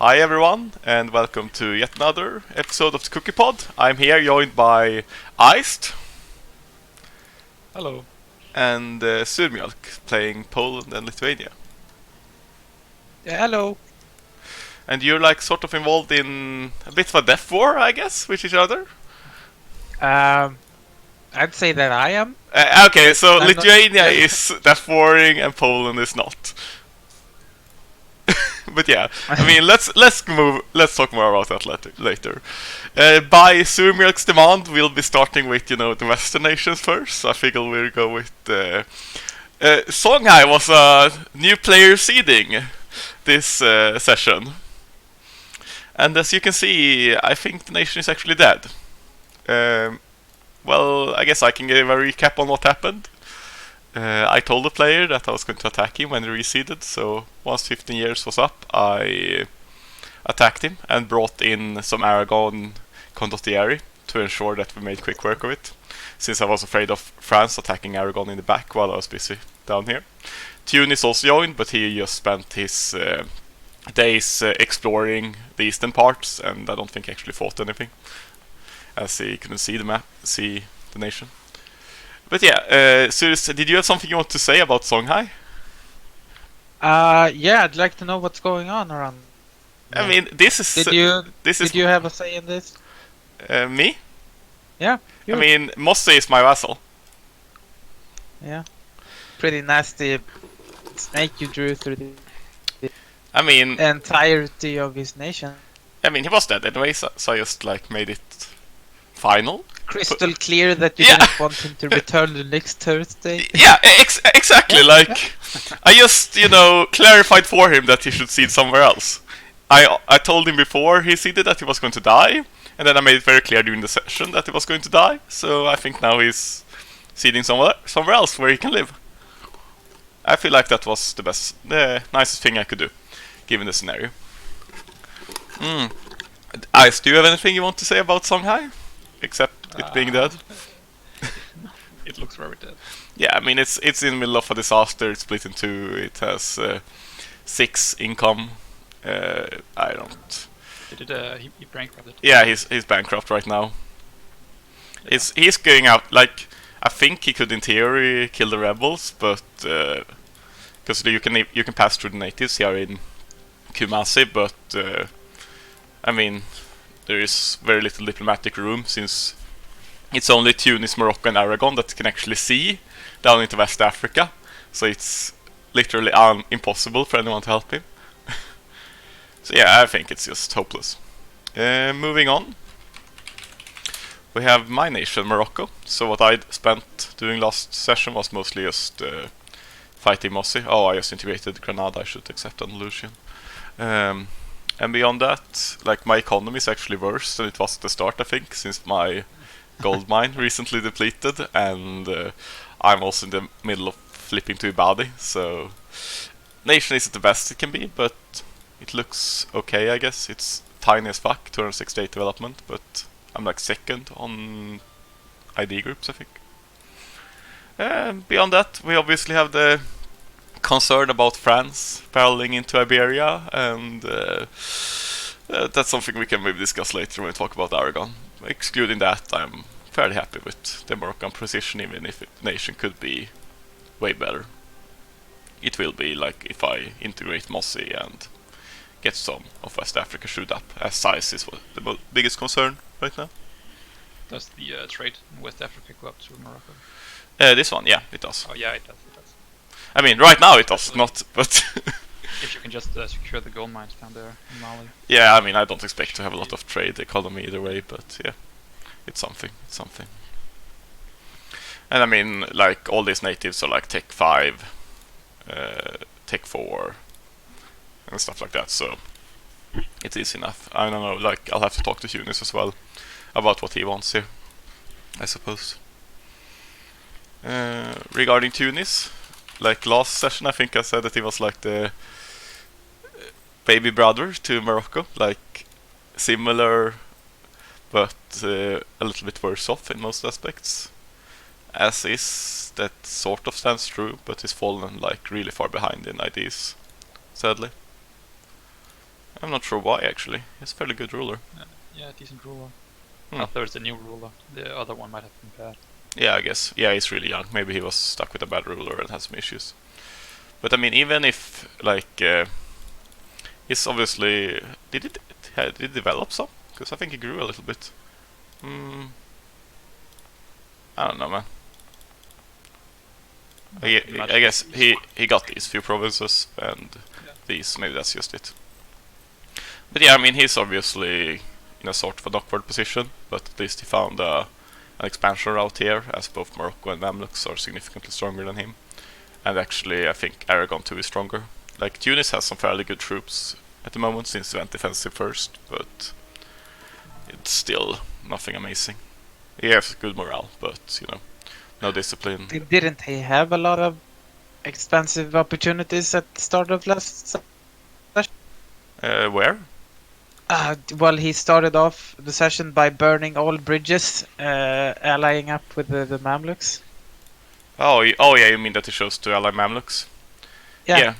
Hi everyone, and welcome to yet another episode of the Cookiepod. I'm here joined by Iced Hello. and Sur Mjölk, playing Poland and Lithuania. Yeah, hello. And you're like sort of involved in a bit of a death war, I guess, with each other? I'd say that I am. Okay, so I'm Lithuania not- is death warring and Poland is not. But yeah, I mean, let's talk more about that later. By Sur Mjölk's demand, we'll be starting with the Western nations first. So I figure we'll go with Songhai was a new player seeding this session, and as you can see, I think the nation is actually dead. Well, I guess I can give a recap on what happened. I told the player that I was going to attack him when he reseeded, so once 15 years was up, I attacked him and brought in some Aragon condottieri to ensure that we made quick work of it, since I was afraid of France attacking Aragon in the back while I was busy down here. Tunis also joined, but he just spent his days exploring the eastern parts, and I don't think he actually fought anything, as he couldn't see the nation. But yeah, Sirius, did you have something you want to say about Songhai? Yeah, I'd like to know what's going on around. I mean, this is Did you have a say in this? me. Yeah. I mean, Mosse is my vassal. Yeah. Pretty nasty snake you drew through the I mean, entirety of his nation. he was dead anyway, so I just like made it final. Crystal clear that you Yeah. didn't want him to return the next Thursday. Yeah, exactly. Like, I just clarified for him that he should seed somewhere else. I told him before he seeded that he was going to die, and then I made it very clear during the session that he was going to die. So I think now he's seeding somewhere else where he can live. I feel like that was the nicest thing I could do, given the scenario. Ice, do you have anything you want to say about Songhai, except it being dead? It looks very dead. Yeah, I mean it's in the middle of a disaster. It's split in two. It has 6 income. I don't. He bankrupted. Yeah, he's bankrupt right now. Yeah. He's going out. Like, I think he could in theory kill the rebels, but because you can pass through the natives here in Kumasi, but I mean there is very little diplomatic room since it's only Tunis, Morocco, and Aragon that can actually see down into West Africa. So it's literally impossible for anyone to help him. So yeah, I think it's just hopeless. Moving on. We have my nation, Morocco. So what I spent doing last session was mostly just fighting Mosse. Oh, I just integrated Granada. I should accept Andalusian. And beyond that, like, my economy is actually worse than it was at the start, I think, since my gold mine recently depleted, and I'm also in the middle of flipping to Ibadi, so nation isn't the best it can be, but it looks okay, I guess. It's tiny as fuck, 268 development, but I'm like second on ID groups, I think. Beyond that, we obviously have the concern about France barreling into Iberia, and that's something we can maybe discuss later when we talk about Aragon. Excluding that, I'm fairly happy with the Moroccan position, even if the nation could be way better. It will be like if I integrate Mosse and get some of West Africa shoot up, as size is the biggest concern right now. Does the trade in West Africa go up to Morocco? This one, yeah, it does. Oh yeah, it does. I mean, right now it does not, but If you can just secure the gold mines down there in Mali. yeah, I mean, I don't expect to have a lot of trade economy either way, but yeah, it's something. And I mean, like, all these natives are like Tech 5, Tech 4, and stuff like that, so it is enough. I don't know, like, I'll have to talk to Tunis as well about what he wants here, I suppose. Regarding Tunis, like last session, I think I said that he was like the baby brother to Morocco, like similar, but a little bit worse off in most aspects. As is, that sort of stands true, but he's fallen like really far behind in IDs, sadly. I'm not sure why actually. He's a fairly good ruler. Yeah, decent ruler. Hmm. I thought it's a new ruler. The other one might have been bad. Yeah, I guess. Yeah, he's really young. Maybe he was stuck with a bad ruler and had some issues. But I mean, even if like he's obviously did he develop some? Because I think he grew a little bit. I don't know, man. I guess he got these few provinces and these. Maybe that's just it. But yeah, I mean, he's obviously in a sort of an awkward position, but at least he found an expansion route here, as both Morocco and Mamluks are significantly stronger than him. And actually, I think Aragon too is stronger. Like, Tunis has some fairly good troops at the moment, since they went defensive first, but it's still nothing amazing. He has good morale, but, you know, no discipline. Didn't he have a lot of expensive opportunities at the start of last session? Where? Well, he started off the session by burning all bridges, allying up with the Mamluks. Oh, yeah, you mean that he chose to ally Mamluks? Yeah.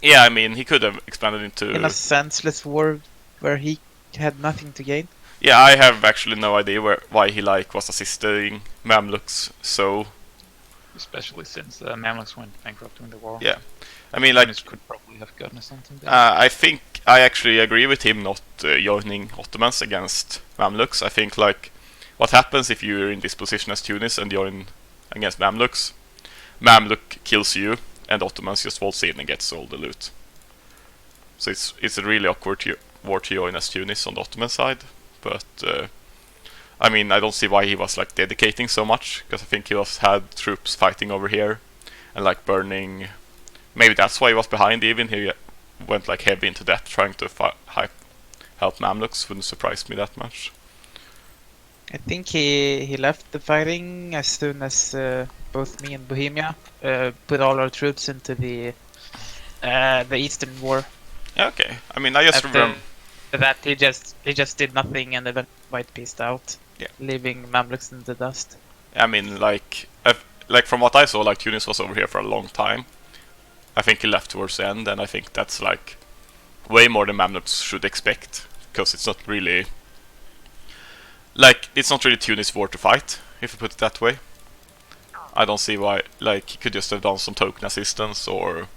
Yeah, I mean, he could have expanded into... In a senseless war where he had nothing to gain. Yeah, I have actually no idea why he was assisting Mamluks, so... Especially since Mamluks went bankrupt during the war. Yeah. I mean, like... Tunis could probably have gotten something there. I think I actually agree with him not joining Ottomans against Mamluks. I think, like, what happens if you're in this position as Tunis and join against Mamluks? Mamluk kills you, and Ottomans just waltz in and gets all the loot. So it's a really awkward war to join as Tunis on the Ottoman side. But I mean, I don't see why he was like dedicating so much, because I think he had troops fighting over here and like burning. Maybe that's why he was behind. Even he went like heavy into depth trying to help Mamluks. Wouldn't surprise me that much. I think he left the fighting as soon as both me and Bohemia put all our troops into the Eastern War. Yeah, okay. I mean, I just remember that he just did nothing and then white pieced out, yeah, leaving Mamluks in the dust. I mean, like from what I saw, like Tunis was over here for a long time. I think he left towards the end, and I think that's like way more than Mamluks should expect, because it's not really Tunis' war to fight, if you put it that way. I don't see why. Like, he could just have done some token assistance, or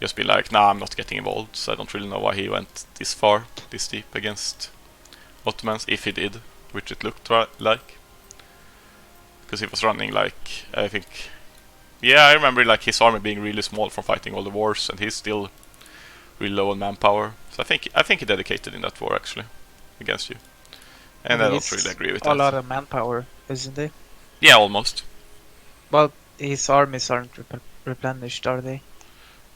just be like, nah, I'm not getting involved. So I don't really know why he went this far, this deep against Ottomans, if he did, which it looked like. Because he was running like, I think, yeah, I remember like his army being really small from fighting all the wars, and he's still really low on manpower. So I think he dedicated in that war actually against you. And I don't really agree with that. A lot of manpower, isn't he? Yeah, almost. Well, his armies aren't replenished, are they?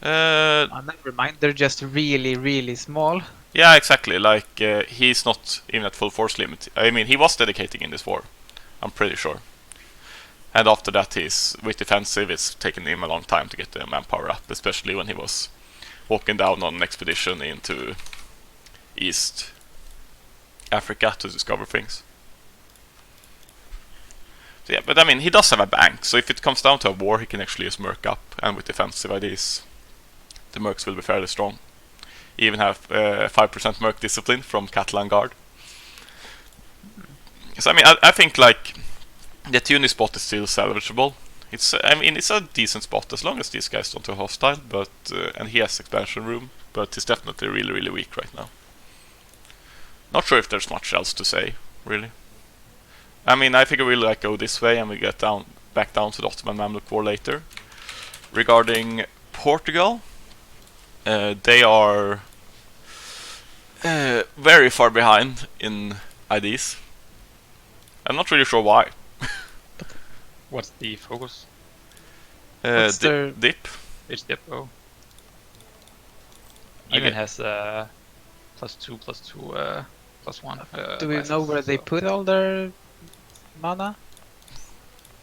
Never mind, they're just really, really small. Yeah, exactly. Like, he's not even at full force limit. I mean, he was dedicating in this war, I'm pretty sure. And after that, he's with defensive. It's taken him a long time to get the manpower up, especially when he was walking down on an expedition into East Africa to discover things. So yeah, but I mean, he does have a bank, so if it comes down to a war, he can actually use Merc up, and with defensive ideas, the Mercs will be fairly strong. He even have 5% Merc discipline from Catalan Guard. So I mean, I think like the Tunis spot is still salvageable. I mean, it's a decent spot as long as these guys don't go hostile, but and he has expansion room, but he's definitely really, really weak right now. Not sure if there's much else to say, really. I mean, I figure we'll like go this way and we get back down to the Ottoman Mamluk War later. Regarding Portugal, they are very far behind in IDs. I'm not really sure why. What's the focus? Dip. It's dip. Oh. Okay. Even has +2, +2, +1. Do we know where they put all their mana?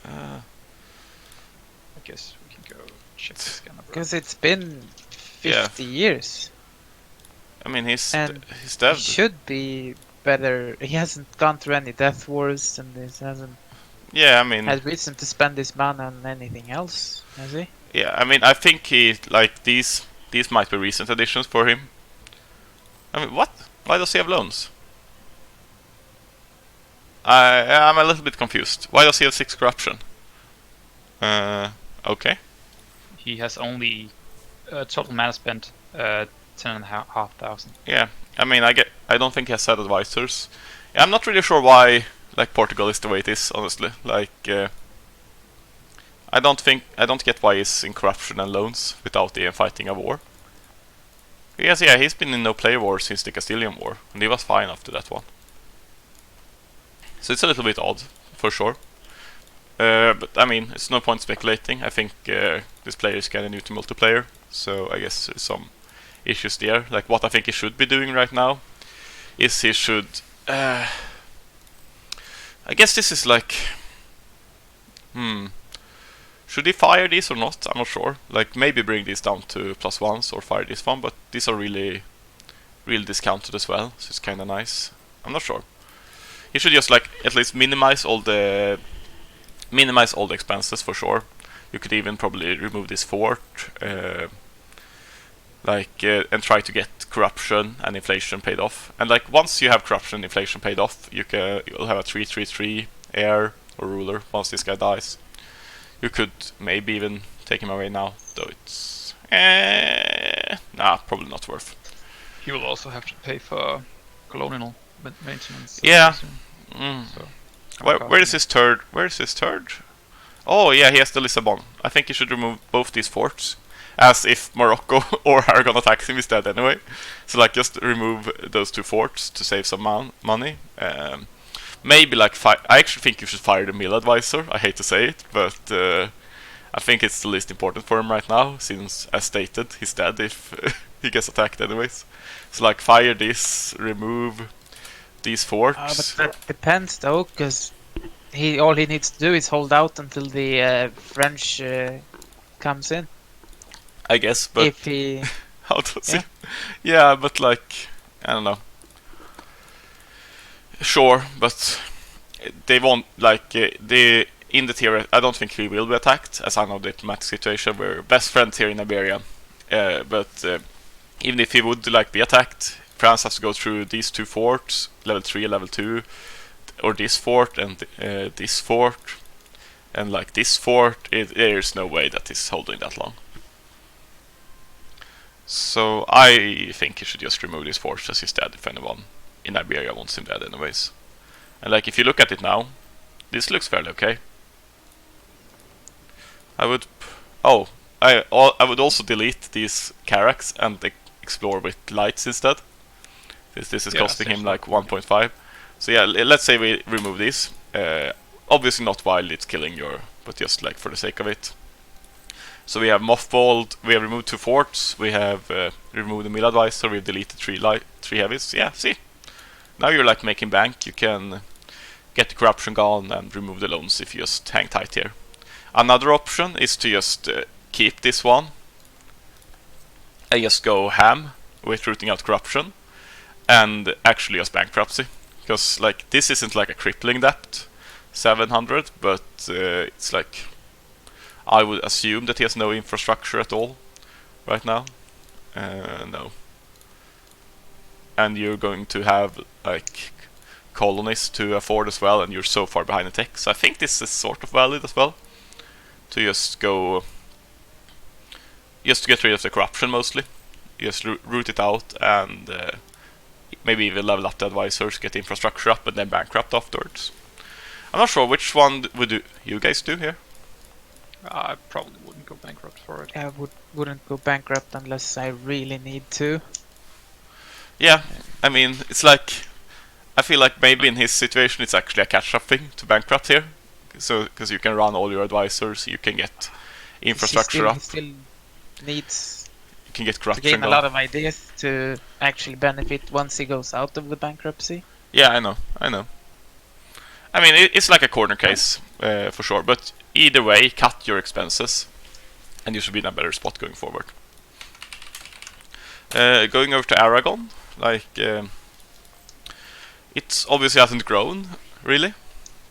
I guess we can go check this kind of. Because it's been 50 years. I mean, he's And dead. He should be better. He hasn't gone through any death wars, and he hasn't Yeah, I mean, had reason to spend his mana on anything else, has he? yeah, I mean, I think he like these might be recent additions for him, I mean, what? Why does he have loans? I'm a little bit confused. Why does he have 6 corruption? Okay. He has only total mana spent 10,500. Yeah, I mean, I don't think he has set advisors. I'm not really sure why like Portugal is the way it is, honestly. Like, I don't get why he's in corruption and loans without even fighting a war. Yes, yeah, he's been in no player war since the Castilian War, and he was fine after that one. So it's a little bit odd, for sure. But I mean, it's no point speculating. I think this player is kind of new to multiplayer, so I guess there's some issues there. Like, what I think he should be doing right now is he should... I guess this is like... Should he fire these or not? I'm not sure. Like, maybe bring these down to +1s or fire this one, but these are really discounted as well, so it's kind of nice. I'm not sure. He should just like at least minimize all the expenses for sure. You could even probably remove this fort, and try to get corruption and inflation paid off. And like once you have corruption and inflation paid off, you'll have a 3/3/3 heir or ruler once this guy dies. You could maybe even take him away now, though it's probably not worth. He will also have to pay for colonial maintenance. Yeah. So, Where is his third? Where is his third? Oh yeah, he has the Lisbon. I think he should remove both these forts, as if Morocco or Aragon attacks him instead anyway. So like just remove those 2 forts to save some money. Maybe like I actually think you should fire the mill advisor. I hate to say it, but I think it's the least important for him right now, since as stated, he's dead if he gets attacked anyways. So like fire this, remove these forts. But that depends though, because all he needs to do is hold out until the French comes in. I guess, but If he, how does he? Yeah, but like I don't know. Sure, but they won't like in the theory. I don't think he will be attacked, as I know the diplomatic situation. We're best friends here in Iberia, but even if he would like be attacked, France has to go through these 2 forts, level 3, level 2, or this fort and this fort, and like this fort. There's no way that is holding that long. So I think he should just remove these forts as he's dead if anyone in Iberia wants him dead anyways. And like if you look at it now, this looks fairly okay. I would also delete these Caracs and explore with lights instead. This is costing him like 1.5. So yeah, let's say we remove these. Obviously not while it's killing your, but just like for the sake of it. So we have mothballed, we have removed 2 forts, we have removed the mill advisor, we've deleted 3 heavies. Yeah, see? Now you're like making bank. You can get the corruption gone and remove the loans if you just hang tight here. Another option is to just keep this one and just go ham with rooting out corruption and actually just bankruptcy. Because like this isn't like a crippling debt, 700, but it's like I would assume that he has no infrastructure at all right now. No. And you're going to have like colonies to afford as well, and you're so far behind the tech. So I think this is sort of valid as well. To just to get rid of the corruption mostly. Just root it out and maybe even level up the advisors, get the infrastructure up, and then bankrupt afterwards. I'm not sure which one would you guys do here. I probably wouldn't go bankrupt for it. I wouldn't go bankrupt unless I really need to. Yeah, I mean, it's like I feel like maybe in his situation it's actually a catch-up thing to bankrupt here. So because you can run all your advisors, you can get infrastructure up. He still needs You can get to corruption gain a gone. lot of ideas to actually benefit once he goes out of the bankruptcy. Yeah, I know. I mean, it's like a corner case for sure. But either way, cut your expenses, and you should be in a better spot going forward. Going over to Aragon, like it obviously hasn't grown really,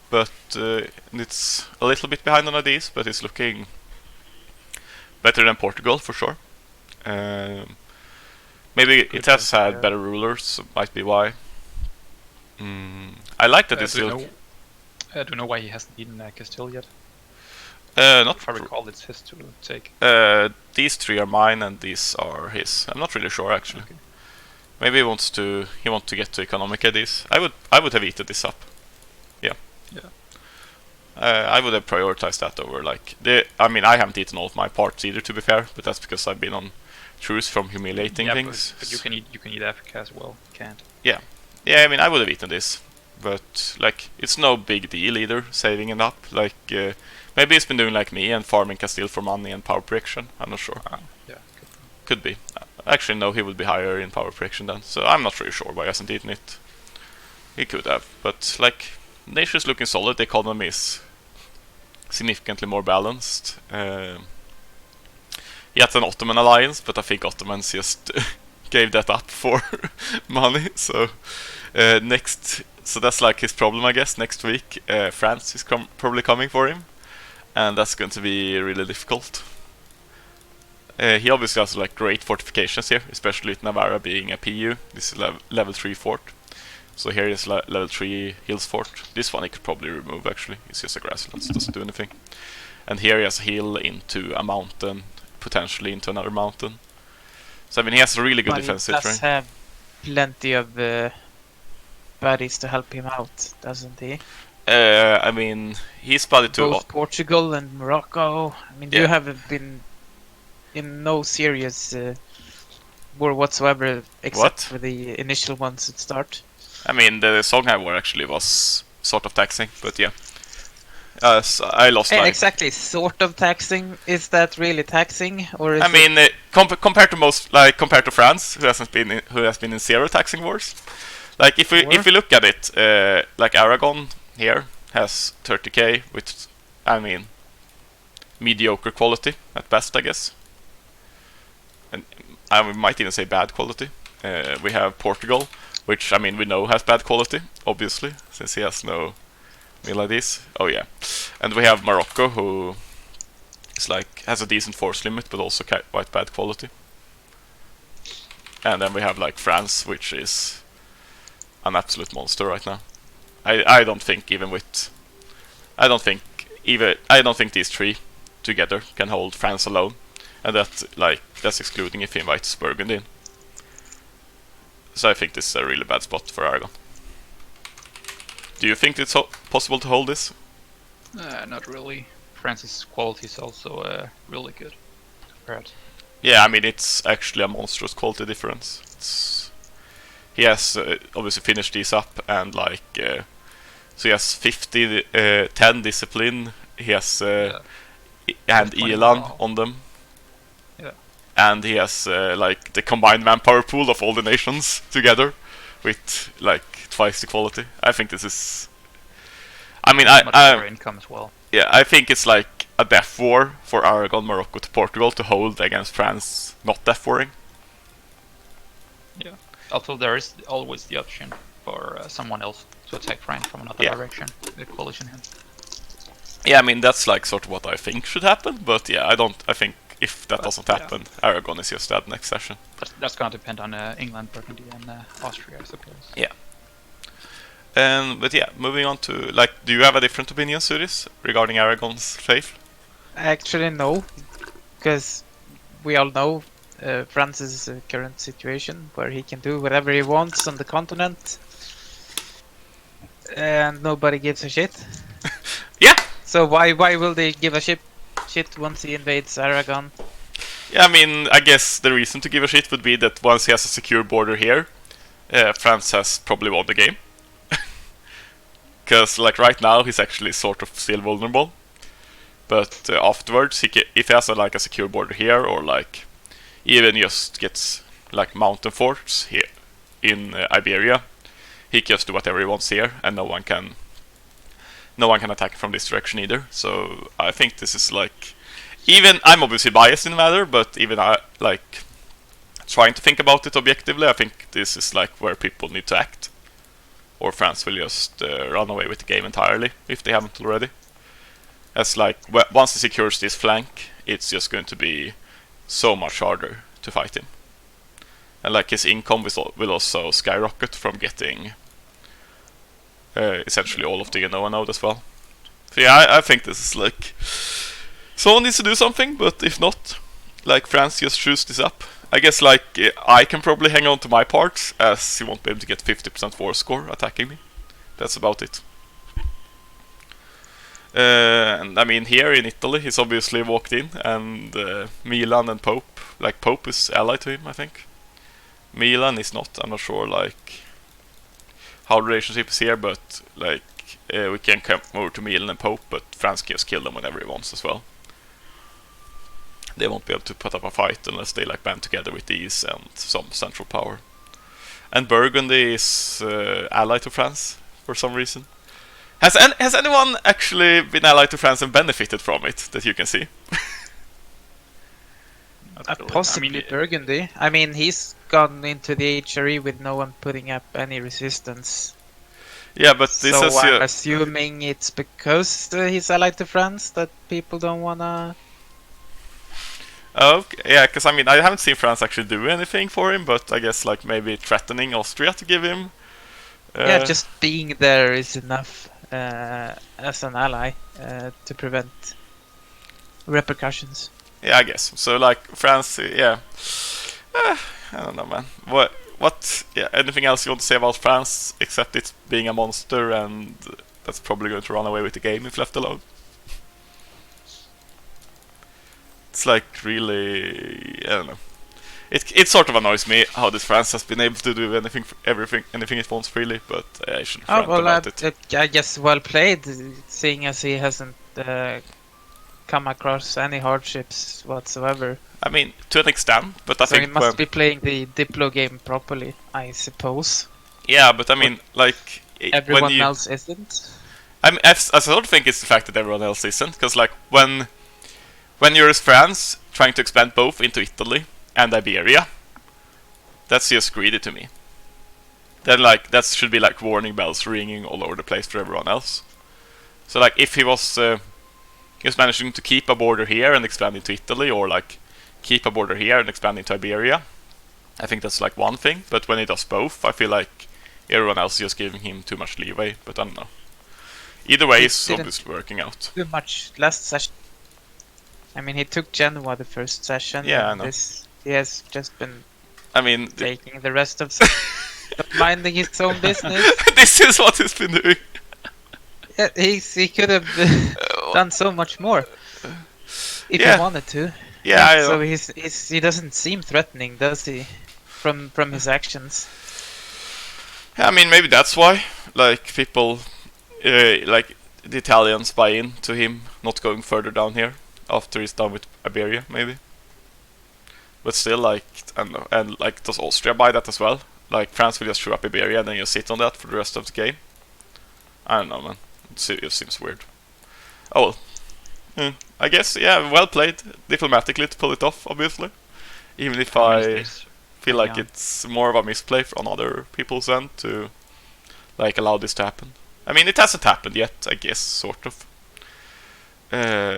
but it's a little bit behind on ideas, but it's looking better than Portugal for sure. Maybe Could it has be, had better rulers, so might be why. I like that this do you look. know? I don't know why he hasn't eaten Castile yet. Not If I recall, it's his to take. these 3 are mine and these are his. I'm not really sure actually. Okay. Maybe he wants to get to economic these. I would have eaten this up. Yeah. Yeah. I would have prioritized that over like I mean, I haven't eaten all of my parts either, to be fair, but that's because I've been on truce from humiliating Yeah, things. but you can eat Africa as well. You can't. Yeah, I mean, I would have eaten this, but like it's no big deal either. Saving it up, like maybe he's been doing like me and farming Castile for money and power prediction. I'm not sure. Yeah. Could be. Actually, no, he would be higher in power prediction then. So I'm not really sure why he hasn't eaten it. He could have, but like nature's looking solid. The economy is significantly more balanced. Yet an Ottoman alliance, but I think Ottomans just gave that up for money. So so that's like his problem, I guess. Next week, France is probably coming for him, and that's going to be really difficult. He obviously has like great fortifications here, especially with Navarra being a PU. This is level 3 fort. So here is level 3 hills fort. This one he could probably remove actually. It's just a grasslands, doesn't do anything. And here he has a hill into a mountain, potentially into another mountain. So I mean, he has a really good defensive He terrain. does have plenty of buddies to help him out, doesn't he? I mean, he's buddy to Both Portugal and Morocco. I mean, Yeah. you haven't been in no serious war whatsoever, except What? for the initial ones at start. I mean, the Songhai war actually was sort of taxing, but yeah. So I lost like... Exactly, sort of taxing. Is that really taxing, or is I mean, compared to France, who has been in 0 taxing wars. Like if we look at it, like Aragon here has 30k with, I mean, mediocre quality at best, I guess. And I might even say bad quality. We have Portugal, which I mean we know has bad quality, obviously, since he has no miladies. Oh yeah, and we have Morocco, who is like has a decent force limit, but also quite bad quality. And then we have like France, which is an absolute monster right now. I don't think these 3 together can hold France alone, and that's excluding if he invites Burgundy in. So I think this is a really bad spot for Aragon. Do you think it's possible to hold this? Not really. France's quality is also really good compared. Yeah, I mean it's actually a monstrous quality difference. He has obviously finished these up, and like so he has 10 discipline. He has and Elan on them. Yeah. And he has like the combined manpower pool of all the nations together, with like twice the quality. I think this is. I mean, much better income as well. Yeah, I think it's like a death war for Aragon, Morocco to Portugal to hold against France, not death warring. Yeah. Although there is always the option for someone else to attack France from another direction. The coalition has. Yeah, I mean that's like sort of what I think should happen, but yeah, I think if that doesn't happen, Aragon is just dead next session. That's gonna depend on England, Burgundy, and Austria, I suppose. Yeah. But yeah, moving on to like, do you have a different opinion, Suris, regarding Aragon's faith? Actually, no, because we all know France's current situation, where he can do whatever he wants on the continent, and nobody gives a shit. Yeah. So why will they give a shit once he invades Aragon? Yeah, I mean, I guess the reason to give a shit would be that once he has a secure border here, France has probably won the game. Because like right now he's actually sort of still vulnerable, but afterwards if he has a secure border here, or like even just gets like mountain forts here in Iberia, he can just do whatever he wants here, and no one can attack from this direction either. So I think this is like, even I'm obviously biased in the matter, but even I like trying to think about it objectively, I think this is like where people need to act, or France will just run away with the game entirely if they haven't already. As like once he secures this flank, it's just going to be so much harder to fight him. and like his income will also skyrocket from getting essentially all of the Genoa node as well. So yeah, I think this is like someone needs to do something, but if not, like France just chews this up. I guess like I can probably hang on to my parts, as he won't be able to get 50% war score attacking me. That's about it. And I mean, here in Italy, he's obviously walked in, and Milan and Pope, like Pope is allied to him, I think. Milan is not. I'm not sure like how the relationship is here, but like we can come over to Milan and Pope, but France can just kill them whenever he wants as well. They won't be able to put up a fight unless they like band together with these and some central power. And Burgundy is allied to France for some reason. Has anyone actually been allied to France and benefited from it that you can see? Possibly Burgundy. I mean, he's gone into the HRE with no one putting up any resistance. Yeah, but this so is I'm assuming it's because he's allied to France that people don't wanna. Okay, yeah, because I mean, I haven't seen France actually do anything for him, but I guess like maybe threatening Austria to give him. Yeah, just being there is enough as an ally to prevent repercussions. Yeah, I guess. So like France, yeah. I don't know, man. What? Yeah. Anything else you want to say about France except it's being a monster and that's probably going to run away with the game if left alone? It's like really, I don't know. It sort of annoys me how this France has been able to do anything it wants freely, but I shouldn't rant about it. I guess well played, seeing as he hasn't come across any hardships whatsoever. I mean, to an extent, but I so think he must be playing the Diplo game properly, I suppose. Yeah, but I mean, like everyone else isn't. I mean, I sort of think it's the fact that everyone else isn't, because like when you're as France trying to expand both into Italy and Iberia, that's just greedy to me. Then like that should be like warning bells ringing all over the place for everyone else. So like if he was managing to keep a border here and expand into Italy, or like keep a border here and expand into Iberia, I think that's like one thing. But when he does both, I feel like everyone else is just giving him too much leeway. But I don't know. Either way, it's obviously working out. Too much last session. I mean, he took Genoa the first session. Yeah, and I know. He has just been. I mean, taking the rest of minding his own business. This is what he's been doing. Yeah, he could have done so much more if he wanted to. Yeah. So he doesn't seem threatening, does he? From his actions. Yeah, I mean, maybe that's why, like people, like the Italians buy in to him not going further down here after he's done with Iberia, maybe. But still, like, I don't know, and like, does Austria buy that as well? Like, France will just show up Iberia and then you sit on that for the rest of the game. I don't know, man. It just seems weird. Oh well. I guess, yeah, well played diplomatically to pull it off, obviously. Even if I feel like it's more of a misplay on other people's end to like allow this to happen. I mean, it hasn't happened yet, I guess, sort of.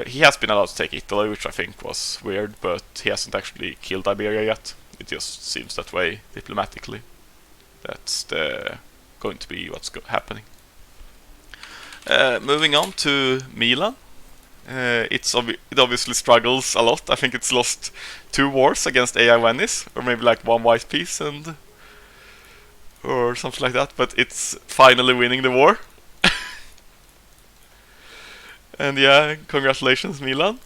He has been allowed to take Italy, which I think was weird, but he hasn't actually killed Iberia yet. It just seems that way diplomatically. That's going to be what's happening. Moving on to Milan. It obviously struggles a lot. I think it's lost 2 wars against AI Venice, or maybe like 1 white piece or something like that. But it's finally winning the war. And yeah, congratulations, Milan.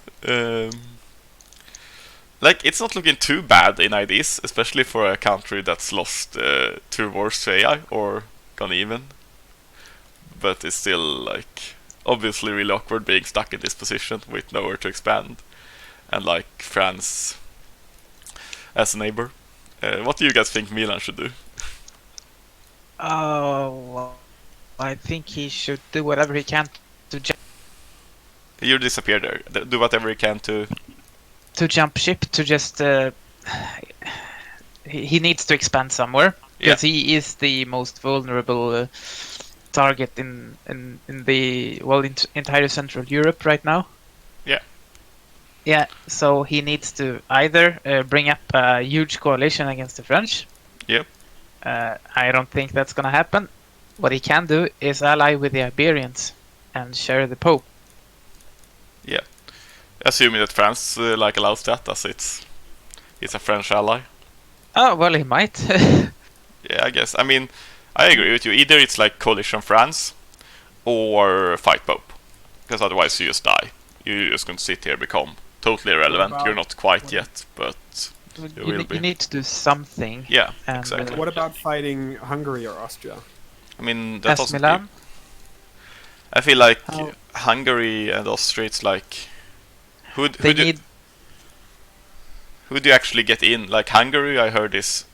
Like, it's not looking too bad in IDs, especially for a country that's lost 2 wars to AI or gone even. But it's still like obviously really awkward being stuck in this position with nowhere to expand, and like France as a neighbor. What do you guys think Milan should do? Oh, well, I think he should do whatever he can to You disappear there. Do whatever he can to jump ship, to just he needs to expand somewhere, because he is the most vulnerable target in the entire Central Europe right now. Yeah, so he needs to either bring up a huge coalition against the French, Yep. I don't think that's gonna happen. What he can do is ally with the Iberians and share the Pope. Yeah. Assuming that France allows that, as it's a French ally. Oh well, he might. Yeah, I guess. I mean, I agree with you. Either it's like coalition France or fight Pope, because otherwise you just die. You're just going to sit here, become totally irrelevant. You're not quite yet, but you will be. You need to do something. Yeah, and, exactly. What about fighting Hungary or Austria? I mean, that As doesn't. Milan? I feel like How- Hungary and Austria. It's like who They do need. who do you actually get in? Like Hungary, I heard is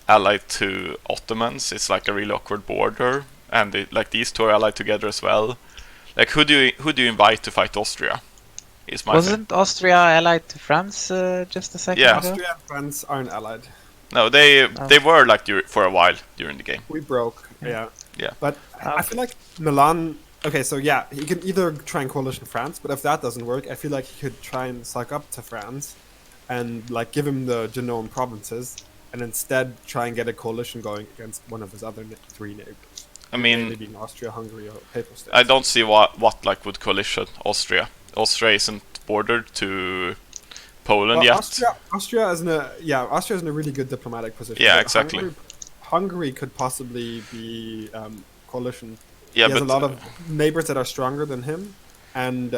allied to Ottomans. It's like a really awkward border, and these two are allied together as well. Like who do you invite to fight Austria? Is my thing. Wasn't Austria allied to France just a second Yeah. ago? Austria and France aren't allied. No, they were like for a while during the game. We broke, yeah. Yeah. But I feel like Milan. Okay, so yeah, he can either try and coalition France, but if that doesn't work, I feel like he could try and suck up to France, and like give him the Genoan provinces, and instead try and get a coalition going against one of his other three neighbors. I mean, Maybe being Austria, Hungary, or Papal States. I don't see what like would coalition Austria. Austria isn't bordered to Poland Well, yet. Austria is in a really good diplomatic position. Yeah, but exactly. Hungary could possibly be coalition. Yeah, he has but a lot of neighbors that are stronger than him, and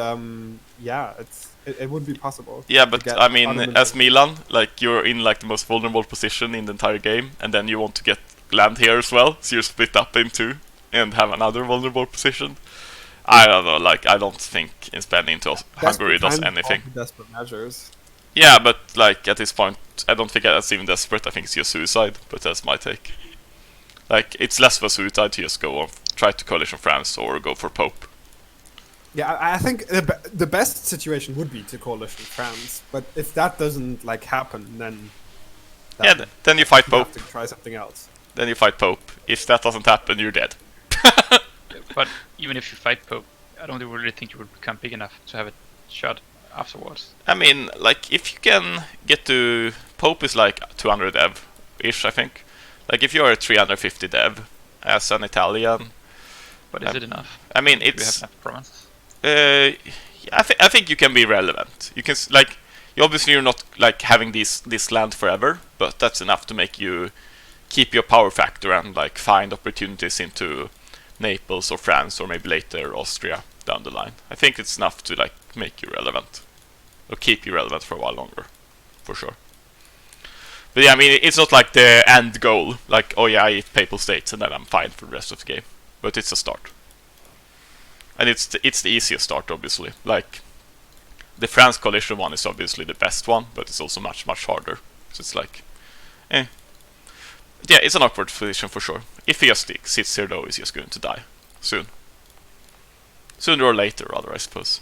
it would be possible. yeah, to but get I mean, Ottoman- as Milan, like you're in like the most vulnerable position in the entire game, and then you want to get land here as well, so you're split up in two and have another vulnerable position. I don't know. Like I don't think expanding into Hungary does anything. Desperate measures. Yeah, but like at this point, I don't think that's even desperate. I think it's just suicide. But that's my take. Like it's less of a suicide to just go on, try to coalition France or go for Pope. Yeah, I think the best situation would be to coalition France, but if that doesn't like happen, then Yeah, then you fight you Pope. have to try something else. Then you fight Pope. If that doesn't happen, you're dead. But even if you fight Pope, I don't really think you would become big enough to have a shot afterwards. I mean, like if you can get to Pope is like 200 dev ish, I think. Like if you're a 350 dev as an Italian, But is it enough? I mean Do we have it's. enough provinces? I think you can be relevant. You can like, obviously you're not like having this land forever, but that's enough to make you keep your power factor and like find opportunities into Naples or France or maybe later Austria down the line. I think it's enough to like make you relevant or keep you relevant for a while longer, for sure. But yeah, I mean it's not like the end goal. Like oh yeah, I hit Papal States and then I'm fine for the rest of the game. But it's a start. And it's the easiest start, obviously. Like, the France coalition one is obviously the best one, but it's also much, much harder. So it's like, eh. Yeah, it's an awkward position for sure. If he just sits here, though, he's just going to die. Soon. Sooner or later, rather, I suppose.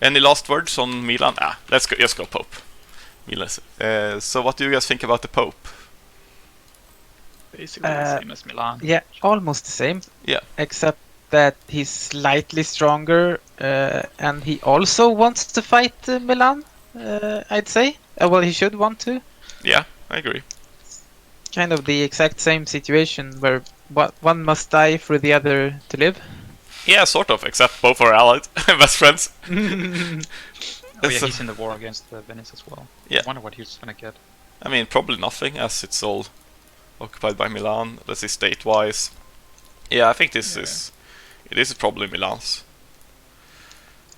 Any last words on Milan? Let's go Pope. Milan. So what do you guys think about the Pope? Basically the same as Milan. Yeah, almost the same. Yeah. Except that he's slightly stronger, and he also wants to fight Milan. I'd say. Well, he should want to. Yeah, I agree. Kind of the exact same situation where one must die for the other to live. Yeah, sort of, except both are allied, best friends. Oh yeah, So- he's in the war against Venice as well. Yeah. I wonder what he's gonna get. I mean, probably nothing, as it's all occupied by Milan. Let's see, state-wise. Yeah, I think this is probably Milan's.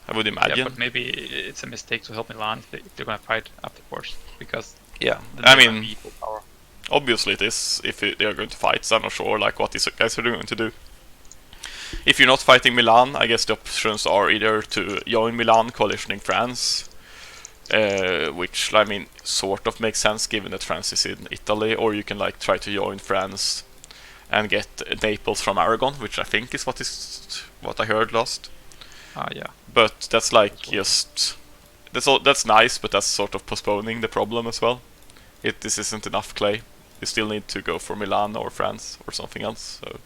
I would imagine. Yeah, but maybe it's a mistake to help Milan if they're gonna fight afterwards, because Yeah, then I they're gonna mean, be equal power. obviously it is if they are going to fight. So I'm not sure like what these guys are going to do. If you're not fighting Milan, I guess the options are either to join Milan coalitioning France, which I mean sort of makes sense given that France is in Italy, or you can like try to join France and get Naples from Aragon, which I think is what I heard last. Yeah. But that's like just that's nice, but that's sort of postponing the problem as well. This isn't enough clay. You still need to go for Milan or France or something else. So,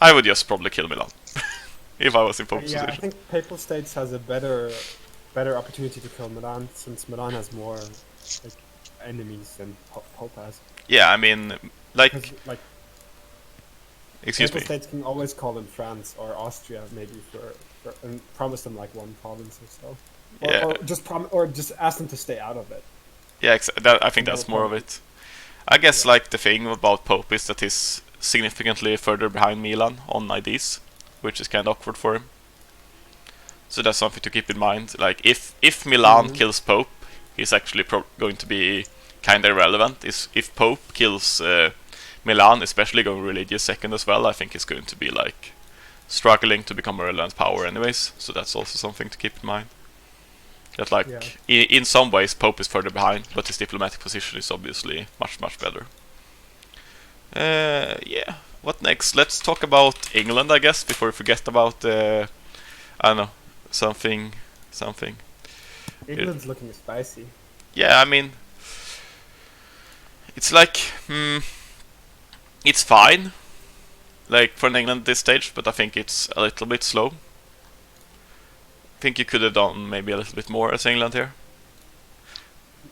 I would just probably kill Milan if I was in Pope's Yeah, I position. think Papal States has a better opportunity to kill Milan, since Milan has more like, enemies than Pope has. Yeah, I mean, like, Because like excuse me. Papal states can always call in France or Austria maybe and promise them like one province or so, Yeah. or just ask them to stay out of it. Yeah, I think No that's more of problem. it. I guess Yeah. like the thing about Pope is that he's significantly further behind Milan on IDs, which is kind of awkward for him. So that's something to keep in mind. Like if Milan kills Pope, he's actually going to be kind of irrelevant. If Pope kills Milan, especially going religious second as well, I think he's going to be like struggling to become a relevant power anyways. So that's also something to keep in mind. That like in some ways Pope is further behind, but his diplomatic position is obviously much better. Yeah. What next? Let's talk about England, I guess, before we forget about I don't know, something. England's looking spicy. Yeah, I mean, it's like it's fine, like for England at this stage, but I think it's a little bit slow. I think you could have done maybe a little bit more as England here.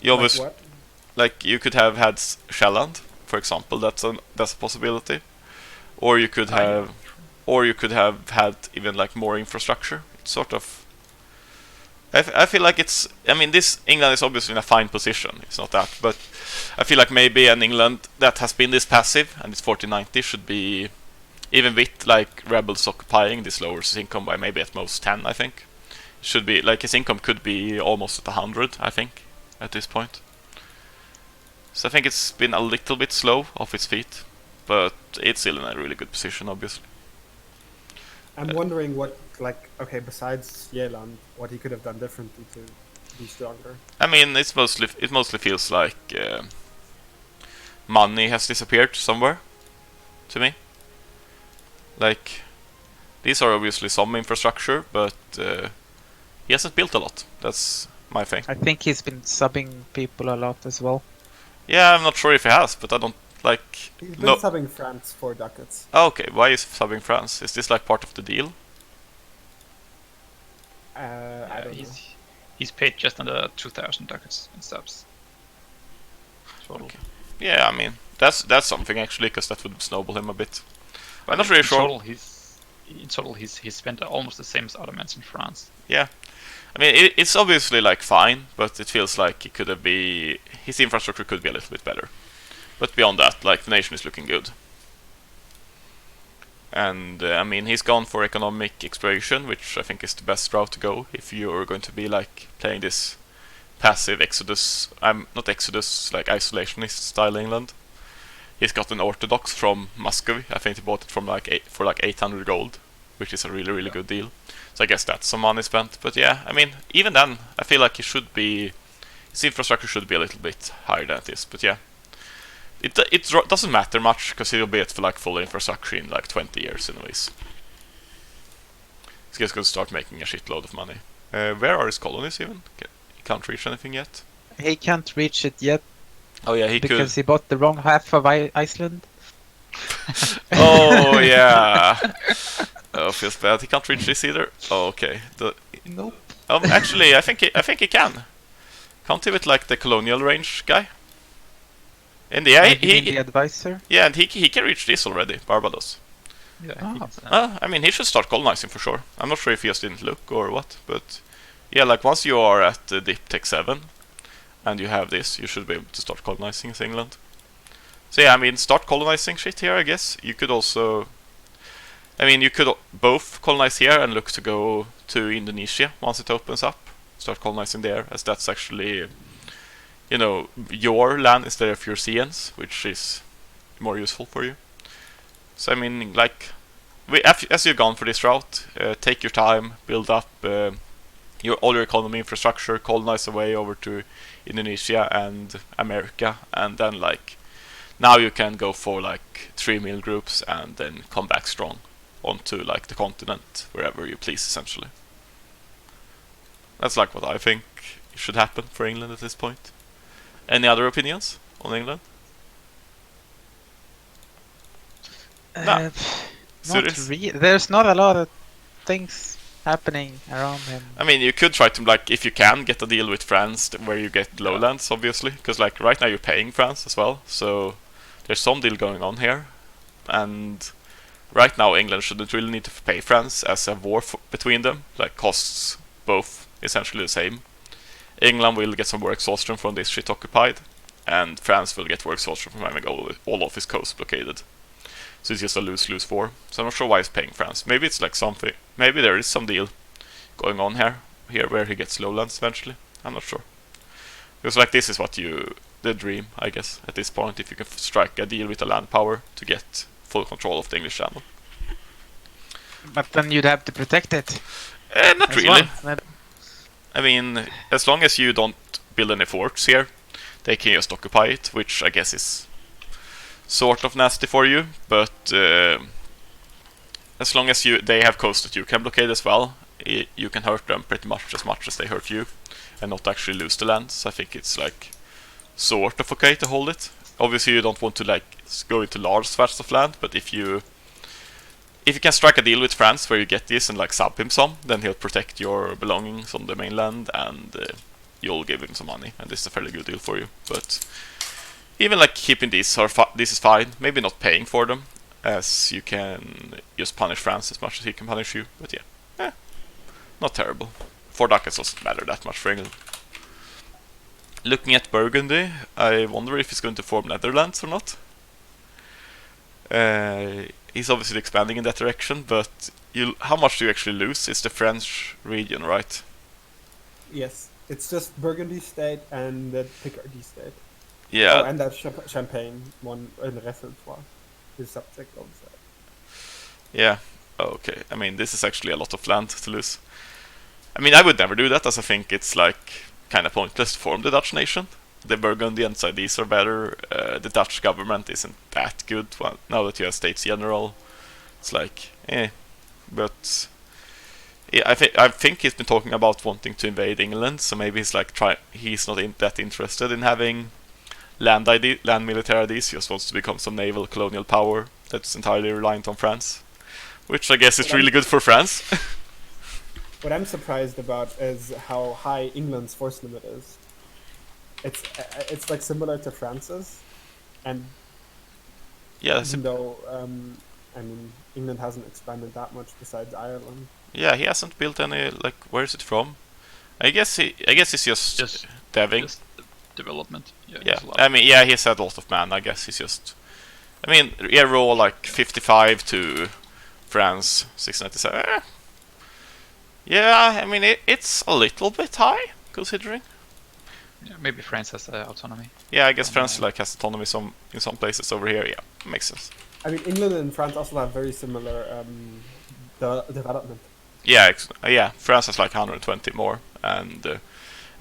You Like obviously, what? like you could have had Shelland, for example. That's a possibility, or you could have, had even like more infrastructure. It's sort of. I feel like it's. I mean, this England is obviously in a fine position. It's not that, but I feel like maybe an England that has been this passive and it's 1490 should be, even with like rebels occupying, this lowers his income by maybe at most 10. I think should be like his income could be almost at 100. I think at this point. So I think it's been a little bit slow off its feet, but it's still in a really good position, obviously. I'm wondering what, like, okay, besides Yeland, what he could have done differently to be stronger. I mean, it mostly feels like money has disappeared somewhere, to me. Like, these are obviously some infrastructure, but he hasn't built a lot. That's my thing. I think he's been subbing people a lot as well. Yeah, I'm not sure if he has, but I don't like. He's been No. subbing France for ducats. Oh, okay, why is he subbing France? Is this like part of the deal? I don't know. He's paid just under 2,000 ducats in subs. Total. Okay. Yeah, I mean that's something actually, because that would snowball him a bit. But I'm not really in sure. Total, he's spent almost the same as Ottomans in France. Yeah, I mean it's obviously like fine, but it feels like it could have been, his infrastructure could be a little bit better. But beyond that, like the nation is looking good. And I mean he's gone for economic exploration, which I think is the best route to go if you're going to be like playing this passive exodus. Not exodus, like isolationist style England. He's got an Orthodox from Muscovy. I think he bought it from for 800 gold, which is a really good deal. So I guess that's some money spent. But yeah, I mean, even then, I feel like his infrastructure should be a little bit higher than it is. But yeah, it doesn't matter much, because he'll be at for like full infrastructure in like 20 years anyways. He's just going to start making a shitload of money. Where are his colonies even? He can't reach anything yet. He can't reach it yet Oh yeah, he because could. he bought the wrong half of Iceland. Oh yeah. Oh, feels bad. He can't reach this either. Oh, okay. Nope. Actually, I think he can. Can't he with like the colonial range guy? And yeah, The advisor. yeah, and he can reach this already, Barbados. Yeah, I mean, he should start colonizing for sure. I'm not sure if he just didn't look or what, but yeah, like once you are at Dip Tech 7 and you have this, you should be able to start colonizing England. So yeah, I mean, start colonizing shit here, I guess. You could also, I mean, you could both colonize here and look to go to Indonesia once it opens up. Start colonizing there, as that's actually, you know, your land instead of Europeans, which is more useful for you. So I mean, like, as you've gone for this route, take your time, build up all your economy infrastructure, colonize away over to Indonesia and America, and then like now you can go for like 3 mil groups and then come back strong onto like the continent wherever you please, essentially. That's like what I think should happen for England at this point. Any other opinions on England? Not Serious? There's not a lot of things happening around him. I mean, you could try to, like, if you can, get a deal with France where you get lowlands, obviously. Because, like, right now you're paying France as well. So there's some deal going on here. And right now England shouldn't really need to pay France as a war between them. Like, costs both essentially the same. England will get some war exhaustion from this shit occupied. And France will get war exhaustion from having all of his coast blockaded. So it's just a lose-lose war. So I'm not sure why he's paying France. Maybe it's like something. Maybe there is some deal going on here where he gets lowlands eventually. I'm not sure. Because like this is what the dream, I guess, at this point, if you can strike a deal with a land power to get full control of the English Channel. But then you'd have to protect it. Not as really. well. I mean, as long as you don't build any forts here, they can just occupy it, which I guess is sort of nasty for you, but as long as they have coast that you can blockade as well, you can hurt them pretty much as they hurt you, and not actually lose the land. So I think it's like sort of okay to hold it. Obviously you don't want to like go into large swatches of land, but if you can strike a deal with France where you get this and like sub him some, then he'll protect your belongings on the mainland, and you'll give him some money, and this is a fairly good deal for you. But even like keeping these this is fine. Maybe not paying for them, as you can just punish France as much as he can punish you. But yeah, not terrible. 4 ducats doesn't matter that much for England. Looking at Burgundy, I wonder if he's going to form Netherlands or not. He's obviously expanding in that direction, but how much do you actually lose? It's the French region, right? Yes, it's just Burgundy state and the Picardy state. Yeah. Oh, and that Champagne one in the repertoire is subject also. Yeah. Oh, okay. I mean, this is actually a lot of land to lose. I mean, I would never do that, as I think it's like kind of pointless to form the Dutch nation. The Burgundian sides are better. The Dutch government isn't that good. Well, now that you have States General, it's like, But yeah, I think he's been talking about wanting to invade England. So maybe he's like he's not that interested in having land military IDs. He just wants to become some naval colonial power that's entirely reliant on France, which I guess is really good for France. What I'm surprised about is how high England's force limit is. It's like similar to France's, and yeah, even though I mean England hasn't expanded that much besides Ireland. Yeah, he hasn't built any. Like, where is it from? I guess it's just deving. Just development. Yeah. I mean, yeah, he's had a lot of man. I guess he's just. I mean, yeah, raw like 55 to France 697. Yeah, I mean it's a little bit high considering. Yeah, maybe France has autonomy. Yeah, I guess France like has autonomy in some places over here. Yeah, makes sense. I mean, England and France also have very similar development. Yeah, yeah. France has like 120 more, and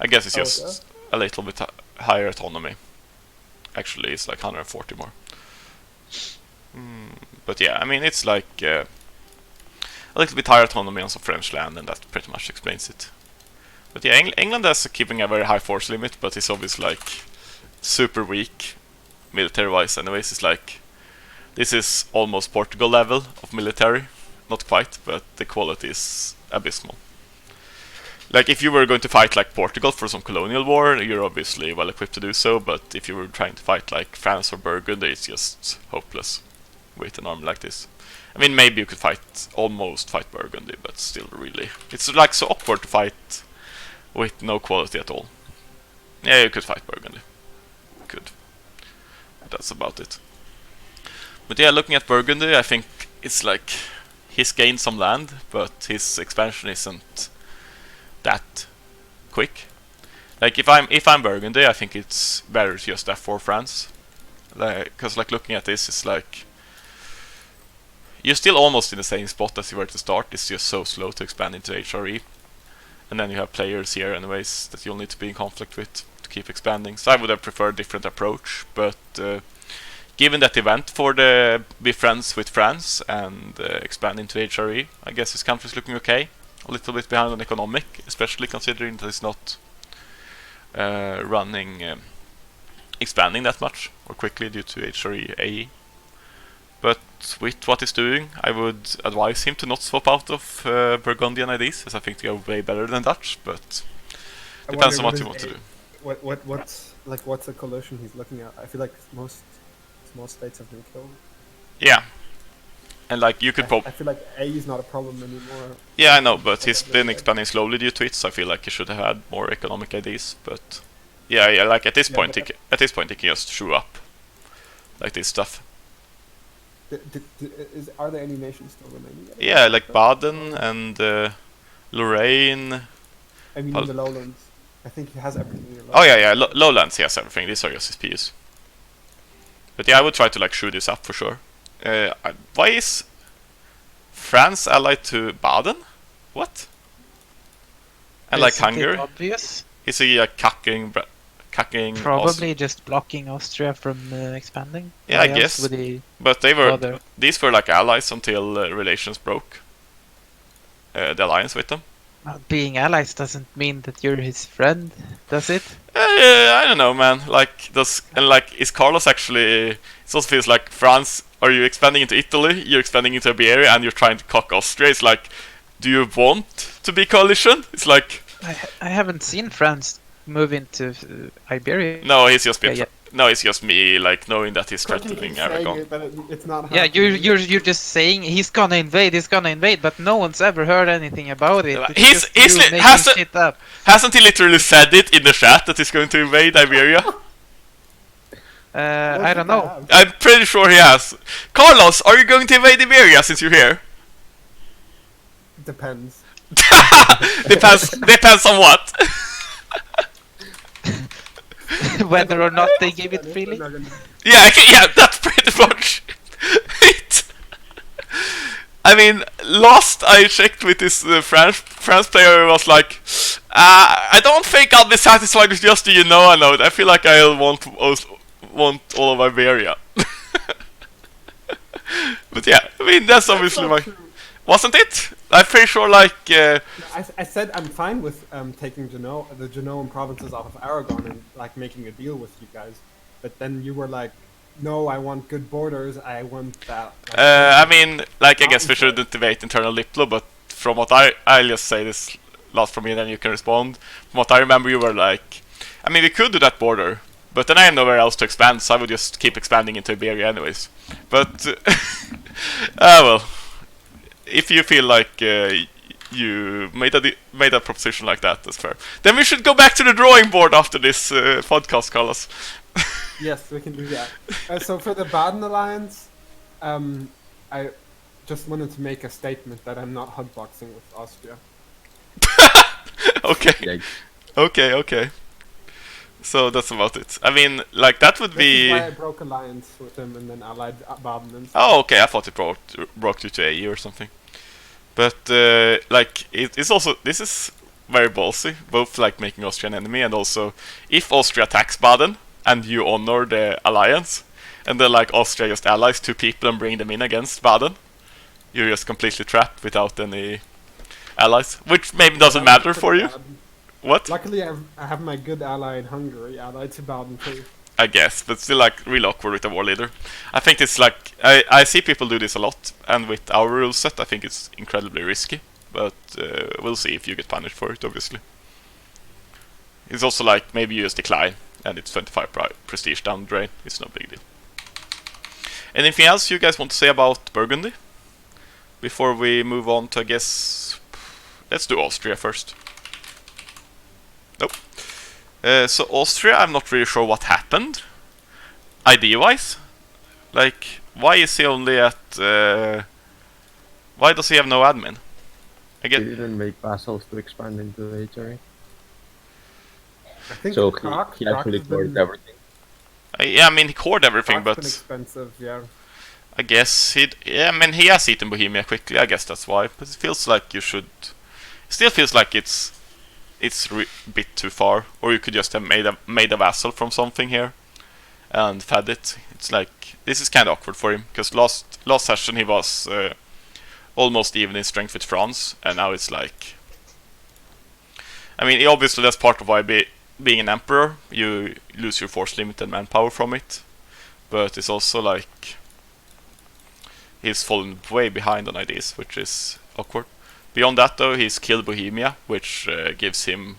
I guess it's just a little bit higher autonomy. Actually, it's like 140 more. But yeah, I mean, it's like a little bit higher autonomy on some French land, and that pretty much explains it. But yeah, England is keeping a very high force limit, but it's obviously like super weak military-wise. Anyways, it's like this is almost Portugal level of military. Not quite, but the quality is abysmal. Like, if you were going to fight like Portugal for some colonial war, you're obviously well equipped to do so, but if you were trying to fight like France or Burgundy, it's just hopeless with an army like this. I mean, maybe you could almost fight Burgundy, but still really... It's like so awkward to fight with no quality at all. Yeah, you could fight Burgundy. Could. That's about it. But yeah, looking at Burgundy, I think it's like he's gained some land, but his expansion isn't that quick. Like if I'm Burgundy, I think it's better to just F4 France. Because like looking at this, it's like you're still almost in the same spot as you were to start. It's just so slow to expand into HRE. And then you have players here anyways that you'll need to be in conflict with to keep expanding. So I would have preferred a different approach, but given that event for the be friends with France and expand into HRE, I guess this country is looking okay. A little bit behind on economic, especially considering that it's not expanding that much or quickly due to HRE AE. But with what he's doing, I would advise him to not swap out of Burgundian IDs, as I think they are way better than Dutch. But I depends on wonder what you want to do. What's the coalition he's looking at? I feel like most small states have been killed. Yeah, and like you could I feel like A is not a problem anymore. Yeah, I know, but he's been expanding slowly due to it, so I feel like he should have had more economic IDs. But yeah, like at this point, he can just show up like this stuff. Are there any nations still remaining? Yeah, like Baden and Lorraine. I mean, in the lowlands. I think he has everything. In the Oh yeah, Lowlands he has everything. These are just his PUs. But yeah, I would try to like shoot this up for sure. Why is France allied to Baden? What? And like Isn't it Hungary? obvious? Is he cucking? Probably just blocking Austria from expanding. Yeah, Why I else guess. would he But they were bother? these were like allies until relations broke. The alliance with them. Being allies doesn't mean that you're his friend, does it? I don't know, man. Like is Karlos actually? It also feels like France. Are you expanding into Italy? You're expanding into Iberia, and you're trying to cock Austria. It's like, do you want to be coalition? It's like, I haven't seen France move into Iberia. no, he's just been. Yeah. No, it's just me, like knowing that he's threatening Aragon. But it's not. Yeah, you're just saying he's gonna invade, but no one's ever heard anything about it. It's just you making shit up. Hasn't he literally said it in the chat that he's going to invade Iberia? I don't know. I'm pretty sure he has. Karlos, are you going to invade Iberia since you're here? Depends. Depends on what. Whether or not they give it freely. Yeah, that's pretty much it. I mean, last I checked with this France player, was like, I don't think I'll be satisfied with just the node. I feel like I'll want all of Iberia. But yeah, I mean that's obviously my. Wasn't it? I'm pretty sure, like... I said I'm fine with taking the Genoan provinces out of Aragon and like making a deal with you guys. But then you were like, no, I want good borders, I want that. Like, I mean, like, I guess we shouldn't debate internal Liplo, but from what I'll just say this last from me and then you can respond. From what I remember, you were like... I mean, we could do that border, but then I have nowhere else to expand, so I would just keep expanding into Iberia anyways. But... well... If you feel like you made a proposition like that, that's fair. Then we should go back to the drawing board after this podcast, Karlos. Yes, we can do that. So for the Baden alliance, I just wanted to make a statement that I'm not hotboxing with Austria. Okay. Okay. So that's about it. I mean, like that would be. This is why I broke alliance with him and then allied Baden and stuff. Oh, okay. I thought it broke you to AE or something. But like it's also this is very ballsy. Both like making Austria an enemy and also if Austria attacks Baden and you honor the alliance, and then like Austria just allies two people and bring them in against Baden, you're just completely trapped without any allies, which maybe doesn't matter for you. What? Luckily, I have my good ally in Hungary, allied to Baden too. I guess, but still like real awkward with a war leader. I think it's like I see people do this a lot, and with our rule set, I think it's incredibly risky. But we'll see if you get punished for it. Obviously, it's also like maybe you just decline, and it's 25 prestige down the drain. It's no big deal. Anything else you guys want to say about Burgundy before we move on to? I guess let's do Austria first. Nope. So Austria, I'm not really sure what happened. ID-wise, like, why is he only at? Why does he have no admin? I get. He didn't make vassals to expand into the HRE. I think So he actually cored everything. Yeah, I mean he cored everything, Prague's but been expensive, yeah. I guess he has eaten Bohemia quickly. I guess that's why. But it feels like you should. It still feels like it's a bit too far, or you could just have made a vassal from something here and fed it. It's like this is kind of awkward for him because last session he was almost even in strength with France, and now it's like. I mean, obviously that's part of why being an emperor you lose your force limit and manpower from it, but it's also like he's fallen way behind on ideas, which is awkward. Beyond that, though, he's killed Bohemia, which gives him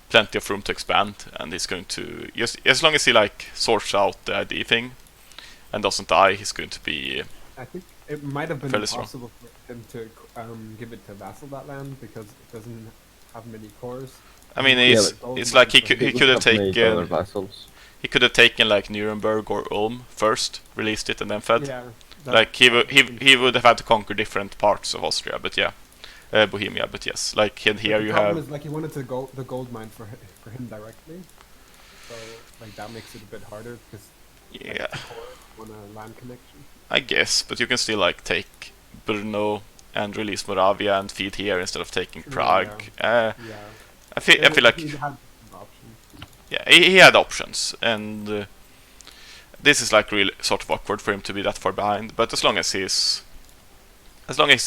plenty of room to expand, and he's going to, just as long as he like sorts out the ID thing and doesn't die, he's going to be. I think it might have been Fairly strong. impossible for him to give it to Vassal that land because it doesn't have many cores. I mean, Yeah, it's like he could have made other taken vassals. like Nuremberg or Ulm first, released it, and then fed. Yeah, Like he would have had to conquer different parts of Austria, but yeah, Bohemia. But yes, like here the you problem have. is, like, he wanted to go the gold mine for him directly, so like that makes it a bit harder because Yeah, want a land connection. I guess, but you can still like take Brno and release Moravia and feed here instead of taking Prague. Yeah. I feel like he had options. yeah, he had options, and this is like really sort of awkward for him to be that far behind. But as long as he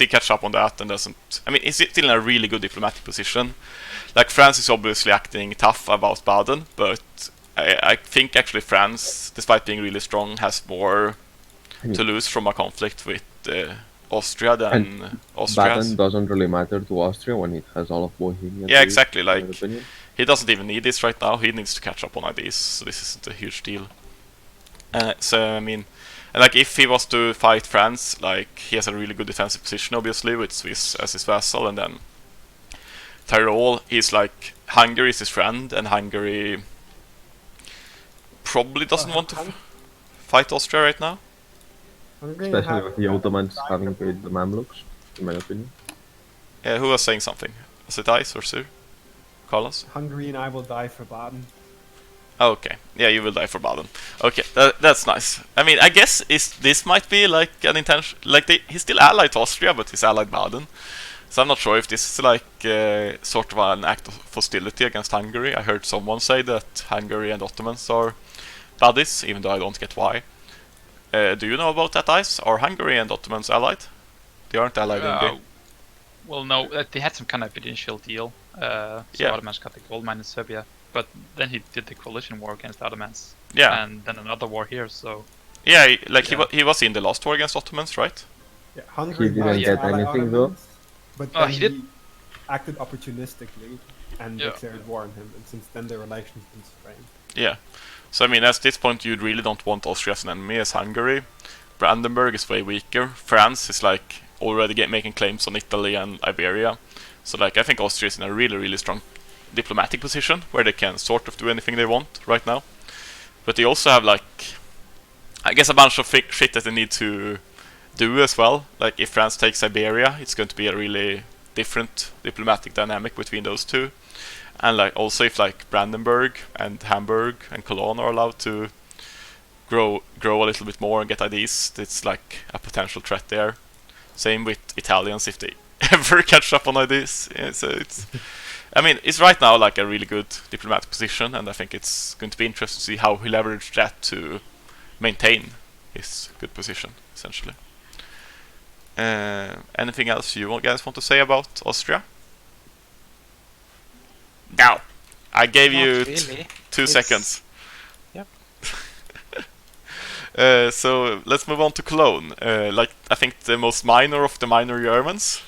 catches up on that and doesn't, I mean, he's still in a really good diplomatic position. Like France is obviously acting tough about Baden, but I think actually France, despite being really strong, has more to lose from a conflict with Austria than Austria has. Baden doesn't really matter to Austria when it has all of Bohemia. Yeah, to exactly. in my Like opinion. he doesn't even need this right now. He needs to catch up on ideas, so this isn't a huge deal. So I mean, and like if he was to fight France, like he has a really good defensive position, obviously, with Swiss as his vassal, and then Tyrol. He's like Hungary is his friend, and Hungary probably doesn't want to fight Austria right now. Especially with the Ottomans having paid the Mamluks, in my opinion. Who was saying something? Was it Ice or Sur? Karlos? Hungary and I will die for Baden. Oh, okay. Yeah, you will die for Baden. Okay, that's nice. I mean, I guess this might be like an intention. Like he's still allied to Austria, but he's allied Baden. So I'm not sure if this is like sort of an act of hostility against Hungary. I heard someone say that Hungary and Ottomans are buddies, even though I don't get why. Do you know about that, Ice? Are Hungary and Ottomans allied? They aren't allied in game. Well, no, they had some kind of initial deal. So Yeah. Ottomans got the gold mine in Serbia, but then he did the coalition war against Ottomans. Yeah. And then another war here, so... Yeah, Yeah. he was in the last war against Ottomans, right? Yeah, Hungary He didn't get ally anything, though. Ottomans, but Oh, then he did? acted opportunistically and Yeah. declared war on him, and since then their relations been strained. Yeah. So I mean, at this point, you really don't want Austria as an enemy as Hungary. Brandenburg is way weaker. France is like already making claims on Italy and Iberia. So like, I think Austria is in a really, really strong diplomatic position where they can sort of do anything they want right now. But they also have like, I guess, a bunch of shit that they need to do as well. Like if France takes Iberia, it's going to be a really different diplomatic dynamic between those two. And like also if like Brandenburg and Hamburg and Cologne are allowed to grow a little bit more and get IDs, it's like a potential threat there. Same with Italians if they ever catch up on IDs. Yeah, so it's, I mean, it's right now like a really good diplomatic position, and I think it's going to be interesting to see how he leveraged that to maintain his good position, essentially. Anything else you guys want to say about Austria? Now, I gave Not you really. 2 It's- seconds. Yep. So let's move on to Cologne. Like I think the most minor of the minor Germans.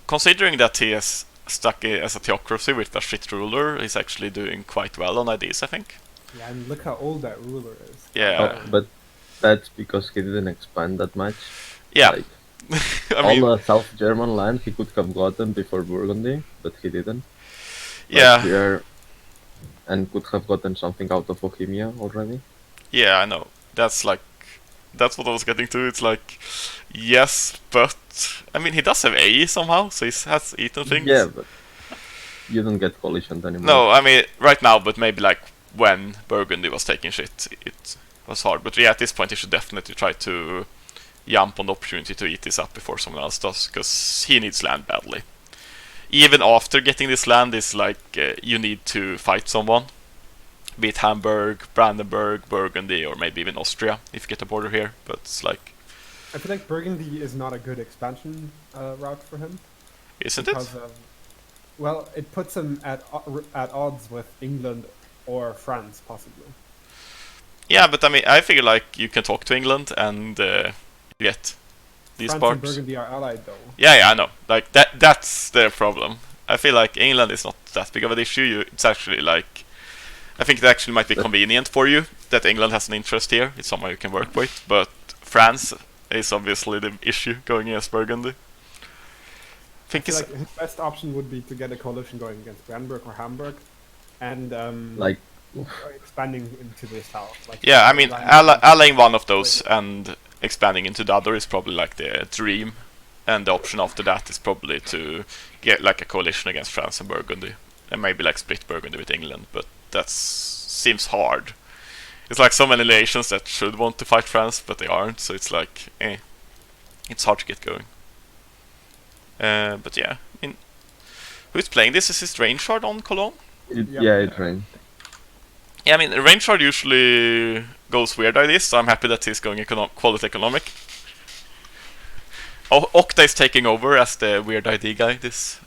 Considering that he is stuck as a theocracy with a shit ruler, he's actually doing quite well on IDs, I think. Yeah, and look how old that ruler is. Yeah. But that's because he didn't expand that much. Yeah. Like, I mean, all the South German land he could have gotten before Burgundy, but he didn't. yeah. Like here, and could have gotten something out of Bohemia already. Yeah, I know. That's what I was getting to. It's like, yes, but I mean, he does have AE somehow, so he has eaten things. Yeah, but you don't get coalitioned anymore. No, I mean right now, but maybe like when Burgundy was taking shit, it was hard. But yeah, at this point, he should definitely try to jump on the opportunity to eat this up before someone else does, because he needs land badly. Even after getting this land, is like you need to fight someone, be it Hamburg, Brandenburg, Burgundy, or maybe even Austria if you get a border here. But it's like, I feel like Burgundy is not a good expansion route for him. isn't it? Because well, it puts him at odds with England or France, possibly. Yeah, but I mean, I figure like you can talk to England and get these France and parts. Burgundy are allied though. Yeah, I know. Like that's the problem. I feel like England is not that big of an issue. It's actually like, I think it actually might be convenient for you that England has an interest here. It's someone you can work with. But France is obviously the issue going against Burgundy. I think I feel it's like his best option would be to get a coalition going against Brandenburg or Hamburg, and Like, expanding into the south. Like, yeah. I mean, Rhine- allying one of those and expanding into the other is probably like the dream, and the option after that is probably to get like a coalition against France and Burgundy, and maybe like split Burgundy with England. But that seems hard. It's like so many nations that should want to fight France, but they aren't. So it's like, it's hard to get going. But yeah, I mean, who's playing this? Is this Reinshard on Cologne? yeah, it rained. Yeah, I mean, Reinshard usually goes weird like this, so I'm happy that he's going quality economic. Okta is taking over as the weird ID guy this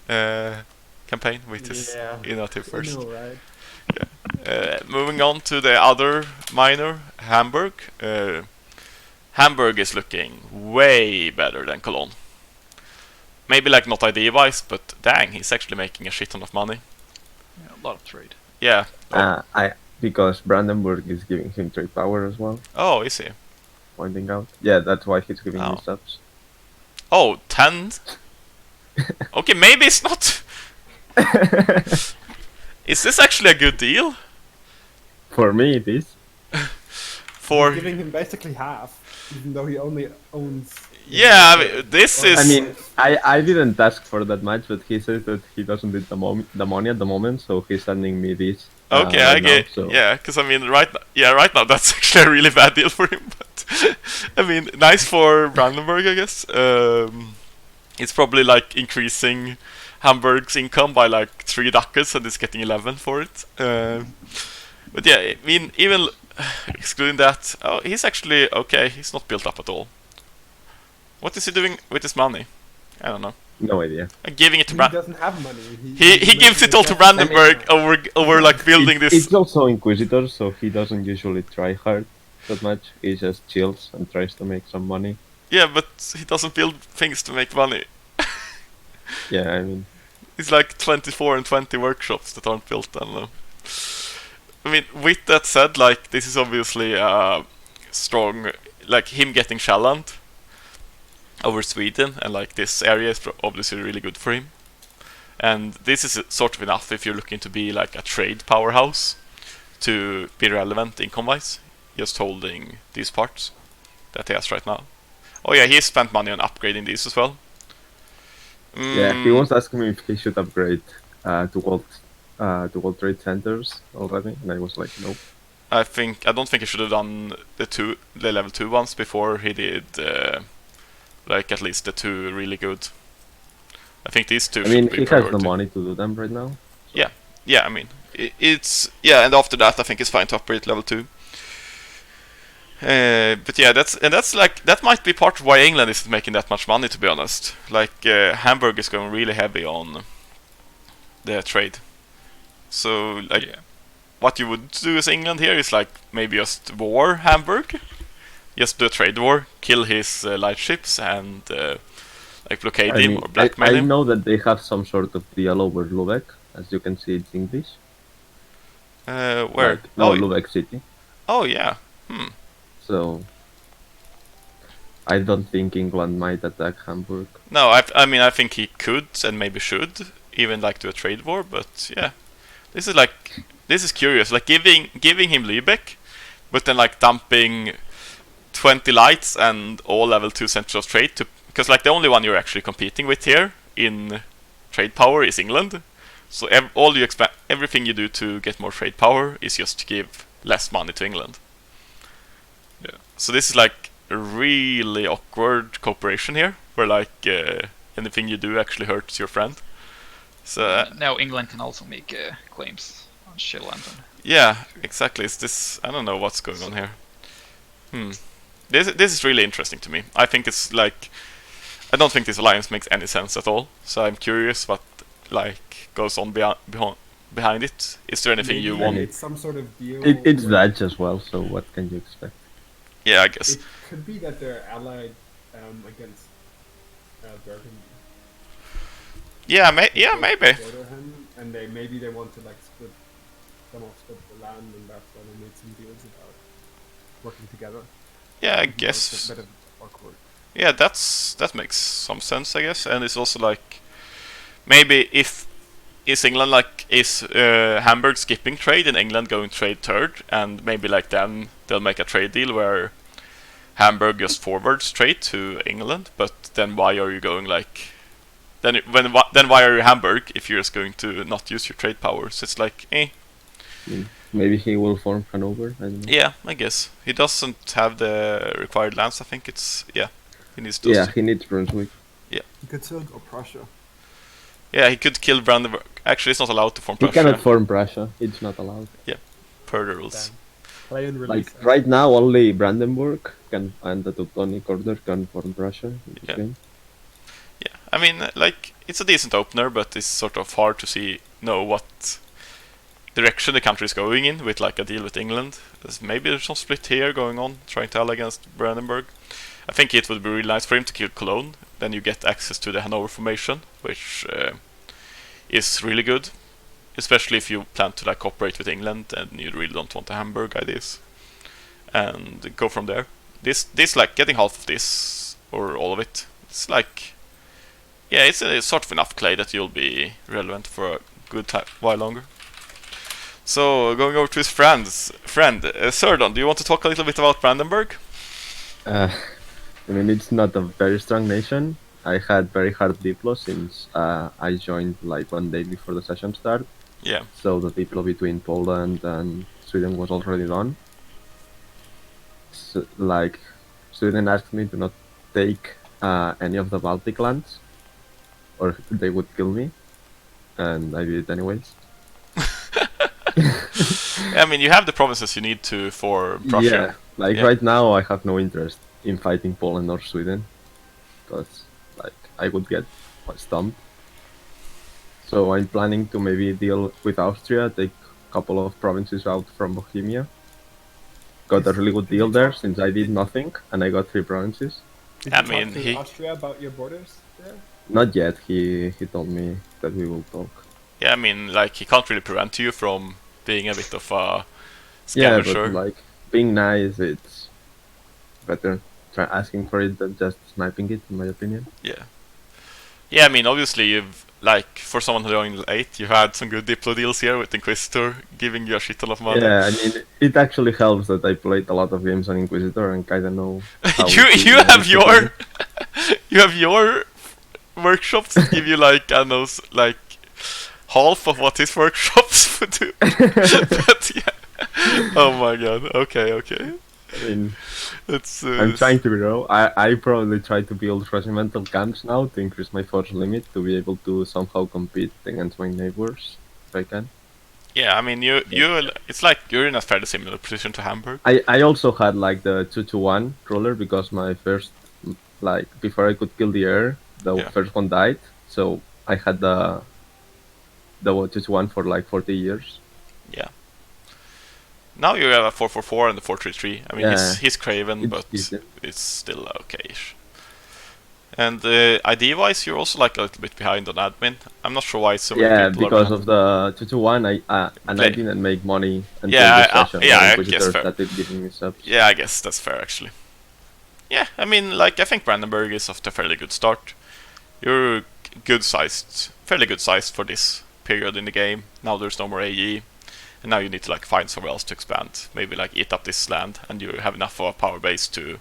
campaign with his innovative first. I know, right? Moving on to the other minor, Hamburg. Hamburg is looking way better than Cologne. Maybe like not ID-wise, but dang, he's actually making a shit ton of money. Yeah, a lot of trade. Yeah. Because Brandenburg is giving him trade power as well. Oh, is he? Pointing out. Yeah, that's why he's giving me subs. Oh, 10? Okay, maybe it's not. Is this actually a good deal? For me, it is. For Giving him basically half, even though he only owns. yeah, I mean, this is. I mean, I didn't ask for that much, but he says that he doesn't need the money at the moment, so he's sending me this. Okay, right I get. now, so. Yeah, because I mean, right now that's actually a really bad deal for him. But I mean, nice for Brandenburg, I guess. It's probably like increasing Hamburg's income by like 3 ducats, and it's getting 11 for it. But yeah, I mean, even excluding that, oh, he's actually okay. He's not built up at all. What is he doing with his money? I don't know. No idea. Giving it to He Brandenburg. doesn't have money. He gives it all to Brandenburg over like building this. It's also Inquisitor, so he doesn't usually try hard that much. He just chills and tries to make some money. Yeah, but he doesn't build things to make money. Yeah, I mean, It's like 24 and 20 workshops that aren't built. I don't know. I mean, with that said, like this is obviously strong. Like him getting Shalland over Sweden, and like this area is obviously really good for him. And this is sort of enough if you're looking to be like a trade powerhouse to be relevant income-wise. Just holding these parts that he has right now. Oh yeah, he spent money on upgrading these as well. yeah, he was asking me if he should upgrade to World Trade Centers already, and I was like, nope. I don't think he should have done the level 2 ones before he did like at least the 2 really good. I think these 2 I mean, should be he priority. has the money to do them right now. Yeah, I mean, it's and after that I think it's fine to upgrade level 2. But yeah, that's like that might be part of why England isn't making that much money, to be honest. Like Hamburg is going really heavy on the trade. So like what you would do as England here is like maybe just war Hamburg, just do a trade war, kill his lightships and like blockade him or blackmail I him. know that they have some sort of deal over Lubeck, as you can see it's English. Where? Like, no, Lubeck City. Oh yeah. So I don't think England might attack Hamburg. No, I mean I think he could and maybe should even like do a trade war, but yeah, this is curious. Like giving him Lübeck, but then like dumping 20 lights and all level 2 centers of trade because like the only one you're actually competing with here in trade power is England. So everything you do to get more trade power is just to give less money to England. Yeah. So this is like a really awkward cooperation here, where like anything you do actually hurts your friend. So now England can also make claims on Shetland. yeah, exactly. It's this. I don't know what's going on here. This is really interesting to me. I think it's like I don't think this alliance makes any sense at all. So I'm curious what like goes on behind it? Is there anything you Maybe want? it's some sort of deal. It's where Dutch as well, so what can you expect? Yeah, I guess. It could be that they're allied against Burgundy. Yeah, Like, yeah, they maybe. border him, and maybe they want to like split the land, and that's why they made some deals about working together. Yeah, I Even though it's guess. a bit of awkward. Yeah, that makes some sense, I guess. And it's also like maybe if is England like is Hamburg skipping trade and England going trade third, and maybe like then they'll make a trade deal where Hamburg just forwards trade to England. But then why are you going like then why are you Hamburg if you're just going to not use your trade powers? It's like Maybe he will form Hanover. I don't know. yeah, I guess he doesn't have the required lands. I think it's he needs to. Yeah, he needs Brunswick. You could still go Prussia. Yeah, he could kill Brandenburg. Actually, it's not allowed to form He Prussia cannot form Prussia. It's not allowed. per the rules. Play and release. Like right now, only Brandenburg can and the Teutonic Order can form Prussia in this Yeah. game. Yeah, I mean, like it's a decent opener, but it's sort of hard to know what direction the country is going in with like a deal with England. Maybe there's some split here going on, trying to ally against Brandenburg. I think it would be really nice for him to kill Cologne. Then you get access to the Hanover formation, which is really good, especially if you plan to like cooperate with England and you really don't want the Hamburg ideas, and go from there. This like getting half of this or all of it. It's like it's sort of enough clay that you'll be relevant for a good while longer. So going over to his friend Surdon, do you want to talk a little bit about Brandenburg? I mean, it's not a very strong nation. I had very hard Diplo since I joined like 1 day before the session start. Yeah. So the Diplo between Poland and Sweden was already done. So, like, Sweden asked me to not take any of the Baltic lands, or they would kill me, and I did it anyways. I mean, you have the provinces you need to for Prussia. Yeah, like right now I have no interest in fighting Poland or Sweden, because like I would get stumped. So I'm planning to maybe deal with Austria, take a couple of provinces out from Bohemia. Got a really good deal there since I did nothing and I got 3 provinces. Did I you mean, talk to Austria about your borders there? Not yet. He told me that we will talk. Yeah, I mean, like he can't really prevent you from being a bit of a Yeah, skirmisher. but like being nice, it's better asking for it than just sniping it, in my opinion. Yeah, I mean, obviously you've like for someone who joined late, you had some good Diplo deals here with Inquisitor giving you a shit ton of money. Yeah, I mean, it actually helps that I played a lot of games on Inquisitor and kinda know. How you have your you have your workshops that give you like I know like half of what his workshops would do. But yeah. Oh my god. Okay. I mean, It's I'm trying to grow. I probably try to build regimental camps now to increase my force limit to be able to somehow compete against my neighbors if I can. Yeah, I mean you it's like you're in a fairly similar position to Hamburg. I also had like the 2-1 ruler because my first, like before I could kill the heir, the first one died. So I had the 2-1 for like 40 years. Yeah. Now you have a 4-4-4 and the 4-3-3. I mean, he's Craven, but decent. it's still okay-ish. And ID-wise, you're also like a little bit behind on admin. I'm not sure why so many people because are of the 2-1, I didn't make money until Yeah, this session. I Inquisitor guess fair. started giving me subs. Yeah, I guess that's fair actually. Yeah, I mean, like I think Brandenburg is off to a fairly good start. You're fairly good sized for this period in the game. Now there's no more AE. And now you need to like find somewhere else to expand. Maybe like eat up this land, and you have enough of a power base to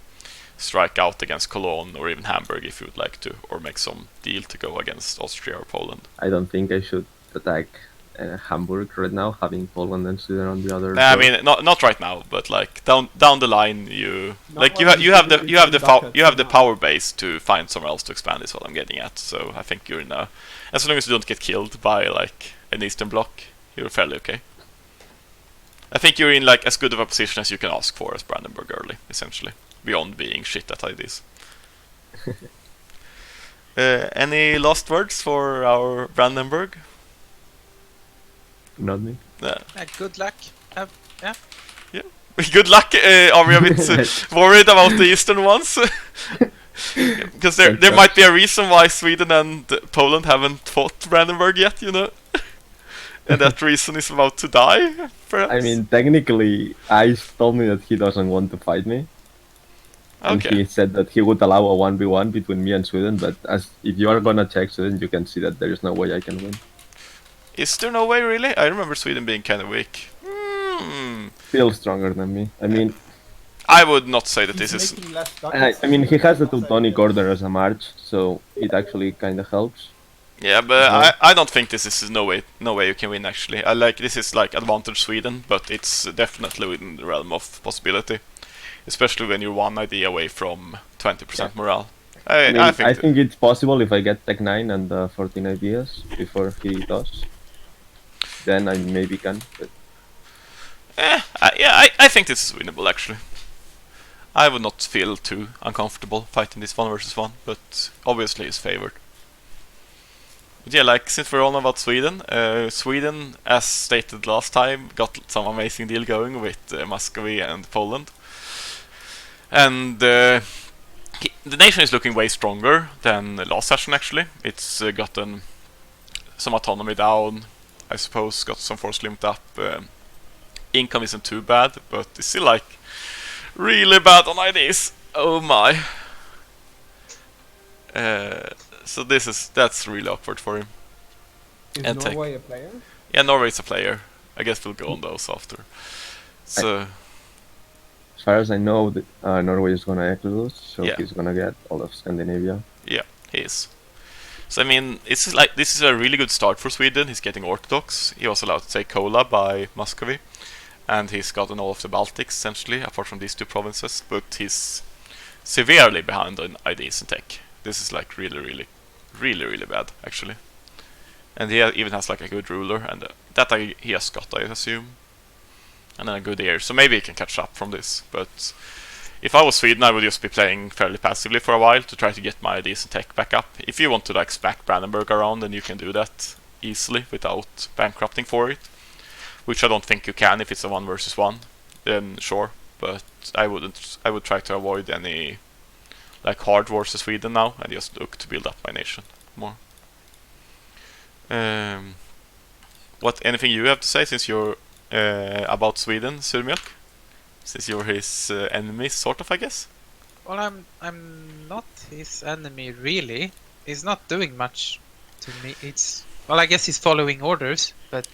strike out against Cologne or even Hamburg if you would like to, or make some deal to go against Austria or Poland. I don't think I should attack Hamburg right now, having Poland and Sweden on the other. I mean, not right now, but like down the line, you have the power base to find somewhere else to expand. Is what I'm getting at. So I think you're in a, as long as you don't get killed by like an Eastern Bloc, you're fairly okay. I think you're in like as good of a position as you can ask for as Brandenburg early, essentially, beyond being shit at ideas. Any last words for our Brandenburg? not me. Good luck. Yeah. Good luck. Are we a bit worried about the Eastern ones? Because there might be a reason why Sweden and Poland haven't fought Brandenburg yet, you know? And that reason is about to die, perhaps? I mean, technically, Ice told me that he doesn't want to fight me. And Okay. he said that he would allow a 1v1 between me and Sweden, but if you are gonna check Sweden, you can see that there is no way I can win. Is there no way, really? I remember Sweden being kind of weak. Still stronger than me. I mean, I would not say that this He's is... making less ducats. I mean, he has the Teutonic Order as a march, so it actually kind of helps. Yeah, but No. I don't think this is no way you can win, actually. This is like advantage Sweden, but it's definitely within the realm of possibility. Especially when you're one idea away from 20% morale. I think it's possible if I get Tech 9 and 14 ideas before he does. Then I maybe can. But I think this is winnable, actually. I would not feel too uncomfortable fighting this 1 versus 1, but obviously he's favored. But yeah, like, since we're all about Sweden, Sweden, as stated last time, got some amazing deal going with Muscovy and Poland. And the nation is looking way stronger than the last session, actually. It's gotten some autonomy down, I suppose, got some force linked up. Income isn't too bad, but it's still like really bad on IDs. Oh my. So that's really awkward for him. Is and Norway a player? Yeah, Norway's a player. I guess we'll go on those after. So as far as I know, Norway is gonna Exodus, so Yeah. he's gonna get all of Scandinavia. yeah, he is. So I mean, this is a really good start for Sweden. He's getting Orthodox. He was allowed to take Kola by Muscovy, and he's gotten all of the Baltics essentially, apart from these 2 provinces. But he's severely behind on IDs and tech. This is like really bad, actually. And he even has like a good ruler, and he has got, I assume, and then a good ear. So maybe he can catch up from this. But if I was Sweden, I would just be playing fairly passively for a while to try to get my IDs and tech back up. If you want to like smack Brandenburg around, then you can do that easily without bankrupting for it, which I don't think you can if it's a 1 versus 1. Then sure, but I wouldn't. I would try to avoid any like hard wars to Sweden now, and just look to build up my nation more. Anything you have to say, since you're about Sweden, Sur Mjölk? Since you're his enemy, sort of, I guess. Well, I'm not his enemy really. He's not doing much to me. I guess he's following orders, but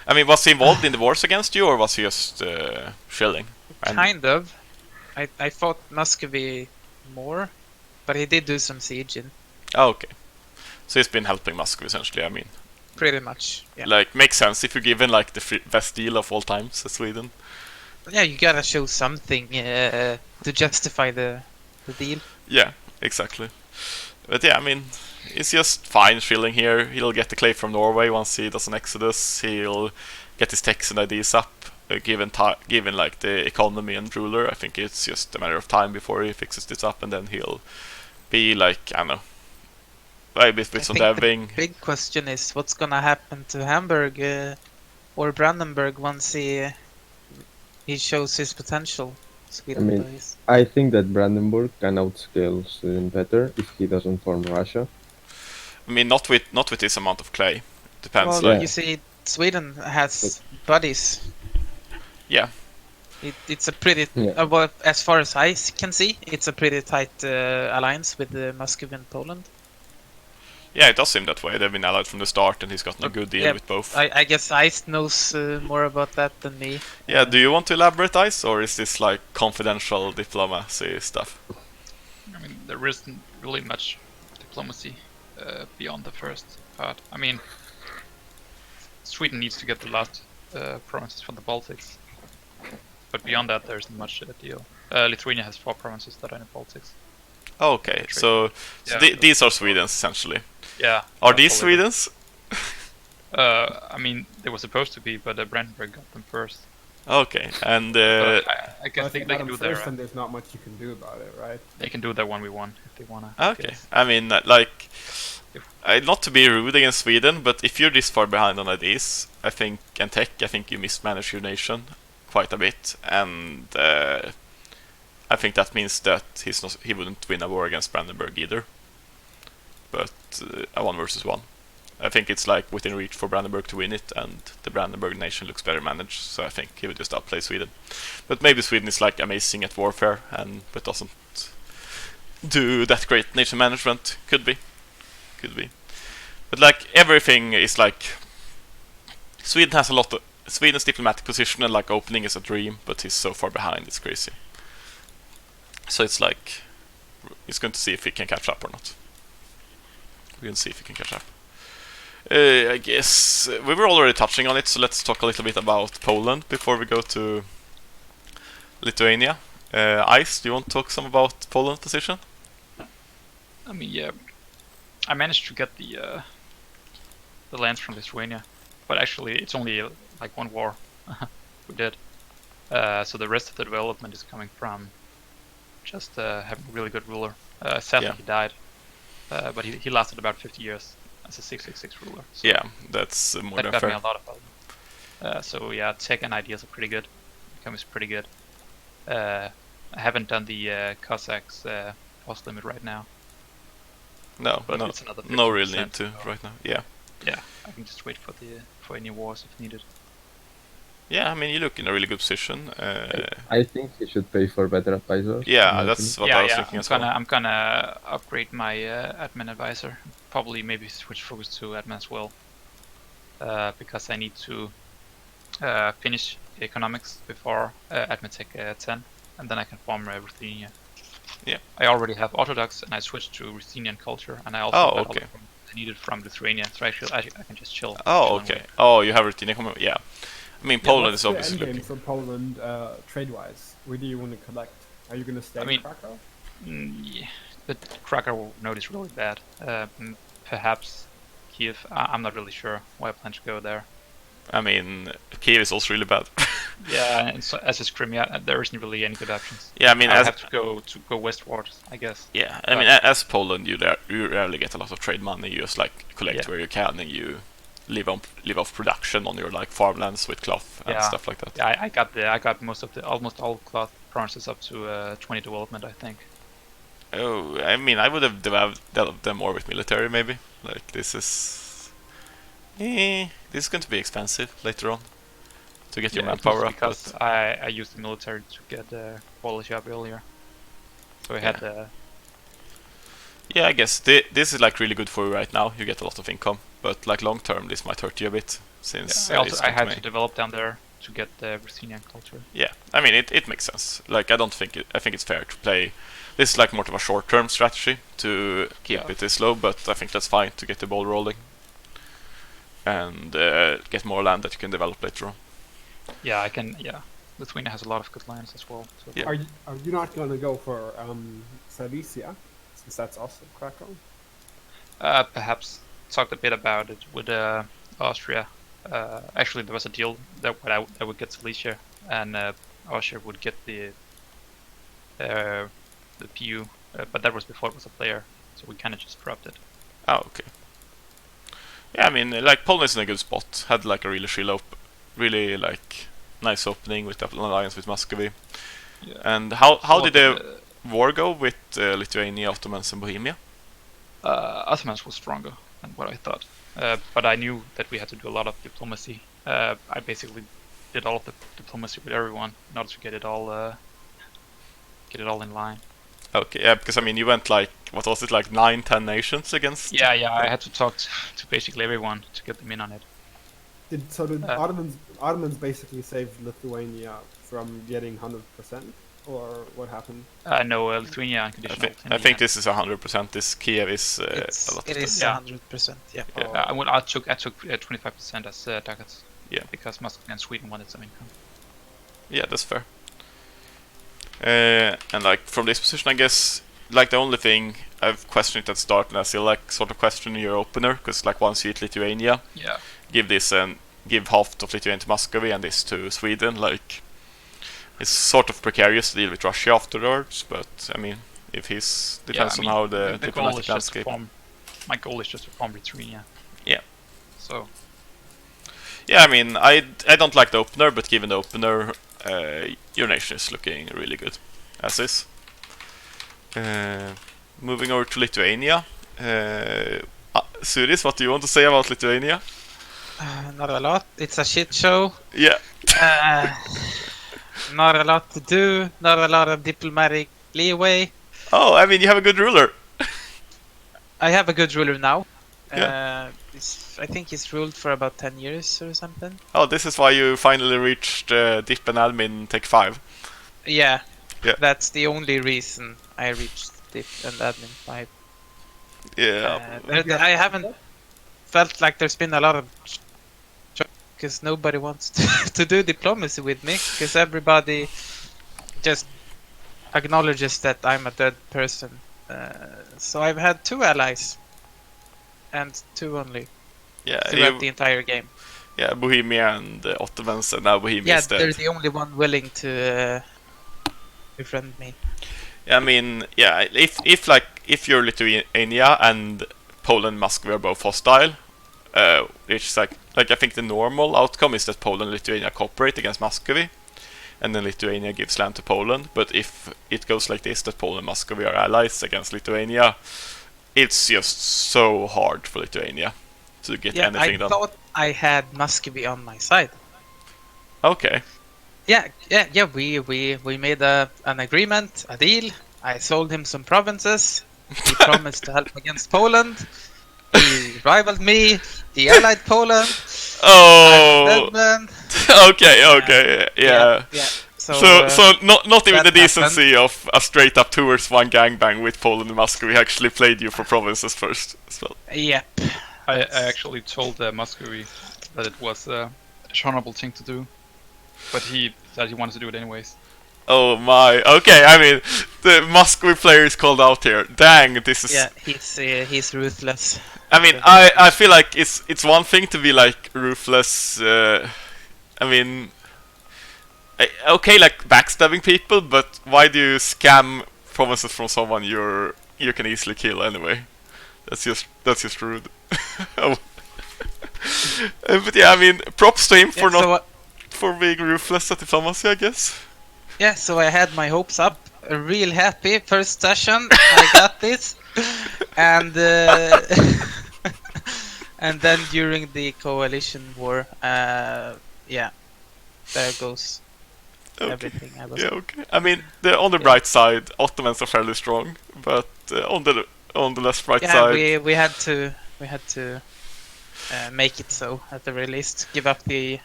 I mean, was he involved in the wars against you, or was he just chilling? kind of. I fought Muscovy more, but he did do some sieging. Oh, okay. So he's been helping Muscovy essentially. I mean, Pretty much, yeah. like, makes sense if you're given like the best deal of all times as Sweden. But yeah, you gotta show something to justify the deal. Yeah, exactly. But yeah, I mean, he's just fine chilling here. He'll get the clay from Norway once he does an Exodus. He'll get his techs and IDs up. Given like the economy and ruler, I think it's just a matter of time before he fixes this up, and then he'll be like, I don't know, maybe with some dabbing. The big question is what's gonna happen to Hamburg or Brandenburg once he shows his potential. Sweden I mean, plays. I think that Brandenburg can outscale Sweden better if he doesn't form Russia. I mean, not with this amount of clay. Depends. Well, Like, you see, Sweden has buddies. yeah, It's a pretty, Yeah. well, as far as I can see, it's a pretty tight alliance with Muscovy and Poland. yeah, it does seem that way. They've been allied from the start, and he's gotten a good deal Yeah, with both. I guess Ice knows more about that than me. Yeah, do you want to elaborate, Ice, or is this like confidential diplomacy stuff? I mean, there isn't really much diplomacy beyond the first part. I mean, Sweden needs to get the last provinces from the Baltics, but beyond that, there isn't much deal. Lithuania has 4 provinces that are in the Baltics. Okay, so Yeah. these are Sweden's essentially. Yeah. Are these fully. Sweden's? I mean, they were supposed to be, but Brandenburg got them first. Okay, and But I guess But they if you got can them do their first, then there's not much you can do about it, right? they can do their 1v1 if they wanna. okay. Yes. I mean, like, not to be rude against Sweden, but if you're this far behind on IDs, I think, and tech, I think you mismanage your nation quite a bit, and I think that means that he wouldn't win a war against Brandenburg either. But a 1 versus 1. I think it's like within reach for Brandenburg to win it, and the Brandenburg nation looks better managed, so I think he would just outplay Sweden. But maybe Sweden is like amazing at warfare, but doesn't do that great nation management. Could be. But like everything is like Sweden has a lot of Sweden's diplomatic position and like opening is a dream, but he's so far behind, it's crazy. So it's like he's going to see if he can catch up or not. We're going to see if he can catch up. I guess we were already touching on it, so let's talk a little bit about Poland before we go to Lithuania. Ice, do you want to talk some about Poland's position? I mean, yeah, I managed to get the lands from Lithuania, but actually it's only like 1 war we did. So the rest of the development is coming from just having a really good ruler. Sadly, he died, but he lasted about 50 years as a 666 ruler. So Yeah, that's more than that got fair. me a lot of help. So yeah, tech and ideas are pretty good. Income is pretty good. I haven't done the Cossacks post limit right now. No, But it's another no real 50%, need to so- right now. Yeah. Yeah, I can just wait for any wars if needed. Yeah, I mean, you look in a really good position. I think he should pay for better advisors. Yeah, in my that's opinion. what I was thinking as well. I'm gonna upgrade my admin advisor. Probably maybe switch focus to admin as well, because I need to finish economics before admin tech 10, and then I can farm everything. Yeah. I already have Orthodox, and I switched to Ruthenian culture, and I also Oh, got all okay. the problems I needed from Lithuania. So actually, I can just chill. Oh, chill and okay. wait. Oh, you have routine. Yeah. I mean, Poland What's is the obviously endgame looking. for Poland trade-wise? Where do you want to collect? Are you going to stay I mean- in Krakow? Yeah, the Krakow node is really bad. Perhaps Kiev. I'm not really sure why I plan to go there. I mean, Kiev is also really bad. Yeah, and so, as is Crimea, there isn't really any good options. Yeah, I mean, I as have to go westward, I guess. yeah, I mean, as Poland, you rarely get a lot of trade money. You just like collect Yeah. where you can, and you live off production on your like farmlands with cloth and Yeah. stuff like that. Yeah, I got almost all cloth provinces up to 20 development, I think. Oh, I mean, I would have developed them more with military, maybe. Like this is going to be expensive later on to get your Yeah, it was manpower up. because But I used the military to get quality up earlier. So I had yeah, I guess this is like really good for you right now. You get a lot of income, but like long term, this might hurt you a bit since I had to develop down there to get the Ruthenian culture. Yeah, I mean it makes sense. Like I think it's fair to play. This is like more of a short-term strategy to keep it this low, but I think that's fine to get the ball rolling and get more land that you can develop later on. Yeah, I can. Yeah, Lithuania has a lot of good lands as well. So Yeah. Are you not going to go for Silesia, since that's also Krakow? perhaps talked a bit about it with Austria. Actually, there was a deal that I would get Silesia, and Austria would get the PU, but that was before it was a player, so we kind of just dropped it. Oh, okay. Yeah, I mean, like Poland is in a good spot. Had like a really like nice opening with the alliance with Muscovy. Yeah. And how did the the war go with Lithuania, Ottomans, and Bohemia? Ottomans was stronger than what I thought, but I knew that we had to do a lot of diplomacy. I basically did all of the diplomacy with everyone in order to get it all in line. Okay, yeah, because I mean, you went like what was it, like 9-10 nations against? Yeah, I had to talk to basically everyone to get them in on it. Did Ottomans basically save Lithuania from getting 100%, or what happened? No, Lithuania unconditional. I think this is 100%. This Kiev is a lot. It is Yeah. 100%. Yeah. I took 25% as ducats. Yeah. Because Muscovy and Sweden wanted some income. Yeah, that's fair. And like from this position, I guess like the only thing I've questioned it at start, and I still like sort of question your opener, because like once you hit Lithuania, Yeah. give half of Lithuania to Muscovy and this to Sweden. Like it's sort of precarious to deal with Russia afterwards, but I mean, if he's depends on how the the goal is diplomatic just to landscape. form. My goal is just to form Lithuania. Yeah. So Yeah, I mean, I don't like the opener, but given the opener, your nation is looking really good, as is. Moving over to Lithuania. Suris, what do you want to say about Lithuania? Not a lot. It's a shit show. Yeah. Not a lot to do. Not a lot of diplomatic leeway. Oh, I mean, you have a good ruler. I have a good ruler now. Yeah. I think he's ruled for about 10 years or something. Oh, this is why you finally reached Dip and Admin Tech 5. Yeah. Yeah. That's the only reason I reached Dip and Admin 5. Yeah. I haven't felt like there's been a lot of because nobody wants to do diplomacy with me because everybody just acknowledges that I'm a dead person. So I've had 2 allies and 2 only Yeah. throughout the entire game. Yeah, Bohemia and Ottomans, and now Bohemia Yeah, is dead. they're the only one willing to befriend me. I mean, yeah, if you're Lithuania and Poland and Muscovy are both hostile, it's like I think the normal outcome is that Poland and Lithuania cooperate against Muscovy, and then Lithuania gives land to Poland. But if it goes like this, that Poland and Muscovy are allies against Lithuania, it's just so hard for Lithuania to get anything I done. thought I had Muscovy on my side. Okay. Yeah. We made an agreement, a deal. I sold him some provinces. He promised to help against Poland. He rivaled me. He allied Poland. Oh. I'm a dead man. Okay. Yeah. So not even the that decency of a straight up 2-1 gangbang with Poland and Muscovy actually played you for provinces first as well. Yep. I actually told Muscovy that it was a honorable thing to do, but he said he wanted to do it anyways. Oh my. Okay, I mean, the Muscovy player is called out here. Dang, this is. Yeah, he's ruthless. I mean, I feel like it's one thing to be like ruthless. I mean, okay, like backstabbing people, but why do you scam provinces from someone you can easily kill anyway? That's just rude. But yeah, I mean, props to him for for being ruthless at diplomacy, I guess. Yeah, so I had my hopes up. Real happy first session. I got this, and and then during the coalition war, yeah, there goes everything I was. Yeah, okay. I mean, on the bright side, Ottomans are fairly strong, but on the less bright side, we had to make it so at the very least. Give up the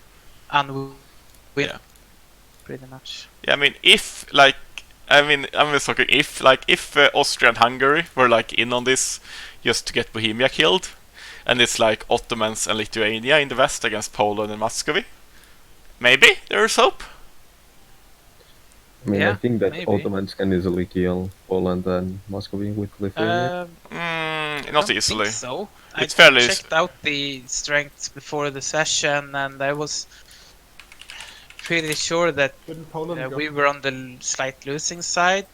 unwin, pretty much. Yeah, I mean, I'm just talking if Austria and Hungary were like in on this just to get Bohemia killed, and it's like Ottomans and Lithuania in the west against Poland and Muscovy, maybe there's hope. I mean, I Yeah, think that maybe. Ottomans can easily kill Poland and Muscovy with Lithuania. Not I easily. think so. It's I fairly checked out the strengths before the session, and I was pretty sure that Didn't Poland go? we were on the slight losing side,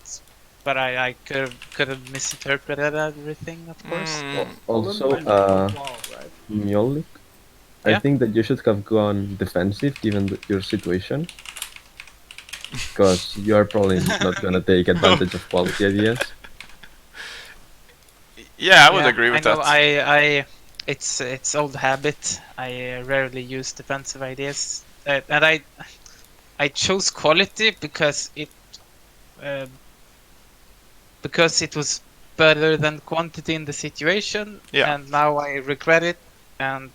but I could have misinterpreted everything, of course. Also, Poland went to wall, right? Mjölk, Yeah. I think that you should have gone defensive given your situation. Because you are probably not gonna take advantage of quality ideas. Yeah, I would agree with I know, that. It's old habit. I rarely use defensive ideas, and I chose quality because it was better than quantity in the situation. Yeah. And now I regret it. And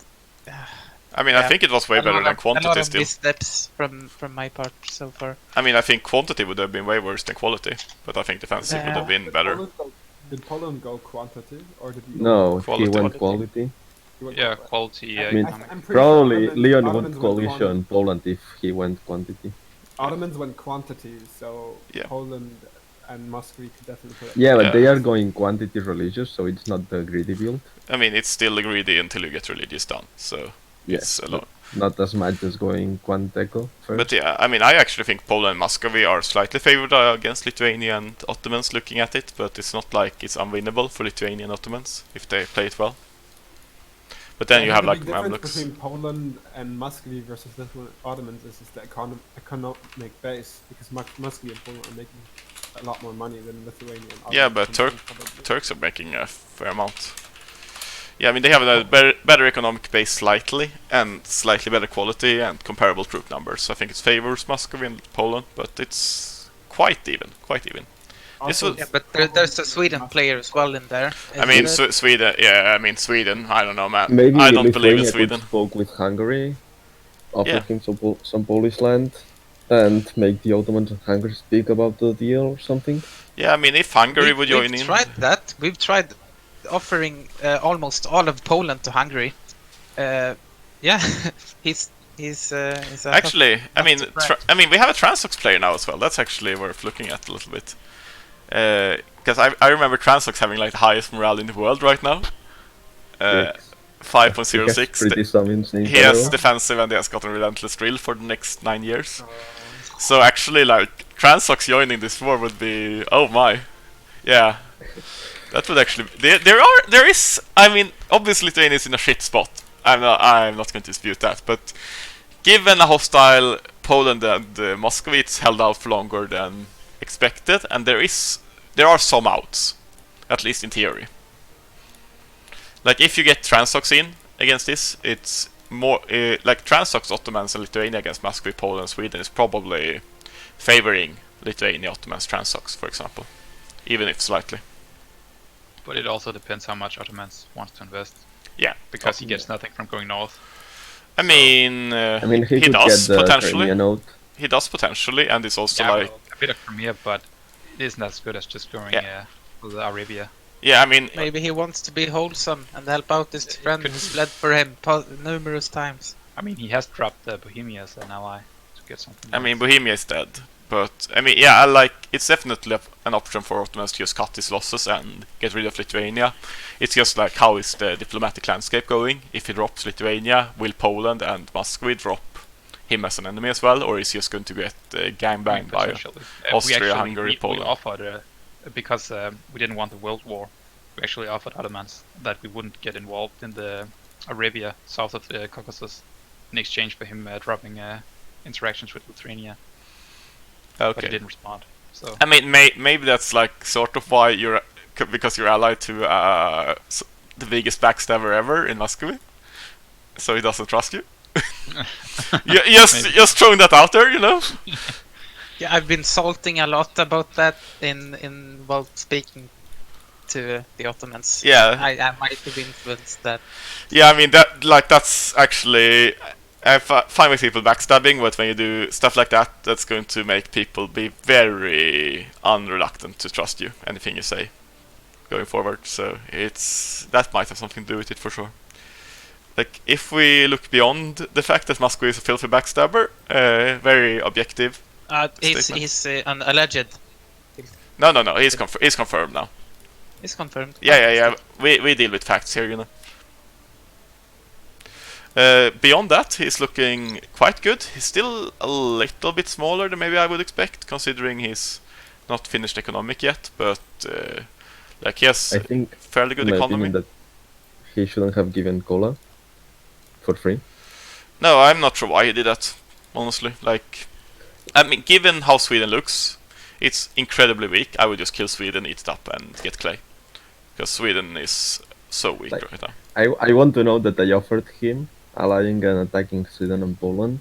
I mean, I yeah, think it was way better than a lot quantity of still. missteps from my part so far. I mean, I think quantity would have been way worse than quality, but I think defensive would have been better. Did Poland go quantity or did he go No, Quality. he went quality. he went Yeah, quality? quality. I mean, economic. I'm pretty Probably sure Leon Ottomans went coalition Poland if he went quantity. Ottomans went quantity, so Yeah. Poland and Muscovy could definitely play. Yeah, but Yeah. they are going quantity religious, so it's not the greedy build. I mean, it's still greedy until you get religious done, so Yes, it's a lot. not as much as going quanteco first. But yeah, I mean, I actually think Poland and Muscovy are slightly favored against Lithuania and Ottomans looking at it, but it's not like it's unwinnable for Lithuania and Ottomans if they play it well. But then you have the like big difference Mamluks. between Poland and Muscovy versus Lithuania Ottomans is the economic base, because Muscovy and Poland are making a lot more money than Lithuania and Ottomans. Yeah, but combined, probably. Turks are making a fair amount. Yeah, I mean they have a better economic base slightly, and slightly better quality and comparable troop numbers. So I think it favors Muscovy and Poland, but it's quite even. Also, Yeah, but there's a Sweden player as well in there. I mean isn't it? Sweden. Yeah, I mean Sweden. I don't know, man. Maybe I don't believe in Lithuania Sweden. could spoke with Hungary, offer Yeah. him some Polish land, and make the Ottomans and Hungary speak about the deal or something. Yeah, I mean if Hungary would join We've in. tried that. We've tried offering almost all of Poland to Hungary. Yeah, he's Actually, I mean, surprised. we have a Transox player now as well. That's actually worth looking at a little bit. Because I remember Transox having like the highest morale in the world right now. Yes. 5.06. Pretty summons in He has general. defensive and he has gotten relentless drill for the next 9 years. So actually, like Transox joining this war would be, oh my, yeah, that would actually. There is. I mean, obviously Lithuania is in a shit spot. I'm not going to dispute that, but given a hostile Poland and Muscovy, it's held out for longer than expected, and there are some outs, at least in theory. Like if you get Transox in against this, it's more like Transox, Ottomans, and Lithuania against Muscovy, Poland, Sweden is probably favoring Lithuania, Ottomans, Transox, for example, even if slightly. But it also depends how much Ottomans wants to invest. Yeah, Because he gets nothing from going north. I mean, He could does get the potentially. Crimean out. He does potentially, and it's also Yeah, like, well, a bit of Crimea, but it isn't as good as just going Yeah. with Arabia. yeah, I mean, Maybe he wants to be wholesome and help out his friend could- who's bled for him numerous times. I mean, he has dropped Bohemia as an ally to get something. I mean, nice. Bohemia is dead, but I mean, yeah, I like. It's definitely an option for Ottomans to just cut his losses and get rid of Lithuania. It's just like, how is the diplomatic landscape going? If he drops Lithuania, will Poland and Muscovy drop him as an enemy as well, or is he just going to get gangbanged by? Potentially. Austria, Hungary, Poland. We offered, because we didn't want the World War, we actually offered Ottomans that we wouldn't get involved in the Arabia south of the Caucasus in exchange for him dropping interactions with Lithuania, but he Okay. didn't respond. So I mean, maybe that's like sort of why because you're allied to the biggest backstabber ever in Muscovy, so he doesn't trust you. Just throwing that out there, you know. Yeah, I've been salting a lot about that in while speaking to the Ottomans. Yeah. I might have influenced that. Yeah, I mean that's actually. I find with people backstabbing, but when you do stuff like that, that's going to make people be very unreluctant to trust you, anything you say, going forward. So that might have something to do with it for sure. Like if we look beyond the fact that Muscovy is a filthy backstabber, very objective. He's an alleged. No, he's confirmed now. It's confirmed. Yeah. We deal with facts here, you know. Beyond that, he's looking quite good. He's still a little bit smaller than maybe I would expect, considering he's not finished economic yet. But like he has I think, fairly good in my economy. opinion, that he shouldn't have given cola for free. No, I'm not sure why he did that. Honestly, like, I mean, given how Sweden looks, it's incredibly weak. I would just kill Sweden, eat it up, and get clay, because Sweden is so weak Like- right now. I want to know that I offered him allying and attacking Sweden and Poland,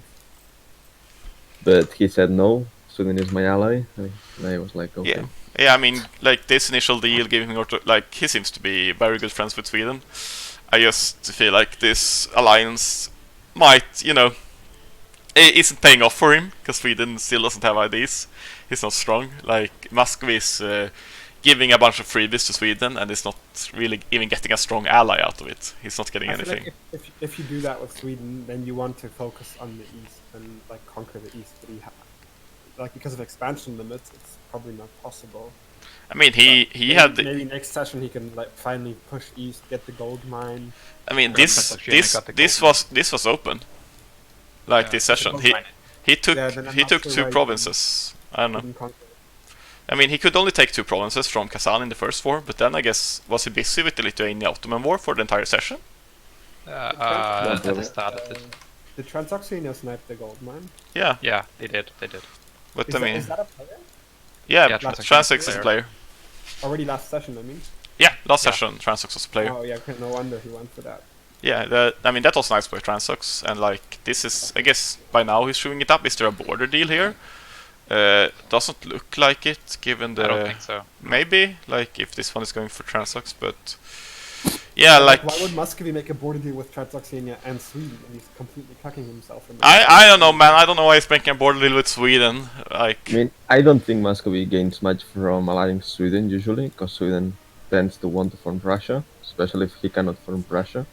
but he said no. Sweden is my ally, and I was like, okay. Yeah, I mean, like this initial deal giving him like he seems to be very good friends with Sweden. I just feel like this alliance might, you know, isn't paying off for him because Sweden still doesn't have IDs. He's not strong. Like Muscovy is giving a bunch of freebies to Sweden, and is not really even getting a strong ally out of it. He's not getting I feel anything. like if you do that with Sweden, then you want to focus on the east and like conquer the east, but like because of expansion limits, it's probably not possible. I mean, he Maybe- had. maybe next session he can like finally push east, get the gold mine. I mean, That's actually got the this was open. Like Yeah, this the session, gold he mine. he took Yeah, then I'm he not took sure two why he provinces. I don't know. Couldn't conquer. I mean, he could only take 2 provinces from Kazan in the first war, but then I guess was he busy with the Lithuania-Ottoman war for the entire session? At the problem. start of it. Did Transoxania snipe the gold mine? Yeah, Yeah, they did. but Is I that, mean, is that a player? yeah, Yeah, Transox is a player. Already last session, I mean. Yeah, last Yeah. session Transox was a player. Oh yeah, okay, no wonder he went for that. Yeah, I mean that was nice by Transox, and like this is, I guess by now he's showing it up. Is there a border deal here? Doesn't look like it, given the I don't think so. maybe like if this one is going for Transox, but yeah, like Why would Muscovy make a border deal with Transoxania and Sweden? And he's completely cucking himself. In I don't know, man. I don't know why he's making a border deal with Sweden. Like I mean, I don't think Muscovy gains much from allying Sweden usually, because Sweden tends to want to form Russia, especially if he cannot form Russia.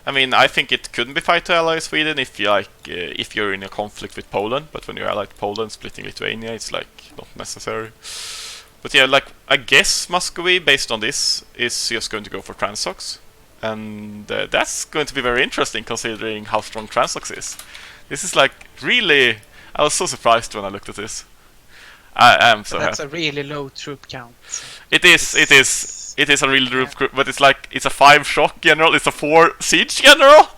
I mean, I think it couldn't be fight to ally Sweden if you like if you're in a conflict with Poland, but when you're allied Poland splitting Lithuania, it's like not necessary. But yeah, like I guess Muscovy, based on this, is just going to go for Transox, and that's going to be very interesting considering how strong Transox is. This is like really, I was so surprised when I looked at this. I am so That's happy. a really low troop count. It is a real group, but it's like it's a 5 shock general, it's a 4 siege general,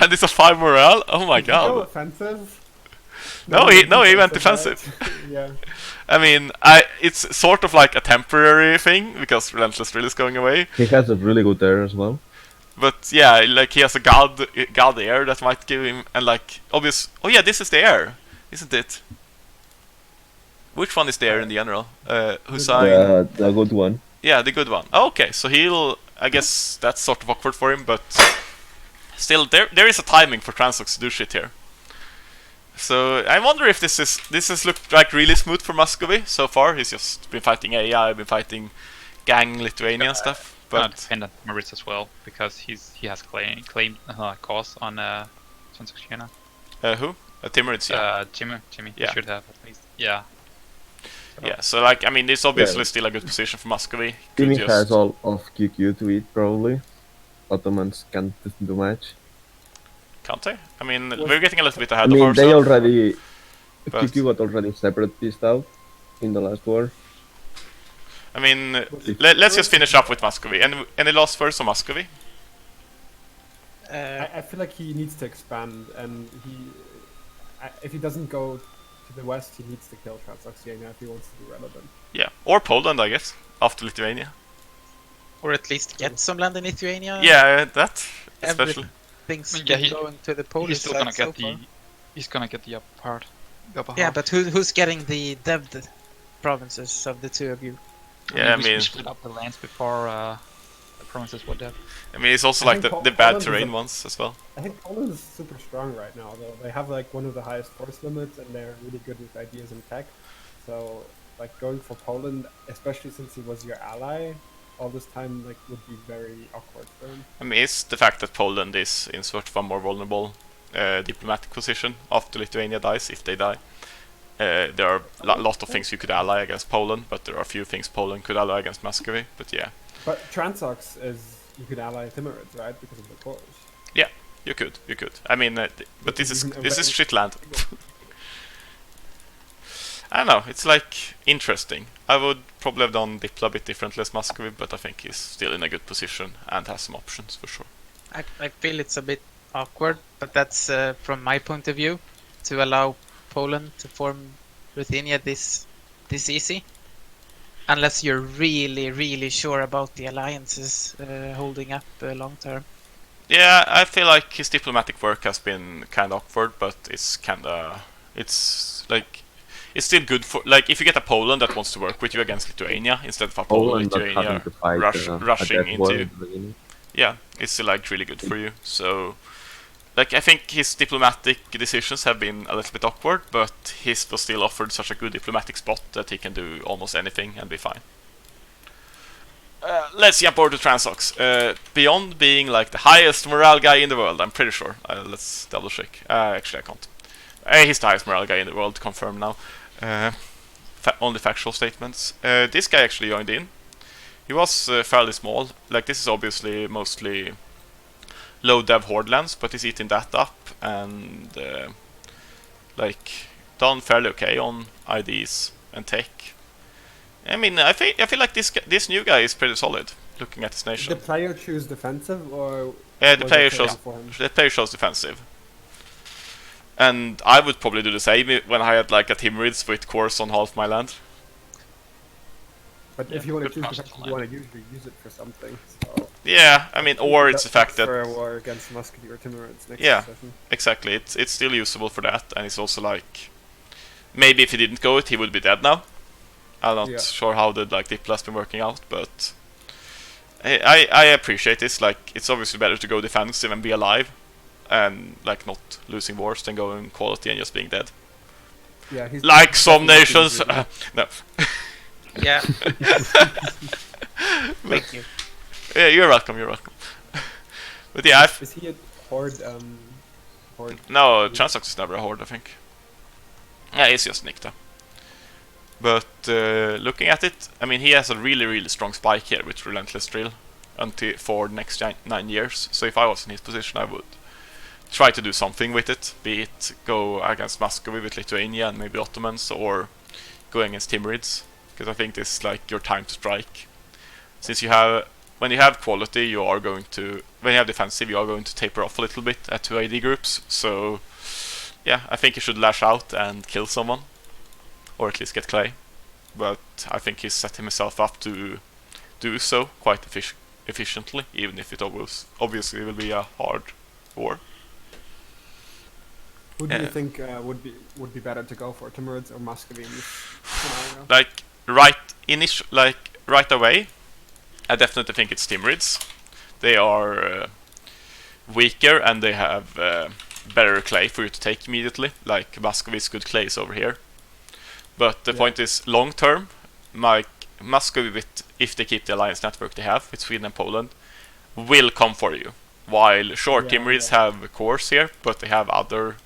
and it's a 5 morale. Oh my Did he go god! offensive? No, he went defensive. Yeah. I mean, it's sort of like a temporary thing because Relentless Drill is going away. He has a really good air as well. But yeah, like he has a god air that might give him, and like obvious. Oh yeah, this is the air, isn't it? Which one is the air in the general? Hussein. The good one. Yeah, the good one. Oh, okay, so he'll. I guess that's sort of awkward for him, but still, there is a timing for Transox to do shit here. So I wonder if this has looked like really smooth for Muscovy so far. He's just been fighting AI, been fighting gang Lithuania and stuff. But depend on Maritz as well because he has claimed cause on Transoxiana. who? Timurids, yeah. Jimmy Yeah. should have at least. Yeah. Yeah, so like I mean, it's obviously Yeah. still a good position for Muscovy. Could Timmy just- has all of QQ to eat probably. Ottomans can't do much. Can't they? I mean, we're getting a little bit I ahead of mean, they ourselves. already... But- QQ got already separatist out in the last war. I mean, let's just finish up with Muscovy. Any last words on Muscovy? I feel like he needs to expand, and if he doesn't go to the west, he needs to kill Transoxiana if he wants to be relevant. Yeah, or Poland, I guess, after Lithuania. Or at least get some land in Lithuania. Yeah, that especially. Things Yeah, been going to the Polish He's still side gonna so get far. He's gonna get the upper part. The upper Yeah, half. but who's getting the devd provinces of the two of you? Yeah, I we mean, split up the lands before the provinces were dead. it's also I like think the bad Poland is terrain a- ones as well. I think Poland is super strong right now, though. They have like one of the highest force limits, and they're really good with ideas and tech. So, like going for Poland, especially since he was your ally all this time, like would be very awkward for him. I mean, it's the fact that Poland is in sort of a more vulnerable diplomatic position after Lithuania dies, if they die. There are a lot of things you could ally against Poland, but there are a few things Poland could ally against Muscovy. But yeah, But Transox is you could ally Timurids, right? Because of the cores. you could. I mean, but this is shit land. I don't know. It's like interesting. I would probably have done Diplo a bit differently as Muscovy, but I think he's still in a good position and has some options for sure. I feel it's a bit awkward, but that's from my point of view to allow Poland to form Ruthenia this easy, unless you're really sure about the alliances holding up long term. Yeah, I feel like his diplomatic work has been kind of awkward, but it's still good for, like, if you get a Poland that wants to work with you against Lithuania instead of a Poland Poland not having Lithuania to fight rushing a death war into, in the beginning. yeah, it's still like really good for you. So, like, I think his diplomatic decisions have been a little bit awkward, but he's still offered such a good diplomatic spot that he can do almost anything and be fine. Let's jump over to Transox. Beyond being like the highest morale guy in the world, I'm pretty sure. Let's double check. Actually, I can't. He's the highest morale guy in the world, confirmed now. Only factual statements. This guy actually joined in. He was fairly small. Like, this is obviously mostly low dev horde lands, but he's eating that up and like done fairly okay on IDs and tech. I mean, I feel like this new guy is pretty solid. looking at his The nation. player choose defensive or Yeah, the was player it shows taken for him? the player shows defensive. And I would probably do the same when I had like a Timurids with cores on half my land. But Yeah, if you want to good choose cost defensive, line. you want to usually use it for something. So Yeah, I mean, or it's the fact for a that war against Musketeer or Timurids next Yeah. session. exactly it's still usable for that, and it's also like maybe if he didn't go it, he would be dead now. I'm not Yeah. sure how the like Diplo has been working out, but I appreciate this. Like, it's obviously better to go defensive and be alive, and like not losing wars than going quality and just being dead. Yeah, he's Like some definitely nations. doing No. Yeah. Thank you. Yeah, you're welcome. You're welcome. But yeah, Is he a horde? Horde. no, Transox is never a horde, I think. Yeah, he's just Nikta. But looking at it, I mean, he has a really strong spike here with Relentless Drill until for the next 9 years. So if I was in his position, I would try to do something with it. Be it go against Muscovy with Lithuania and maybe Ottomans, or go against Timurids, because I think this is like your time to strike. Since when you have quality, you are going to, when you have defensive, you are going to taper off a little bit at 2 AD groups. So yeah, I think he should lash out and kill someone, or at least get clay. But I think he's set himself up to do so quite efficiently, even if it obviously will be a hard war. Who do you Yeah. think would be better to go for, Timurids or Muscovy in this scenario? Like right away, I definitely think it's Timurids. They are weaker and they have better clay for you to take immediately. Like Muscovy's good clays over here. But the point is, long term, Muscovy, if they keep the alliance network they have with Sweden and Poland, will come for you. While sure, Timurids have cores here, but they have other,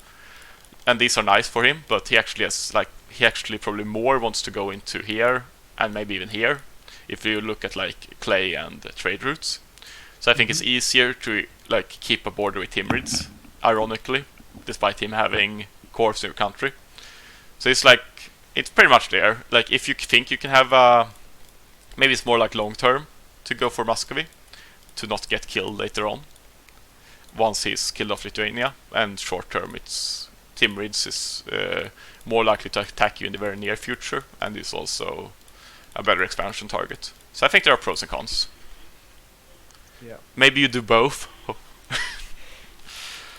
and these are nice for him. But he actually probably more wants to go into here and maybe even here, if you look at like clay and trade routes. So I think it's easier to like keep a border with Timurids, ironically, despite him having cores in your country. So it's pretty much there. Like, if you think you can have maybe it's more like long term to go for Muscovy to not get killed later on once he's killed off Lithuania, and short term it's Timurids is more likely to attack you in the very near future, and is also a better expansion target. So I think there are pros and cons. Yeah. Maybe you do both.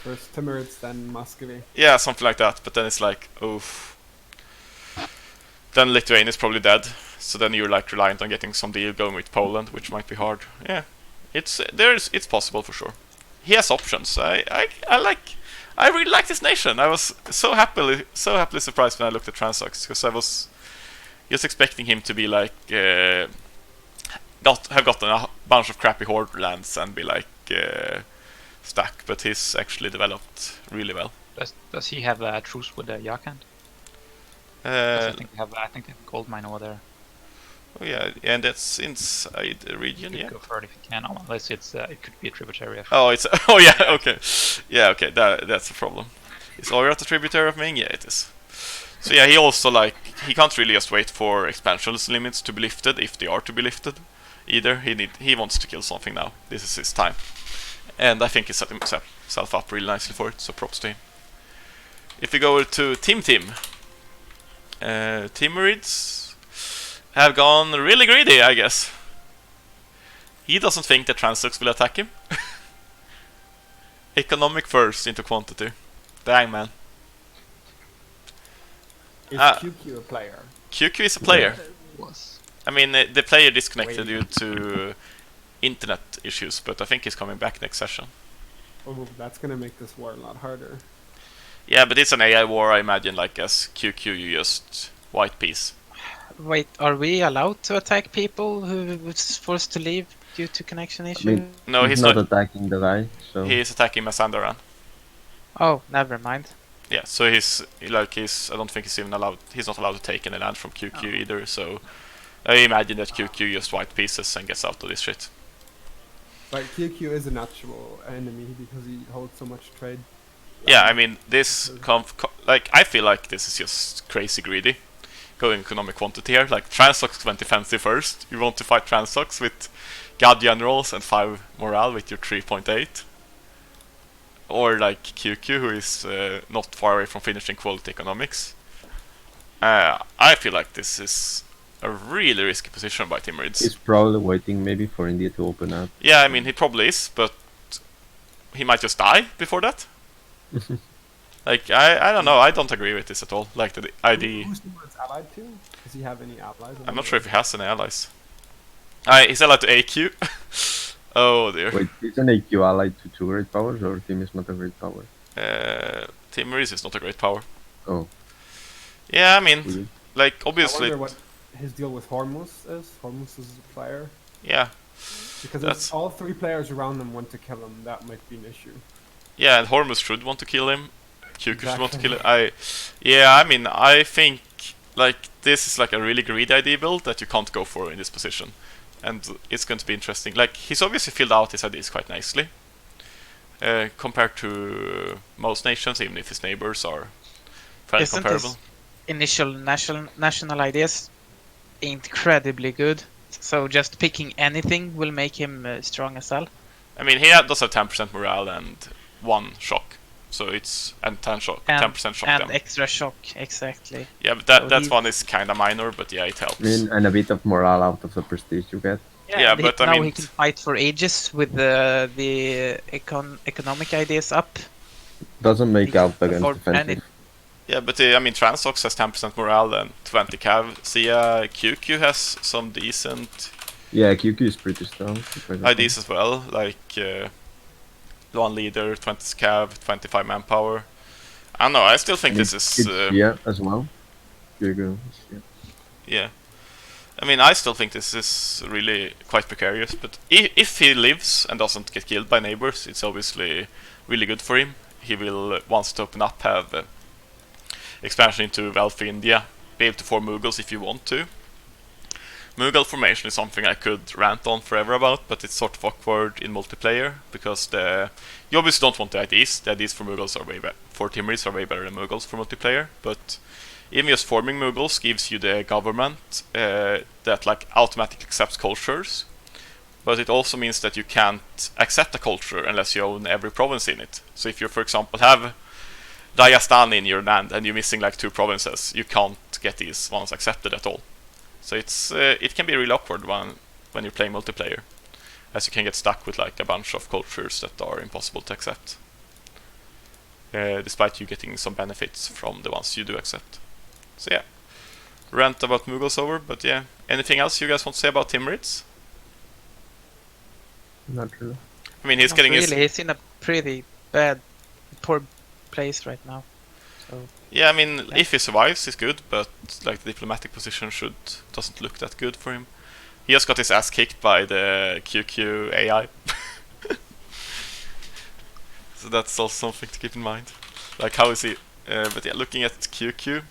First Timurids, then Muscovy. Yeah, something like that. But then it's like, oof. Then Lithuania is probably dead. So then you're like reliant on getting some deal going with Poland, which might be hard. Yeah, it's possible for sure. He has options. I really like this nation. I was so happily surprised when I looked at Transox, because I was just expecting him to be like have gotten a bunch of crappy horde lands and be like stuck, but he's actually developed really well. Does he have a truce with Yarkand? I think they have gold mine over there. Oh yeah, and that's inside the region. You Yeah. could go for it if you can, unless it could be a tributary. Oh, it's oh yeah, okay, yeah, okay. That's a problem. Is Oyrat a tributary of Ming? Yeah, it is. So yeah, he can't really just wait for expansion limits to be lifted, if they are to be lifted. Either he wants to kill something now. This is his time, and I think he set himself up really nicely for it. So props to him. If we go to Team, Timurids have gone really greedy, I guess. He doesn't think that Transox will attack him. Economic first into quantity. Dang, man. Is Ah. QQ a player? QQ is a player. Was. I mean, the player disconnected Wait. due to internet issues, but I think he's coming back next session. Oh, that's gonna make this war a lot harder. Yeah, but it's an AI war, I imagine, like as QQ, you just white piece. Wait, are we allowed to attack people who was forced to leave due to connection issues? mean, No, he's not not. attacking the guy, so He's attacking Masandaran. Oh, never mind. Yeah, so he's I don't think he's even allowed. He's not allowed to take any land from QQ either. So I imagine that QQ just white pieces and gets out of this shit. But QQ is a natural enemy because he holds so much trade. Yeah, I mean this I feel like this is just crazy greedy. going economic quantity here. Like Transox went defensive first. You want to fight Transox with God Generals and 5 morale with your 3.8. Or like QQ, who is not far away from finishing quality economics. I feel like this is a really risky position by Timurids. He's probably waiting maybe for India to open up. Yeah, I mean, he probably is, but he might just die before that. Like, I don't know, I don't agree with this at all. Like, the ID... Who's Timurids allied to? Does he have any allies? I'm not sure if he has any allies. He's allied to AQ. Oh dear. Wait, isn't AQ allied to 2 great powers, or Team is not a great power? Timurids is not a great power. Oh. Yeah, I mean, Really? like, I obviously... wonder what his deal with Hormuz is. Hormuz is a player. Yeah. Because That's- if all 3 players around him want to kill him, that might be an issue. Yeah, and Hormuz should want to kill him. QQ should want to kill Exactly. him. Yeah, I mean, I think, like, this is like a really greedy ID build that you can't go for in this position. And it's going to be interesting. Like, he's obviously filled out his IDs quite nicely. Compared to most nations, even if his neighbors are fairly Isn't comparable. his initial national ideas incredibly good? So just picking anything will make him strong as hell. I mean, he does have 10% morale and 1 shock. So it's... and 10 shock, And, 10% shock and damage. extra shock, exactly. Yeah, but that so one is kinda minor, but yeah, it helps. I mean, and a bit of morale out of the prestige you get. Yeah, and but I now mean- he can fight for ages with the economic ideas up. Doesn't make He out can against afford defensive. any- Yeah, but I mean, Transox has 10% morale and 20 cav. Sia QQ has some decent Yeah, QQ is pretty strong. IDs as well, like one leader, 20 cav, 25 manpower. I don't know, I still think And this is... It's yeah as well. QQ. Yeah. yeah. I mean, I still think this is really quite precarious, but if he lives and doesn't get killed by neighbors, it's obviously really good for him. He will, once it open up, have expansion into wealthy India, be able to form Mughals if you want to. Mughal formation is something I could rant on forever about, but it's sort of awkward in multiplayer, because you obviously don't want the IDs. The IDs for Mughals are way better, for Timurids are way better than Mughals for multiplayer, but even just forming Mughals gives you the government that like automatically accepts cultures, but it also means that you can't accept a culture unless you own every province in it. So if you, for example, have Dagestan in your land and you're missing like 2 provinces, you can't get these ones accepted at all. So it's it can be really awkward when you're playing multiplayer, as you can get stuck with like a bunch of cultures that are impossible to accept, despite you getting some benefits from the ones you do accept. So yeah, rant about Mughals over, but yeah, anything else you guys want to say about Timurids? Not really. I mean, he's Not getting really. his... He's in a pretty poor place right now. So Yeah, I mean, Yeah. if he survives, he's good, but like the diplomatic position doesn't look that good for him. He just got his ass kicked by the QQ AI. So that's also something to keep in mind. Like, how is he... but yeah, looking at QQ,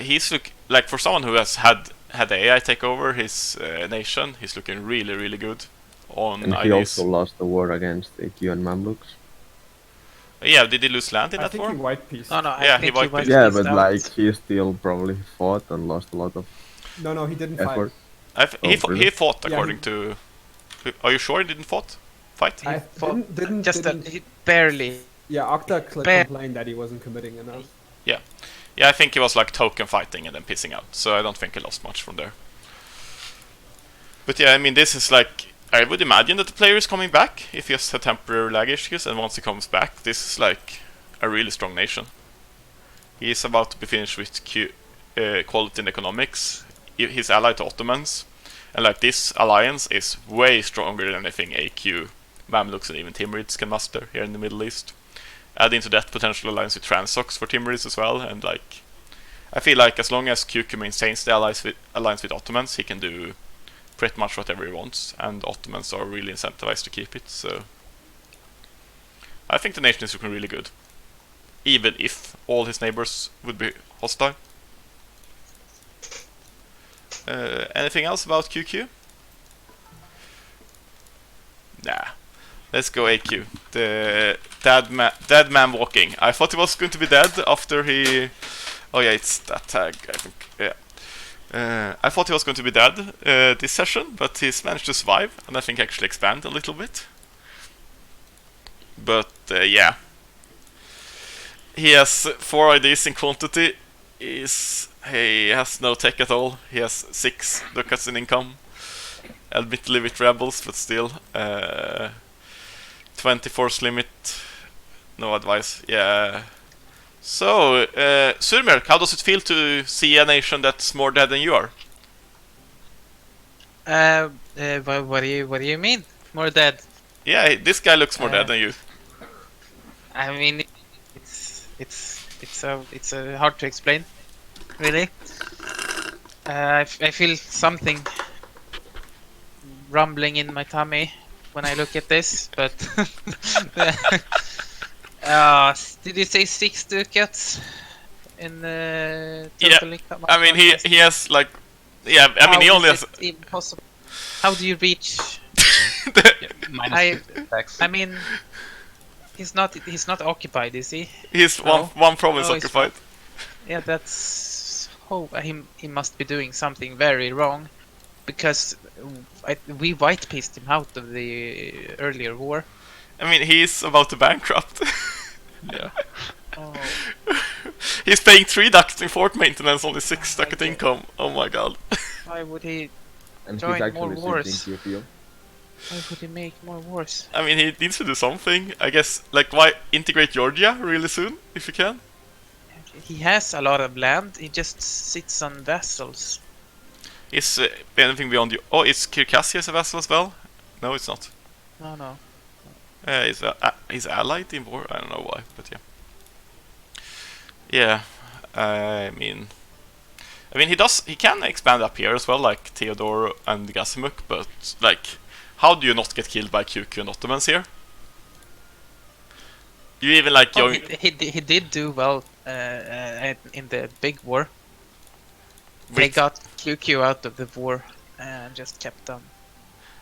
he's like, for someone who has had the AI take over his nation, he's looking really, really good on And he IDs. also lost the war against AQ and Mamluks. Yeah, did he lose land in I that think war? he white pieced. no, Yeah, I he think wiped wiped it. Yeah, these but out. like he still probably fought and lost a lot of No, he didn't effort. fight. He fought Yeah, according to... Are you sure he didn't fight? I fought- didn't he barely. Yeah, Octa Bear- complained that he wasn't committing enough. Yeah, I think he was like token fighting and then pissing out, so I don't think he lost much from there. But yeah, I mean, this is like... I would imagine that the player is coming back if he has had temporary lag issues, and once he comes back, this is like a really strong nation. He is about to be finished with quality and economics. He's allied to Ottomans, and like this alliance is way stronger than anything AQ, Mamluks, and even Timurids can muster here in the Middle East. Add into that potential alliance with Transox for Timurids as well, and like I feel like as long as QQ maintains the alliance with Ottomans, he can do pretty much whatever he wants, and Ottomans are really incentivized to keep it, so I think the nation is looking really good, even if all his neighbors would be hostile. Anything else about QQ? Nah. Let's go AQ. The dead man walking. I thought he was going to be dead after he Oh yeah, it's that tag, I think. Yeah. I thought he was going to be dead this session, but he's managed to survive, and I think actually expand a little bit. But yeah. He has 4 IDs in quantity. He has no tech at all. He has 6 ducats in income. Admittedly with rebels, but still. 24's limit. No advice. Yeah. So, Sur Mjölk, how does it feel to see a nation that's more dead than you are? What do you mean? More dead? Yeah, this guy looks more dead than you. I mean, it's hard to explain, really. I feel something rumbling in my tummy when I look at this, but did you say 6 ducats in total income? I mean, he has like, yeah. I mean, he only has. Impossible. How do you reach? Minus tax. I mean, he's not occupied, is he? He's one province No, he's occupied. Yeah, that's. Oh, he must be doing something very wrong, because we white pieced him out of the earlier war. I mean, he's about to bankrupt. Yeah. Oh, He's paying 3 ducats in fort maintenance, only 6 ducat income. Oh my god. why would he? And Join he's actually more wars. switching QQ. Why would he make more wars? I mean, he needs to do something. I guess, like, why integrate Georgia really soon, if you can? He has a lot of land. He just sits on vassals. Is anything beyond you? Oh, is Kirkassia a vassal as well? No, it's not. No. He's allied in war. I don't know why, but yeah. Yeah, I mean, he can expand up here as well, like Theodore and Gasimuk. But like, how do you not get killed by QQ and Ottomans here? You even like Oh, join. he did do well in the big war. They with- got QQ out of the war and just kept on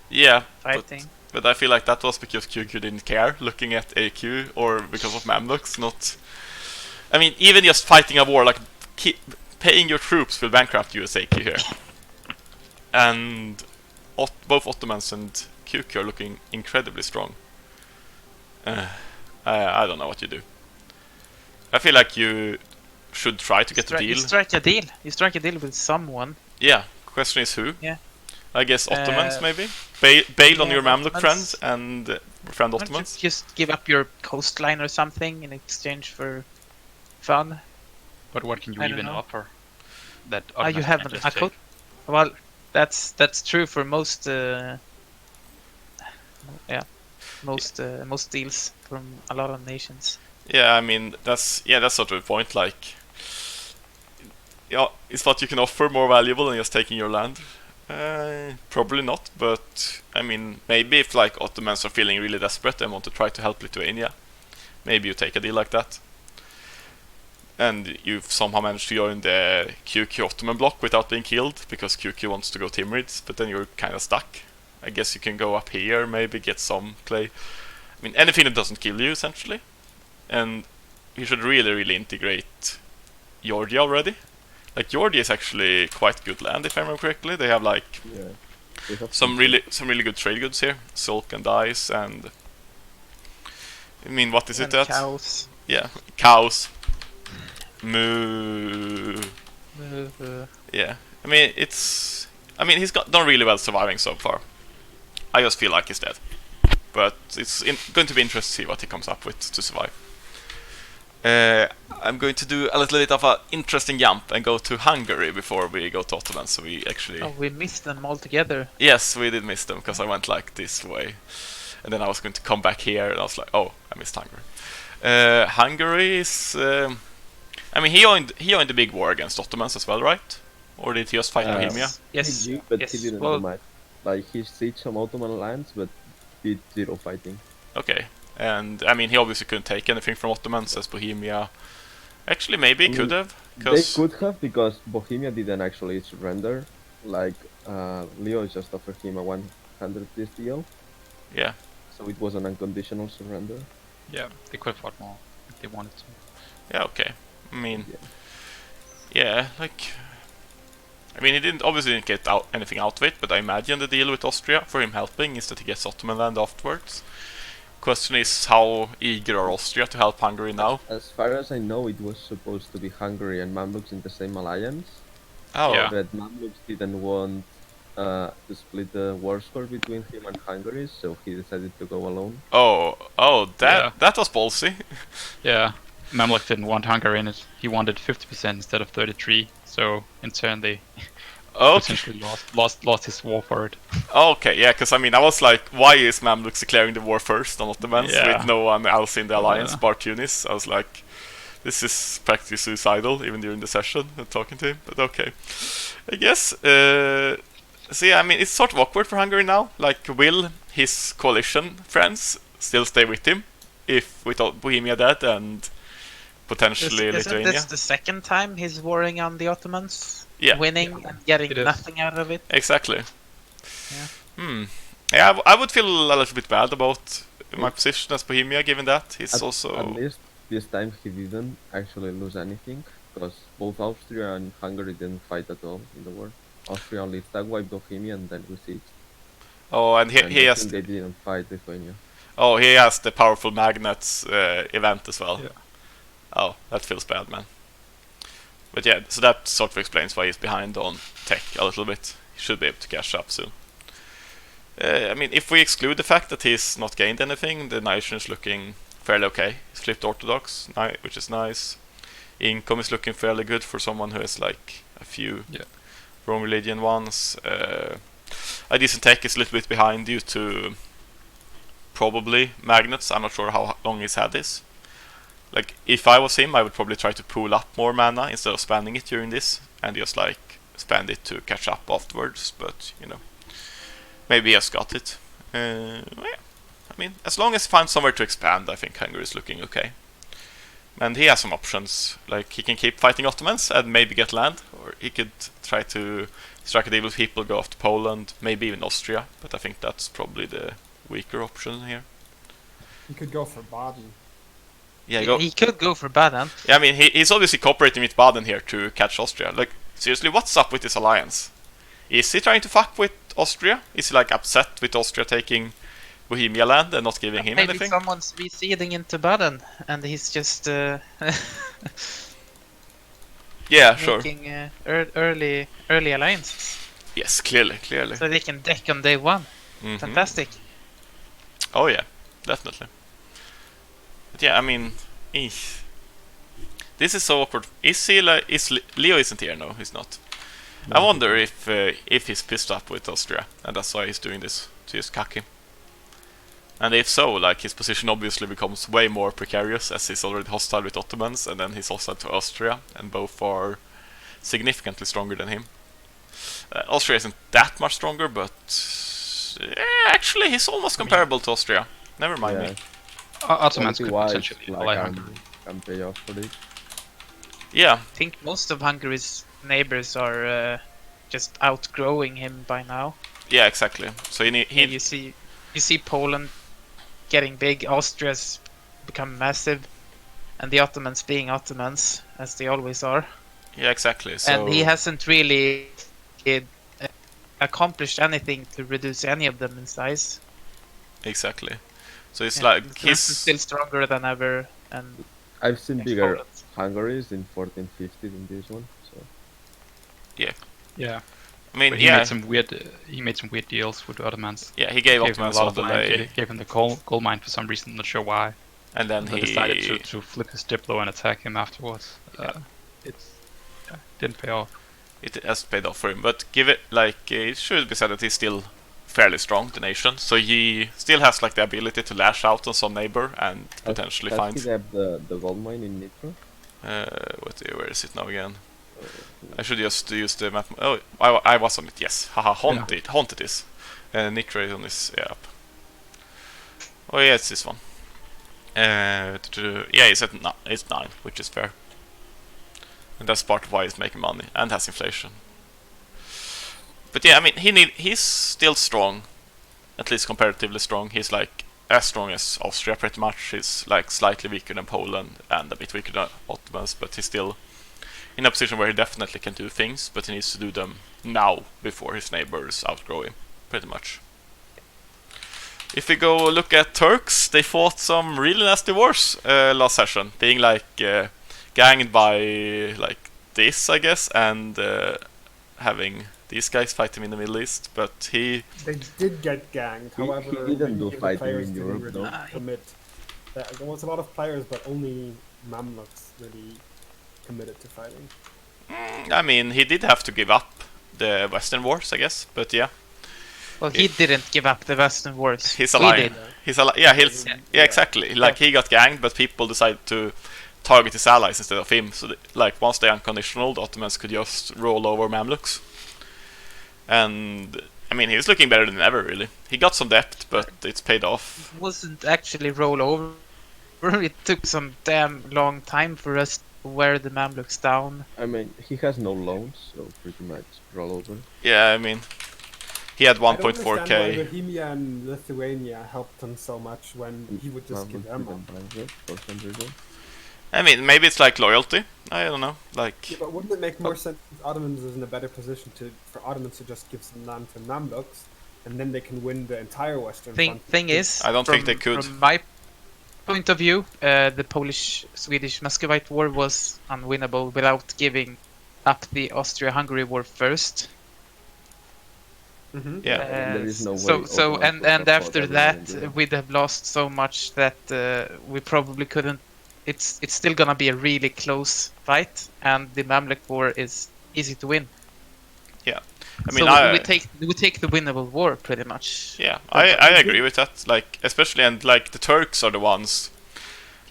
Yeah, fighting. but I feel like that was because QQ didn't care looking at AQ, or because of Mamluks. Not. I mean, even just fighting a war, like paying your troops will bankrupt you as AQ here. And both Ottomans and QQ are looking incredibly strong. I don't know what you do. I feel like you should try to get a deal. You strike a deal. You strike a deal with someone. Yeah, question is who? Yeah. I guess Ottomans maybe? Bail on yeah, your Mamluk Ottomans. friends and friend Why don't you Ottomans? just give up your coastline or something in exchange for fun? But what can you I don't even know. offer? That You Ottomans have can a just coast. take? Well, that's true for most. Most deals from a lot of nations. Yeah, I mean that's sort of the point. Like, yeah, is what you can offer more valuable than just taking your land? Probably not, but I mean maybe if like Ottomans are feeling really desperate and want to try to help Lithuania, maybe you take a deal like that. And you've somehow managed to join the QQ Ottoman bloc without being killed, because QQ wants to go Timurids, but then you're kind of stuck. I guess you can go up here, maybe get some clay. I mean, anything that doesn't kill you, essentially. And you should really integrate Georgia already. Like, Georgia is actually quite good land, if I remember correctly. They have like Yeah. They have some really good trade goods here, silk and dyes, and I mean, what is it And that? cows. Yeah, cows. Moo. Yeah, I mean he's done really well surviving so far. I just feel like he's dead, but it's going to be interesting to see what he comes up with to survive. I'm going to do a little bit of an interesting jump and go to Hungary before we go to Ottoman. So we actually Oh, we missed them altogether. yes, we did miss them because I went like this way, and then I was going to come back here, and I was like, oh, I missed Hungary. Hungary is. I mean, he joined the big war against Ottomans as well, right? Or did he just fight Bohemia? Yes. He did, but yes. he didn't Well, do much. Like he sieged some Ottoman lands, but did zero fighting. Okay, and I mean, he obviously couldn't take anything from Ottomans as Bohemia. Actually, maybe he could have. They could have, because Bohemia didn't actually surrender. Like Leo just offered him a 100 piece deal, Yeah, so it was an unconditional surrender. Yeah, they could have fought more if they wanted to. yeah, okay. I mean, Yeah. yeah, like, I mean, he obviously didn't get anything out of it, but I imagine the deal with Austria for him helping is that he gets Ottoman land afterwards. Question is, how eager are Austria to help Hungary now? As far as I know, it was supposed to be Hungary and Mamluks in the same alliance, Oh, Yeah. but Mamluks didn't want to split the war score between him and Hungary, so he decided to go alone. that was ballsy. Yeah. Mamluk didn't want Hungary in it. He wanted 50% instead of 33. So in turn they Okay. potentially lost his war for it. Okay, yeah, because I mean, I was like, why is Mamluks declaring the war first on Ottomans Yeah. with no one else in the alliance, Yeah. bar Tunis? I was like, this is practically suicidal, even during the session, talking to him, but okay. I guess, so yeah, I mean, it's sort of awkward for Hungary now. Like, will his coalition friends still stay with him if with Bohemia dead and potentially Isn't Lithuania? this the second time he's warring on the Ottomans? Yeah. Winning and getting It is. nothing out of it? Exactly. Yeah. Yeah, I would feel a little bit bad about my position as Bohemia, given that he's At also. least this time he didn't actually lose anything, because both Austria and Hungary didn't fight at all in the war. Austria only stag wiped Bohemia and then besieged. Oh, and And he I has. think they didn't fight Lithuania. Oh, he has the powerful magnets event as well. Yeah. Oh, that feels bad, man. But yeah, so that sort of explains why he's behind on tech a little bit. He should be able to catch up soon. I mean, if we exclude the fact that he's not gained anything, the nation is looking fairly okay. He's flipped Orthodox, which is nice. Income is looking fairly good for someone who has like a few Yeah. Rome religion ones. A decent tech is a little bit behind due to probably magnets. I'm not sure how long he's had this. Like, if I was him, I would probably try to pool up more mana instead of spending it during this and just like spend it to catch up afterwards. But you know, maybe he has got it. Yeah. I mean, as long as he finds somewhere to expand, I think Hungary is looking okay. And he has some options. Like, he can keep fighting Ottomans and maybe get land, or he could try to strike a deal with people, go off to Poland, maybe even Austria. But I think that's probably the weaker option here. You could go for Baden. Yeah, go. He could go for Baden. Yeah, I mean, he's obviously cooperating with Baden here to catch Austria. Like, seriously, what's up with this alliance? Is he trying to fuck with Austria? Is he like upset with Austria taking Bohemia land and not giving him Maybe anything? someone's receding into Baden and he's just Yeah, sure. making early alliances. Yes, clearly. So they can deck on day one. Mhm. Fantastic. Oh yeah, definitely. But yeah, I mean, this is so awkward. Is he like? Leo isn't here? No, he's not. I wonder if he's pissed up with Austria, and that's why he's doing this to just cuck him. And if so, like, his position obviously becomes way more precarious as he's already hostile with Ottomans, and then he's hostile to Austria, and both are significantly stronger than him. Austria isn't that much stronger, but actually he's almost comparable to Austria. Never mind me. Ottomans could Quality-wise, potentially ally like, Hungary. can pay off for this. Yeah, I think most of Hungary's neighbors are just outgrowing him by now. yeah, exactly. So You see Poland getting big, Austria's become massive, and the Ottomans being Ottomans, as they always are. yeah, exactly. So And he hasn't really accomplished anything to reduce any of them in size. exactly. So it's Yeah, like the Swedes are he's still stronger than ever, and I've seen next bigger Poland. Hungaries in 1450 than this one. So Yeah. I mean, But he yeah, made some weird deals with the Ottomans. yeah, he gave Gave him a Ottomans lot all of the land, lay, gave him the gold mine for some reason, not sure why. and then But he decided to flip his Diplo and attack him afterwards. Didn't pay off. it has paid off for him. But give it like it should be said that he's still fairly strong, the nation. So he still has like the ability to lash out on some neighbor and potentially does find. he have the gold mine in Nitro? Where is it now again? I should just use the map. Oh, I was on it. Yes, haha, haunted is. Nitro is on this up. Oh yeah, it's this one. Yeah, it's 9, which is fair. And that's part of why he's making money and has inflation. But yeah, I mean, he's still strong, at least comparatively strong. He's like as strong as Austria pretty much. He's like slightly weaker than Poland and a bit weaker than Ottomans, but he's still in a position where he definitely can do things, but he needs to do them now before his neighbors outgrow him, pretty much. If we go look at Turks, they fought some really nasty wars last session, being like ganged by like this, I guess, and having these guys fight him in the Middle East, but They did get ganged. However, he didn't many do of the fighting players in didn't Europe, really though. commit. There was a lot of players, but only Mamluks really committed to fighting. I mean, he did have to give up the Western wars, I guess, but yeah. Well, he didn't give up the Western wars. He's We alive. did. Yeah, exactly. Like he got ganged, but people decided to target his allies instead of him. So, like once they unconditional, the Ottomans could just roll over Mamluks. And I mean, he was looking better than ever, really. He got some depth, but it's paid off. It wasn't actually roll over. It took some damn long time for us to wear the Mamluks down. I mean, he has no loans, so pretty much roll over. Yeah, I mean, he had I don't understand why 1.4k. Bohemia and Lithuania helped him so much when he would just give them up. For some reason. I mean, maybe it's like loyalty. I don't know. Like, Yeah, but wouldn't it make more sense if Ottomans is in a better position for Ottomans to just give some land to Mamluks, and then they can win the entire Western Front? Thing is, I don't think they could. From my point of view, the Polish-Swedish Muscovite War was unwinnable without giving up the Austria-Hungary War first. Mm-hmm. yeah. There is no way So Ottomans and could after afford that, everything, yeah. we'd have lost so much that we probably couldn't. It's still gonna be a really close fight, and the Mamluk War is easy to win. I mean, so we take the winnable war pretty much. Yeah, I agree with that. Like, especially, and like the Turks are the ones.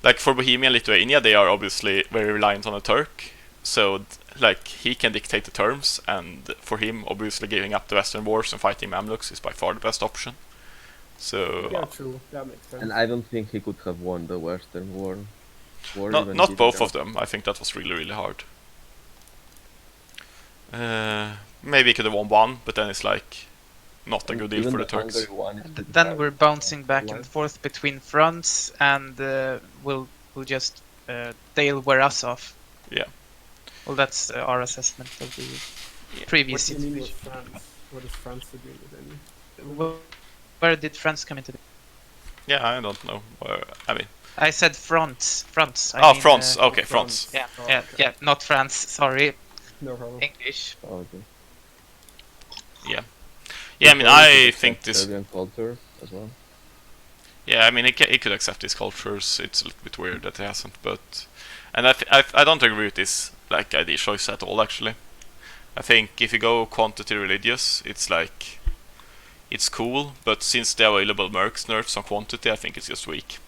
Like for Bohemia and Lithuania, they are obviously very reliant on the Turk. So like he can dictate the terms, and for him, obviously giving up the Western wars and fighting Mamluks is by far the best option. So Yeah, true. That makes sense. And I don't think he could have won the Western War. not both of them. I think that was really hard. Maybe he could have won one, but then it's like not a good deal for the Turks. Then we're bouncing back and forth between fronts, and we'll just they'll wear us off. Yeah. Well, that's our assessment of the previous What do you mean with situation. France? What is France doing with any? Where did France come into? Yeah, I don't know. I mean, I said fronts. Fronts. I mean, France. Okay, France. France. Yeah, Oh, yeah, okay. yeah. Not France. Sorry, No problem. English. Okay. Yeah, I mean, I think this. Serbian culture as well. Yeah, I mean, he could accept these cultures. It's a little bit weird that he hasn't, but and I don't agree with this like idea choice at all. Actually, I think if you go quantity religious, it's like it's cool, but since the available mercs nerfs on quantity, I think it's just weak.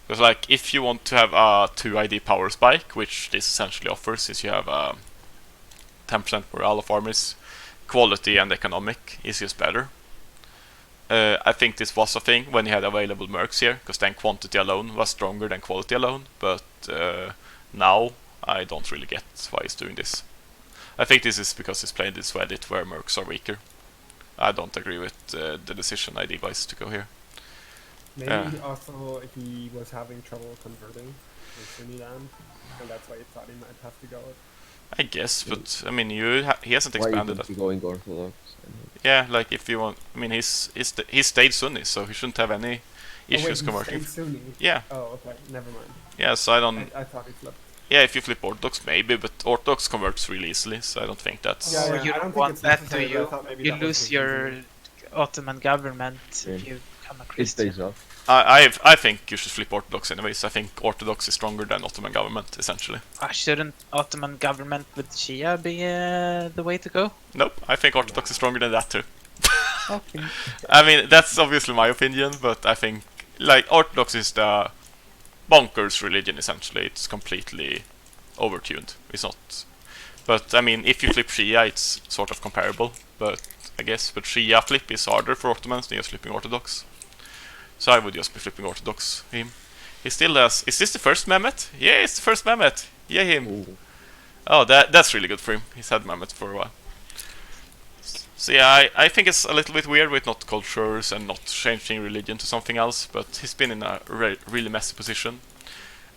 Because like if you want to have a 2 ID power spike, which this essentially offers, since you have 10% morale of armies, quality and economic is just better. I think this was a thing when you had available mercs here, because then quantity alone was stronger than quality alone, but now I don't really get why he's doing this. I think this is because he's playing this Reddit where mercs are weaker. I don't agree with the decision ID-wise to go here. Maybe also he was having trouble converting in Sunni land, and that's why he thought he might have to go. I guess, but I mean, he hasn't Why expanded isn't that. he going Orthodox? Yeah, like if you want, I mean, he stayed Sunni, so he shouldn't have any issues oh, wait, converting. he stayed Sunni. Yeah, Oh, okay. Never mind. yeah. So I don't. I thought he flipped. Yeah, if you flip Orthodox, maybe, but Orthodox converts really easily, so I don't think that's. Yeah, Or yeah, you I don't don't think want it's that, do necessary, but I you? thought maybe You that was lose the your reason. Ottoman government Yeah. if you become a It Christian. pays off. I think you should flip Orthodox anyways. I think Orthodox is stronger than Ottoman government, essentially. Shouldn't Ottoman government with Shia be the way to go? Nope, I think Orthodox is stronger than that too. Okay. I mean, that's obviously my opinion, but I think like Orthodox is the bonkers religion. Essentially, it's completely overtuned. It's not. But I mean, if you flip Shia, it's sort of comparable. But I guess, but Shia flip is harder for Ottomans than just flipping Orthodox. So I would just be flipping Orthodox him. He still has. Is this the first Mehmet? Yeah, it's the first Mehmet. Yeah, him. Ooh. Oh, that's really good for him. He's had Mehmet for a while. So yeah, I think it's a little bit weird with not cultures and not changing religion to something else, but he's been in a really messy position.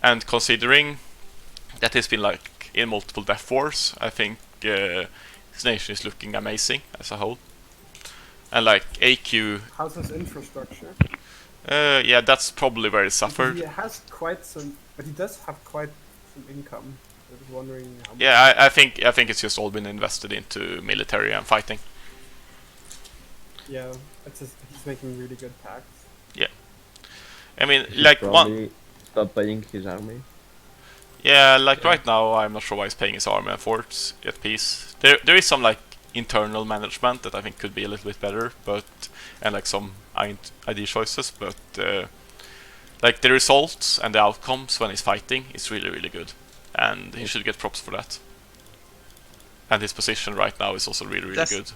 And considering that he's been like in multiple death wars. I think his nation is looking amazing as a whole. And like AQ, How's his infrastructure? yeah, that's probably where it Because suffered. he has quite some, but he does have quite some income. I was wondering how much. Yeah, I think it's just all been invested into military and fighting. Yeah, he's making really good packs. I mean, He should like probably stop paying his army. yeah, like Yeah. right now, I'm not sure why he's paying his army and forts at peace. There is some like internal management that I think could be a little bit better, but and like some ID choices, but like the results and the outcomes when he's fighting is really good, and he should get props for that. And his position right now is also really That's- good.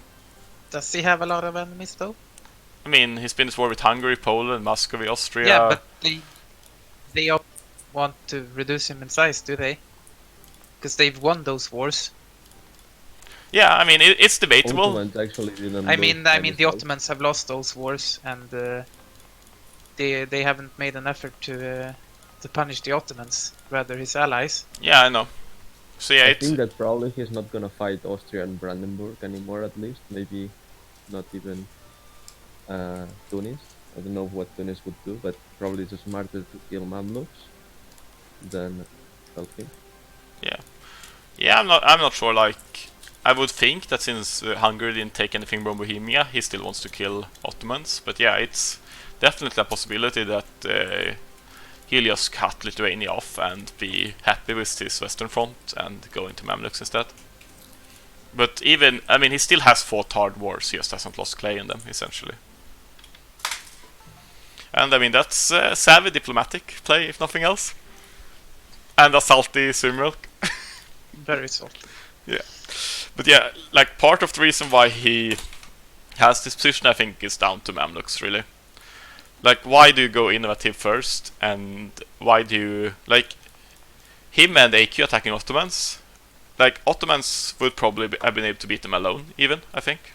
Does he have a lot of enemies though? I mean, he's been at war with Hungary, Poland, Muscovy, Austria. Yeah, but they all want to reduce him in size, do they? Because they've won those wars. Yeah, I mean, it's debatable. Ottomans actually didn't. I do mean, any the stuff. Ottomans have lost those wars, and they haven't made an effort to punish the Ottomans, rather his allies. Yeah, I know. So yeah, I it's think that probably he's not gonna fight Austria and Brandenburg anymore. At least, maybe not even Tunis. I don't know what Tunis would do, but probably it's smarter to kill Mamluks than help him. yeah. I'm not sure. Like, I would think that since Hungary didn't take anything from Bohemia, he still wants to kill Ottomans. But yeah, it's definitely a possibility that he'll just cut Lithuania off and be happy with his western front and go into Mamluks instead. But even, I mean, he still has fought hard wars. He just hasn't lost clay in them, essentially. And I mean, that's savvy diplomatic play, if nothing else. And a salty Sur Mjölk. Very salty. But yeah, like part of the reason why he has this position, I think, is down to Mamluks, really. Like, why do you go innovative first, and why do you, like, him and AQ attacking Ottomans? Like, Ottomans would probably have been able to beat them alone, even, I think.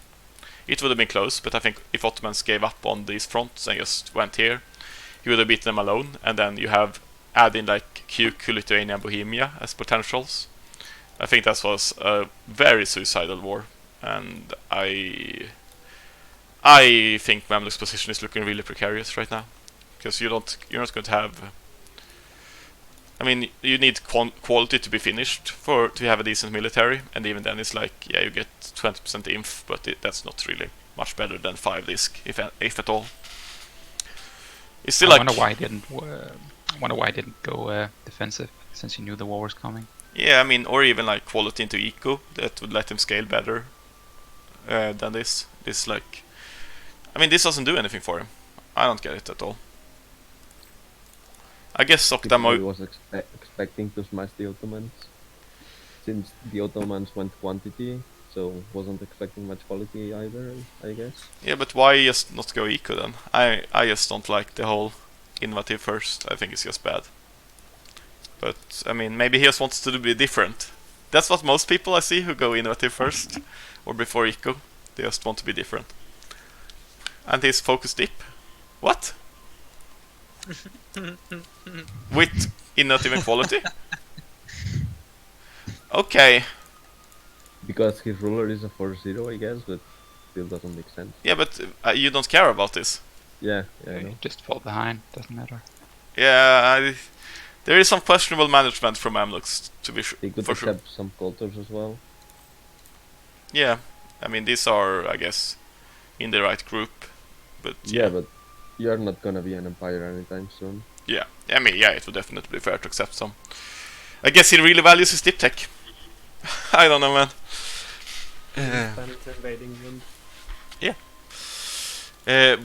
It would have been close, but I think if Ottomans gave up on these fronts and just went here, he would have beaten them alone, and then you have add in like QQ, Lithuania and Bohemia as potentials. I think that was a very suicidal war, and I think Mamluk's position is looking really precarious right now, because you're not going to have. I mean, you need quality to be finished to have a decent military, and even then it's like, yeah, you get 20% inf, but that's not really much better than 5 disc, if at all. It's still I like, wonder why I didn't go defensive, since he knew the war was coming. yeah, I mean, or even like quality into eco that would let him scale better than this. This like, I mean, this doesn't do anything for him. I don't get it at all. I guess He Octamo. was expecting to smash the Ottomans, since the Ottomans went quantity, so wasn't expecting much quality either, I guess. Yeah, but why just not go eco then? I just don't like the whole innovative first. I think it's just bad. But I mean, maybe he just wants to be different. That's what most people I see who go innovative first or before eco. They just want to be different. And his focus dip. What? With innovative and quality? Okay. Because his ruler is a 4-0, I guess, but still doesn't make sense. Yeah, but you don't care about this. Yeah, I know. Just fall behind, doesn't matter. Yeah, there is some questionable management from Mamluks, to be He could for sure. accept some cultures as well. Yeah, I mean, these are, I guess, in the right group. But Yeah, but you're not gonna be an empire anytime soon. yeah, I mean, yeah, it would definitely be fair to accept some. I guess he really values his dip tech. I don't know, man. Planning to invade England.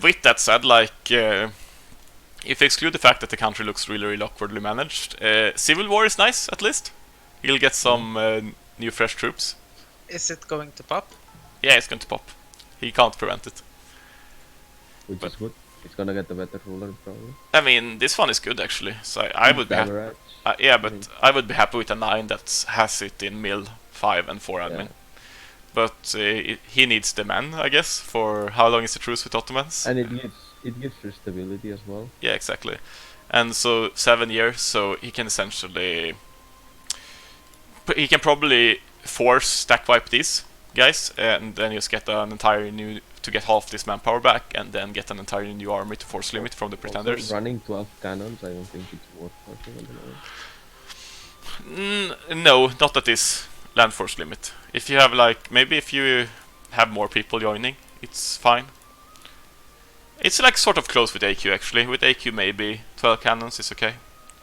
With that said, like, if you exclude the fact that the country looks really awkwardly managed, civil war is nice, at least. He'll get some new fresh troops. Is it going to pop? Yeah, it's going to pop. He can't prevent it. Which But- is good. He's gonna get a better ruler probably. I mean, this one is good, actually. So I would be happy. Average. Yeah, but I would be happy with a 9 that has it in mill 5 and 4 admin. Yeah. But he needs the man, I guess, for how long is the truce with Ottomans? And it gives her stability as well. Yeah, exactly. And so 7 years, so he can essentially he can probably force stack wipe these guys, and then just get an entire new to get half this manpower back, and then get an entirely new army to force limit from the pretenders. Also, running 12 cannons, I don't think it's worth forcing at the moment. No, not at this land force limit. If you have like, maybe if you have more people joining, it's fine. It's like sort of close with AQ actually. With AQ maybe 12 cannons is okay.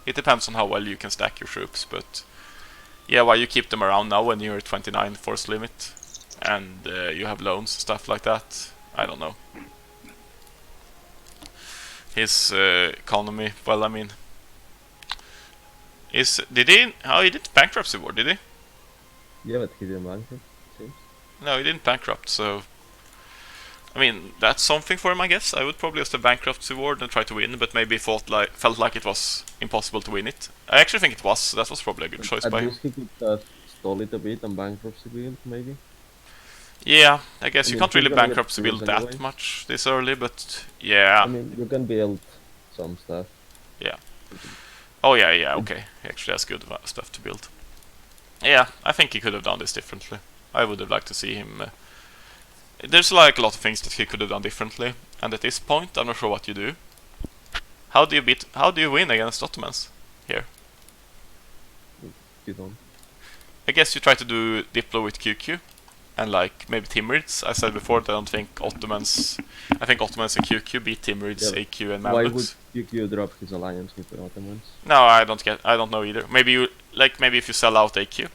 It depends on how well you can stack your troops, but yeah, why you keep them around now when you're at 29 force limit and you have loans, stuff like that, I don't know. His economy, well, I mean, he didn't bankruptcy war, did he? Yeah, but he didn't bankrupt, seems. No, he didn't bankrupt, so I mean, that's something for him, I guess. I would probably just a bankruptcy award and try to win, but maybe felt like it was impossible to win it. I actually think it was, so that was probably a good choice by him. At least he could stall it a bit on bankruptcy build, maybe. Yeah, I guess I you mean, can't really he's gonna get bankruptcy build tools that anyway. much this early, but yeah. I mean, you can build some stuff. Yeah. Oh yeah, okay. He actually has good stuff to build. Yeah, I think he could have done this differently. I would have liked to see him... there's like a lot of things that he could have done differently, and at this point, I'm not sure what you do. How do you win against Ottomans here? You don't. I guess you try to do Diplo with QQ, and like maybe Timurids. I said before that I think Ottomans and QQ beat Timurids, Yeah, AQ and Why Mamluks. would you drop his alliance with the Ottomans? No, I don't know either. Maybe if you sell out AQ,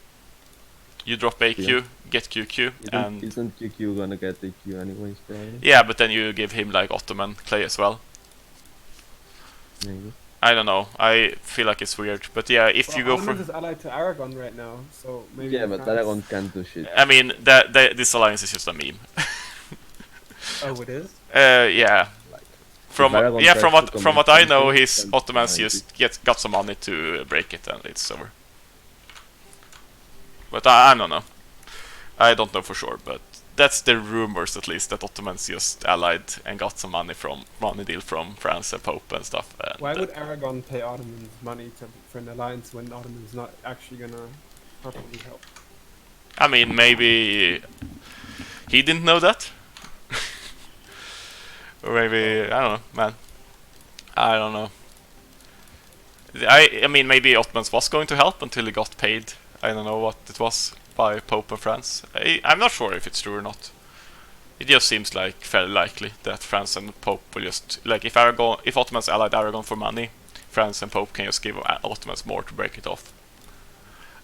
you drop AQ, Yeah. get QQ, and Isn't QQ gonna get AQ anyways, probably? yeah, but then you give him like Ottoman clay as well. Maybe. I don't know. I feel like it's weird, but yeah, if you go for, Ottoman is allied to Aragon right now, so maybe. Yeah, but France- Aragon can't do shit. I mean, this alliance is just a meme. Oh, it is. Yeah. From Aragon yeah, tries from to what commit I know, something, his then Ottomans behind just got some money to break it, and it's over. But I don't know. I don't know for sure, but that's the rumors at least, that Ottomans just allied and got some money deal from France and Pope and stuff. And, Why would Aragon pay Ottomans money for an alliance when Ottoman's not actually gonna properly help? I mean, maybe he didn't know that. Or maybe, I don't know, man. I don't know. I mean, maybe Ottomans was going to help until he got paid. I don't know what it was by Pope and France. I'm not sure if it's true or not. It just seems like fairly likely that France and Pope will just, like, if Ottomans allied Aragon for money, France and Pope can just give Ottomans more to break it off.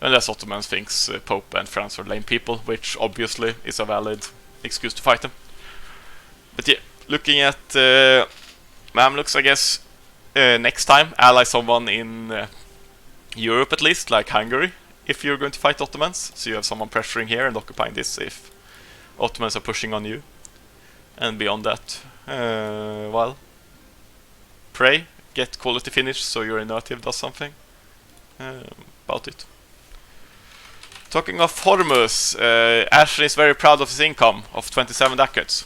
Unless Ottomans thinks Pope and France are lame people, which obviously is a valid excuse to fight them. But yeah, looking at Mamluks, I guess next time ally someone in Europe at least, like Hungary, if you're going to fight Ottomans. So you have someone pressuring here and occupying this if Ottomans are pushing on you. And beyond that, well, pray, get quality finish so your initiative does something. About it. Talking of Hormuz, Ashley is very proud of his income of 27 ducats.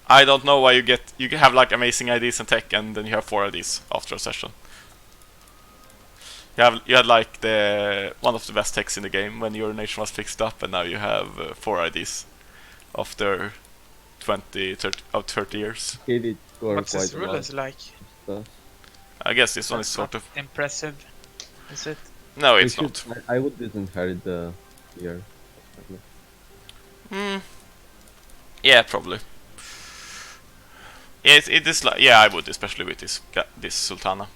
I don't know why you have like amazing ideas and tech, and then you have 4 of these after a session. You had like one of the best techs in the game when your nation was fixed up, and now you have 4 IDs after 30 years. He did score What's his quite a lot rulers like? stuff. I guess this one is That's sort not of impressive, is it? no, We it's should- not. I would disinherit the year. Yeah, probably. Yeah, it is like, yeah, I would, especially with this Sultana.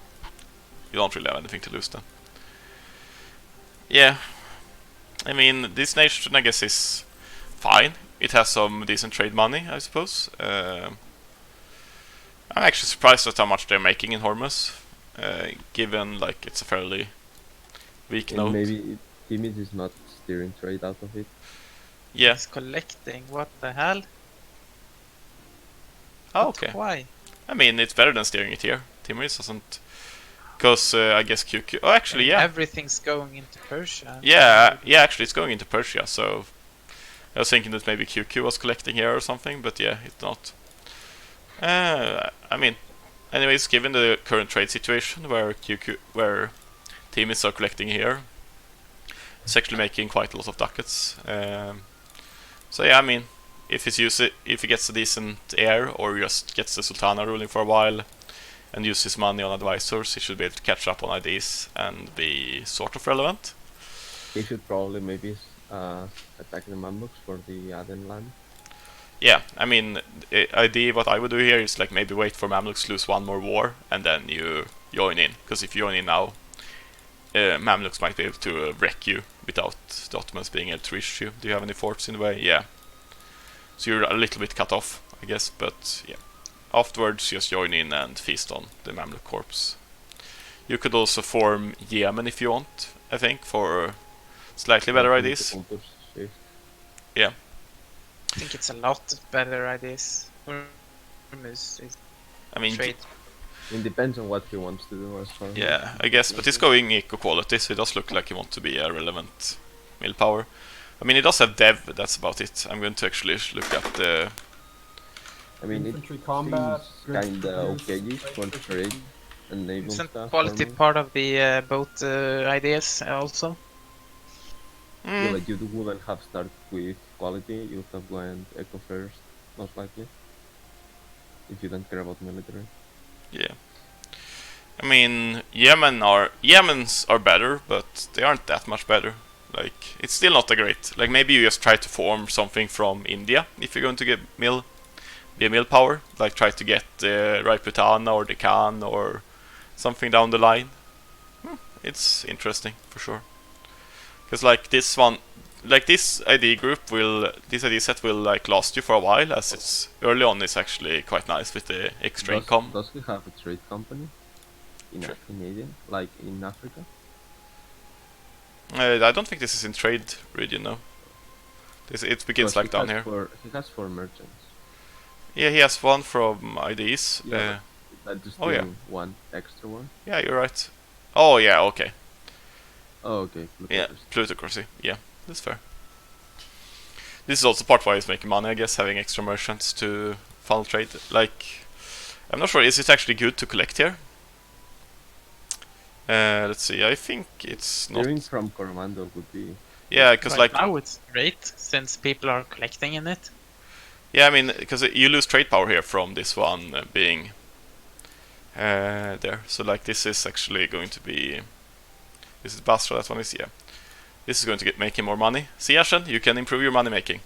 You don't really have anything to lose then. Yeah, I mean, this nation, I guess, is fine. It has some decent trade money, I suppose. I'm actually surprised at how much they're making in Hormuz, given like it's a fairly weak And node. maybe Timid is not steering trade out of it. Yeah. He's collecting. What the hell? Oh, okay. Why? I mean, it's better than steering it here. Timurids doesn't, because I guess QQ. Oh, actually, yeah. Everything's going into Persia. Yeah, actually, it's going into Persia. So I was thinking that maybe QQ was collecting here or something, but yeah, it's not. I mean, anyways, given the current trade situation where Timids are collecting here, It's actually making quite a lot of ducats. So yeah, I mean, if he gets a decent heir or just gets the Sultana ruling for a while and uses money on advisors, he should be able to catch up on IDs and be sort of relevant. He should probably maybe attack the Mamluks for the Aden land. Yeah, I mean, idea what I would do here is like maybe wait for Mamluks to lose one more war and then you join in. Because if you join in now, Mamluks might be able to wreck you without the Ottomans being able to reach you. Do you have any forts in the way? Yeah. So you're a little bit cut off, I guess, but yeah. Afterwards, just join in and feast on the Mamluk corpse. You could also form Yemen if you want, I think, for slightly better ideas. Yeah. I think it's a lot better ideas. I mean, trade. It depends on what he wants to do as far. Yeah, I guess, but he's going eco quality, so it does look like he wants to be a relevant mill power. I mean, he does have dev, but that's about it. I'm going to actually look at the... I mean, Infantry combat, it's kinda okay for trade and naval Isn't stuff. quality part of the both ideas also? Yeah, like you wouldn't have started with quality, you would have gone eco first, most likely. If you don't care about military. Yeah. I mean, Yemens are better, but they aren't that much better. Like, it's still not that great. Like, maybe you just try to form something from India if you're going to be a mill power. Like, try to get Rajputana or Deccan or something down the line. It's interesting for sure. Because like this one, like this ID set will like last you for a while, as it's early on is actually quite nice with the extra income. Does he have a trade company in Asia, like in Africa? I don't think this is in trade region, no. It begins like down here. He has 4 merchants. Yeah, he has one from IDs. Yeah, that just one extra one. Yeah, you're right. Oh yeah, okay. Oh, okay. Yeah, plutocracy. Yeah, that's fair. This is also part why he's making money, I guess, having extra merchants to funnel trade. Like, I'm not sure, is it actually good to collect here? Let's see, I think it's not... Steering from Coromandel would be... Yeah, because right like... now it's great, since people are collecting in it. Yeah, I mean, because you lose trade power here from this one being there. So like this is actually going to be... This is Basra, that one is, yeah. This is going to make him more money. See, Ashen, you can improve your money making.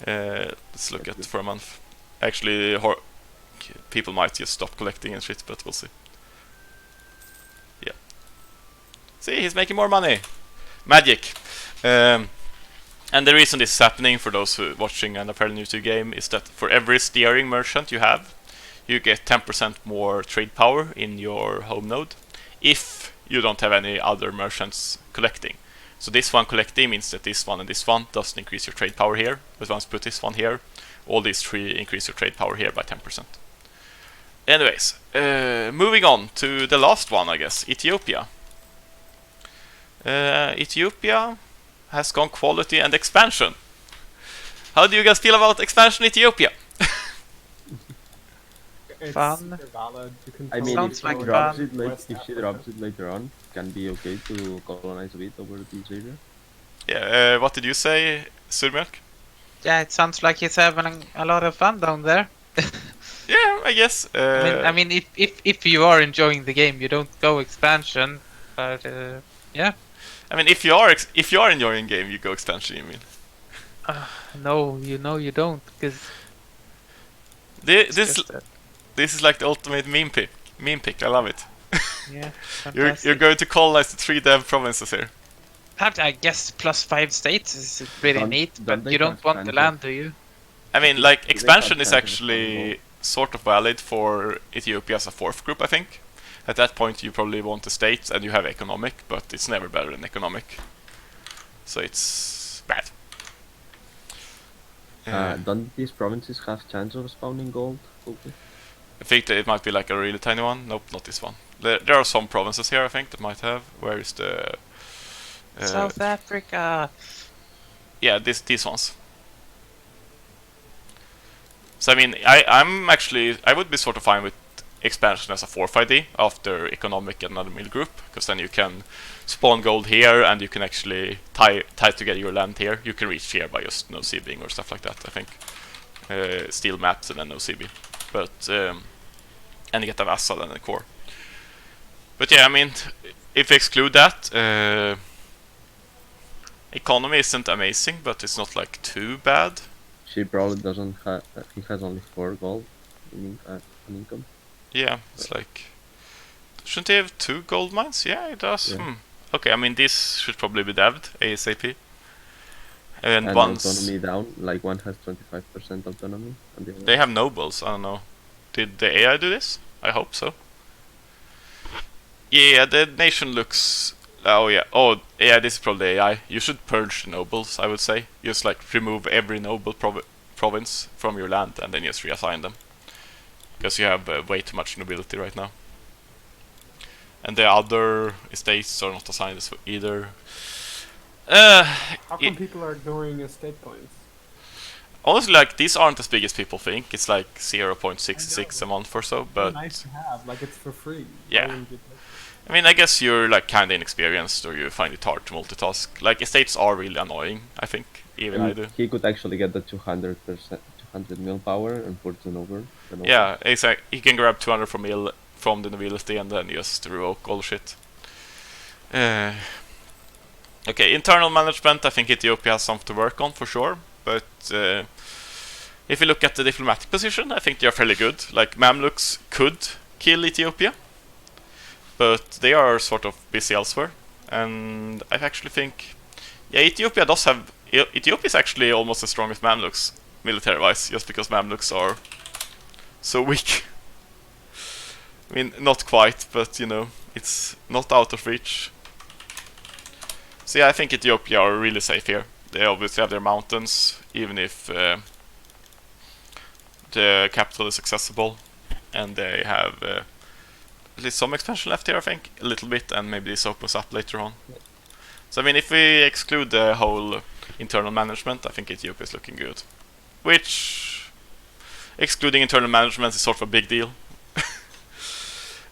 Let's look at it for a month. Actually, people might just stop collecting and shit, but we'll see. Yeah. See, he's making more money. Magic. And the reason this is happening, for those who are watching and are fairly new to the game, is that for every steering merchant you have, you get 10% more trade power in your home node, if you don't have any other merchants collecting. So this one collecting means that this one and this one doesn't increase your trade power here, but once you put this one here, all these 3 increase your trade power here by 10%. Anyways, moving on to the last one, I guess, Ethiopia. Ethiopia has gone quality and expansion. How do you guys feel about expansion Ethiopia? It's Fun. valid. You can I mean, Sounds if like she fun. drops it, West if she drops it later on, it can be okay to colonize a bit over this area. Yeah, what did you say, Sur Mjölk? Yeah, it sounds like it's having a lot of fun down there. Yeah, I guess. I mean, if you are enjoying the game, you don't go expansion. But yeah, I mean, if you are enjoying the game, you go expansion. You mean? no, you don't, because This is like the ultimate meme pick. I love it. yeah, You're fantastic. going to colonize the 3 dev provinces here. I guess +5 states is really Don't- neat, don't but they you don't have want the tons land, of- do you? I mean, like, they expansion have is tons of actually sort of valid for Ethiopia as a 4th group, I think. At that point, you probably want a state and you have economic, but it's never better than economic. So it's bad. Don't these provinces have chance of spawning gold? Okay. I think that it might be like a really tiny one. Nope, not this one. There are some provinces here, I think, that might have. Where is the... South Africa. Yeah, these ones. So I mean, I would be sort of fine with expansion as a 4-5D after economic and another mill group, because then you can spawn gold here and you can actually tie together your land here. You can reach here by just no CBing or stuff like that, I think. Steal maps and then no CB. But and you get a vassal and a core. But yeah, I mean, if we exclude that, economy isn't amazing, but it's not like too bad. She probably doesn't have. He has only 4 gold in income. Yeah, it's like, shouldn't he have 2 gold mines? Yeah, it does. Yeah. Okay, I mean, this should probably be devved ASAP. And once autonomy down, like one has 25% autonomy, and the other they have nobles, I don't know. Did the AI do this? I hope so. Yeah, the nation looks. Oh yeah. Oh yeah, this is probably AI. You should purge the nobles, I would say. Just like remove every noble province from your land and then just reassign them. Because you have way too much nobility right now. And the other estates are not assigned as either. How come people are ignoring estate points? Honestly, like, these aren't as big as people think. It's like 0.66 a month or so, but Nice to have, like it's for free. Yeah. Why wouldn't you take I mean, I guess you're like kinda inexperienced or you find it hard to multitask. Like, estates are really annoying, I think. Even I and do. he could actually get the 200%, 200 mil power and put it over. Yeah, exactly. He can grab 200 from the nobility and then just revoke all shit. Okay, internal management, I think Ethiopia has something to work on for sure. But if you look at the diplomatic position, I think they are fairly good. Like, Mamluks could kill Ethiopia, but they are sort of busy elsewhere. And I actually think, yeah, Ethiopia does have. Ethiopia is actually almost as strong as Mamluks military-wise, just because Mamluks are so weak. I mean, not quite, but you know, it's not out of reach. So yeah, I think Ethiopia are really safe here. They obviously have their mountains, even if the capital is accessible, and they have at least some expansion left here, I think, a little bit, and maybe this opens up later on. So I mean, if we exclude the whole internal management, I think Ethiopia is looking good. Which, excluding internal management, is sort of a big deal.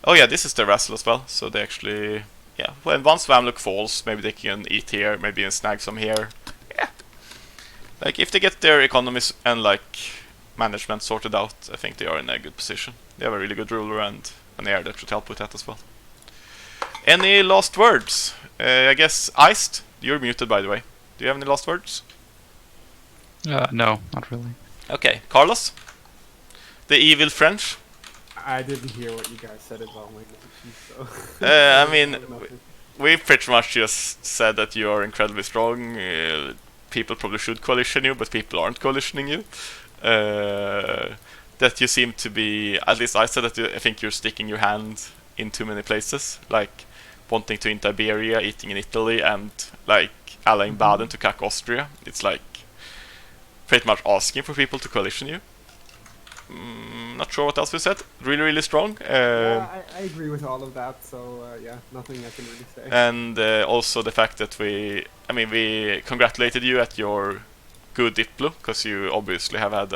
Oh yeah, this is their vassal as well, so they actually... Yeah, when once Mamluk falls, maybe they can eat here, maybe even snag some here. Yeah. Like, if they get their economies and, like, management sorted out, I think they are in a good position. They have a really good ruler and an heir that should help with that as well. Any last words? I guess, Iced, you're muted, by the way. Do you have any last words? No, not really. Okay, Karlos? The evil French? I didn't hear what you guys said about my nation, so... I mean, we pretty much just said that you are incredibly strong. People probably should coalition you, but people aren't coalitioning you. That you seem to be... At least I said that I think you're sticking your hand in too many places. Like, wanting to into Iberia, eating in Italy, and, like, allying Baden to cack Austria. It's like... pretty much asking for people to coalition you. Not sure what else we said. Really, really strong. Yeah, I agree with all of that, so yeah, nothing I can really say. And also the fact that we congratulated you at your good Diplo, because you obviously have had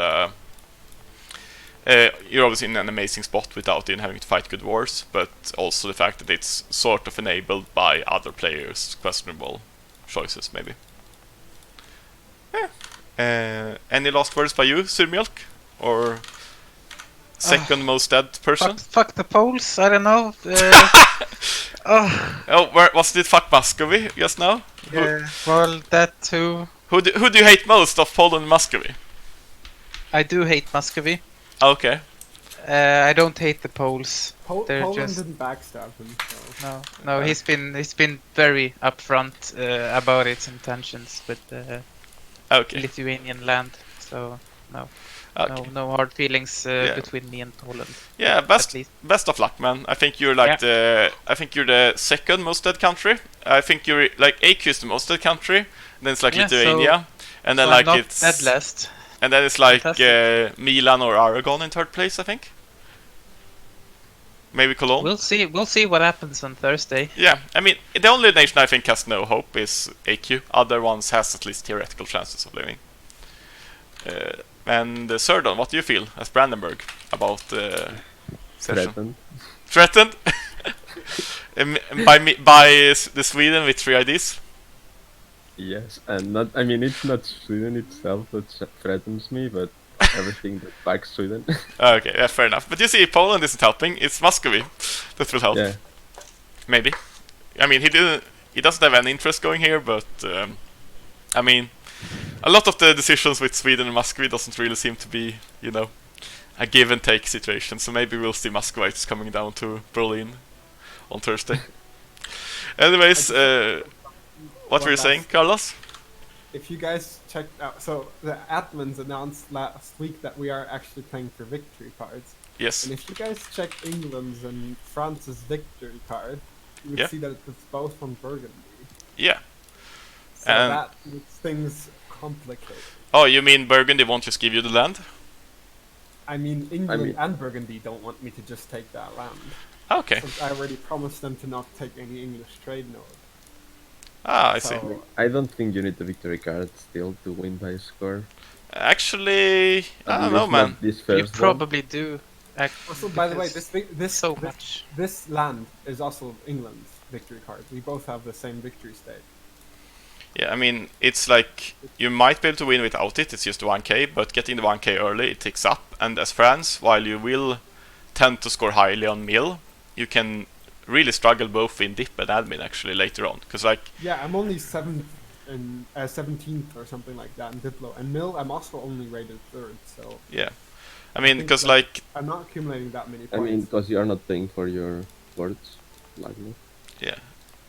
you're obviously in an amazing spot without even having to fight good wars, but also the fact that it's sort of enabled by other players' questionable choices, maybe. Yeah. Any last words by you, Sur Mjölk? Or second most dead person? Fuck the Poles, I don't know. Was it fuck Muscovy just now? Well, that too. Who do you hate most of Poland and Muscovy? I do hate Muscovy. Okay. I don't hate the Poles. They're Poland just... didn't backstab him, so... No, he's been very upfront about its intentions with the Lithuanian land. So no. Okay. No hard feelings between me and Poland. Yeah, best of luck, man. I think you're like you're the second most dead country. I think you're like AQ is the most dead country. Then it's like Lithuania, and then like it's dead last. And then it's like Milan or Aragon in third place, I think. Maybe Cologne. We'll see what happens on Thursday. Yeah, I mean, the only nation I think has no hope is AQ. Other ones has at least theoretical chances of living. And Surdon, what do you feel as Brandenburg about session. Threatened. Threatened? by the Sweden with 3 IDs? Yes, and not. I mean, it's not Sweden itself that threatens me, but everything that backs Sweden. Okay, yeah, fair enough. But you see, Poland isn't helping. It's Muscovy that will help. Yeah. Maybe. I mean, he doesn't have any interest going here, but I mean, a lot of the decisions with Sweden and Muscovy doesn't really seem to be, you know, a give and take situation. So maybe we'll see Muscovites coming down to Berlin on Thursday. Anyways, what were you saying, Carlos? If you guys checked out, so the admins announced last week that we are actually playing for victory cards. Yes. And if you guys check England's and France's victory card, you would Yeah. see that it's both from Burgundy. Yeah. So And- that makes things complicated. Oh, you mean Burgundy won't just give you the land? I mean, England mean- and Burgundy don't want me to just take that land. Okay. Since I already promised them to not take any English trade node. Ah, I see. So, I don't think you need the victory card still to win by a score. Actually, I At don't know, least man. not This You first one. probably do. also, by the way, because this so this, much. this land is also England's victory card. We both have the same victory state. Yeah, I mean, it's like you might be able to win without it. It's just 1k, but getting the 1k early, it ticks up. And as France, while you will tend to score highly on mill, you can really struggle both in dip and admin actually later on. Because like, Yeah, I'm only 7th and 17th or something like that in Diplo. And Mill, I'm also only rated 3rd, so yeah, I mean, think because that- like, I'm not accumulating that many I points. mean, because you are not paying for your words, likely. yeah,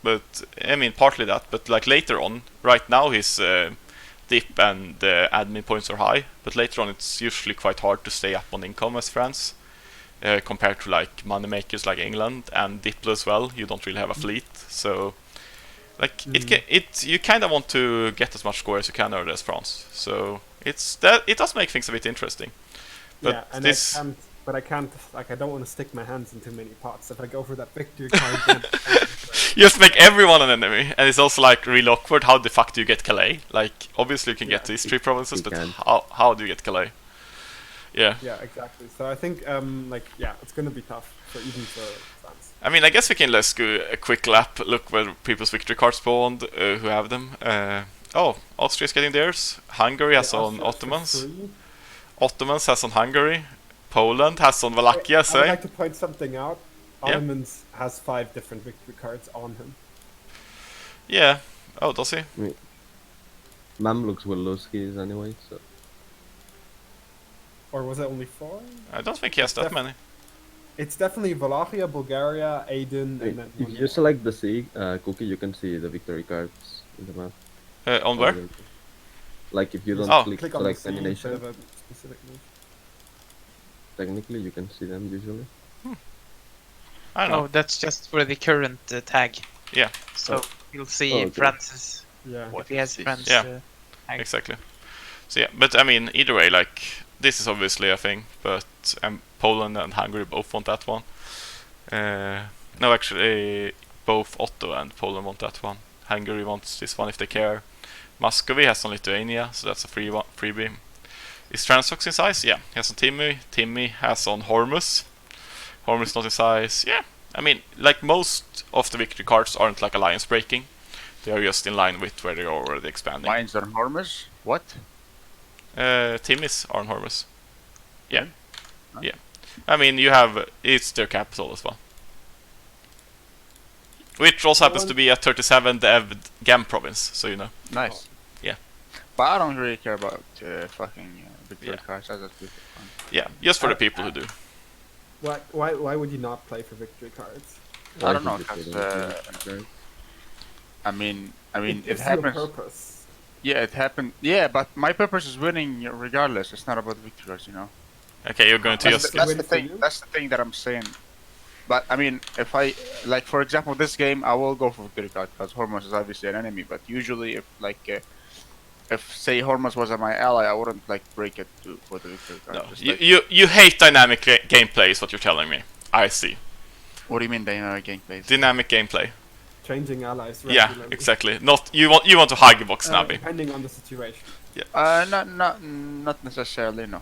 but I mean, partly that. But like later on, right now his dip and admin points are high, but later on it's usually quite hard to stay up on income as France. Compared to like money makers like England and Diplo as well, you don't really have a fleet, so like you kind of want to get as much score as you can early as France. So it does make things a bit interesting. But yeah, and this, I can't, like, I don't want to stick my hands in too many pots. If I go for that victory card, then you just make everyone an enemy, and it's also like really awkward. How the fuck do you get Calais? Like obviously you can get Yeah, these 3 provinces, you but can. how do you get Calais? Yeah. yeah, exactly. So I think, like, yeah, it's gonna be tough for even for France. I mean, I guess we can let's do a quick lap, look where people's victory cards spawned, who have them. Oh, Austria's getting theirs. Hungary has Yeah, on Austria for Ottomans. free. Ottomans has on Hungary. Poland has on Wallachia, I would say. like to point something out. Yeah. Ottomans has 5 different victory cards on him. Yeah. Oh, does he? Mamluks will lose his anyway, so. Or was it only 4? I don't think he has that many. It's definitely Wallachia, Bulgaria, Aden, and then If you select the sea cookie, you can see the victory cards in the map. On where? Like if you don't Oh. click on the select C any instead nation, of a specific nation. technically you can see them usually. I don't know. Oh, that's just for the current tag. Yeah. So you'll see Oh, okay. France's. Yeah. If he has What? France. Yeah. Tag. Exactly. So yeah, but I mean, either way, like this is obviously a thing, but Poland and Hungary both want that one. No, actually, both Otto and Poland want that one. Hungary wants this one if they care. Muscovy has on Lithuania, so that's a freebie. Is Transox in size? Yeah, he has on Timmy. Timmy has on Hormuz. Hormuz not in size. Yeah, I mean, like most of the victory cards aren't like alliance breaking. They are just in line with where they are already expanding. Mine's are enormous. What? Timmy's are on Hormuz. Yeah. Huh? Yeah. I mean, you have, it's their capital as well. Which also happens to be a 37 Dev Gam province, so you know. Nice. Yeah. But I don't really care about fucking victory Yeah. cards. That's just fun. Yeah, just for the people who do. Why would you not play for victory cards? I don't know, think it's 'cause, a victory card. I mean, it gives you a happens. purpose. Yeah, it happened. Yeah, but my purpose is winning regardless. It's not about victory cards, you know. Okay, you're going to That's, just the, that's win the for thing. you? That's the thing that I'm saying. But I mean, if I like, for example, this game, I will go for victory card because Hormuz is obviously an enemy. But usually, if say Hormuz was my ally, I wouldn't like break it for the victory card. no. Just, You, like- you you hate dynamic gameplay is what you're telling me. I see. What do you mean dynamic gameplay? Dynamic gameplay. Changing allies Yeah, regularly. exactly. Not you want to hug box Nabi. Depending on the situation. Not necessarily, no.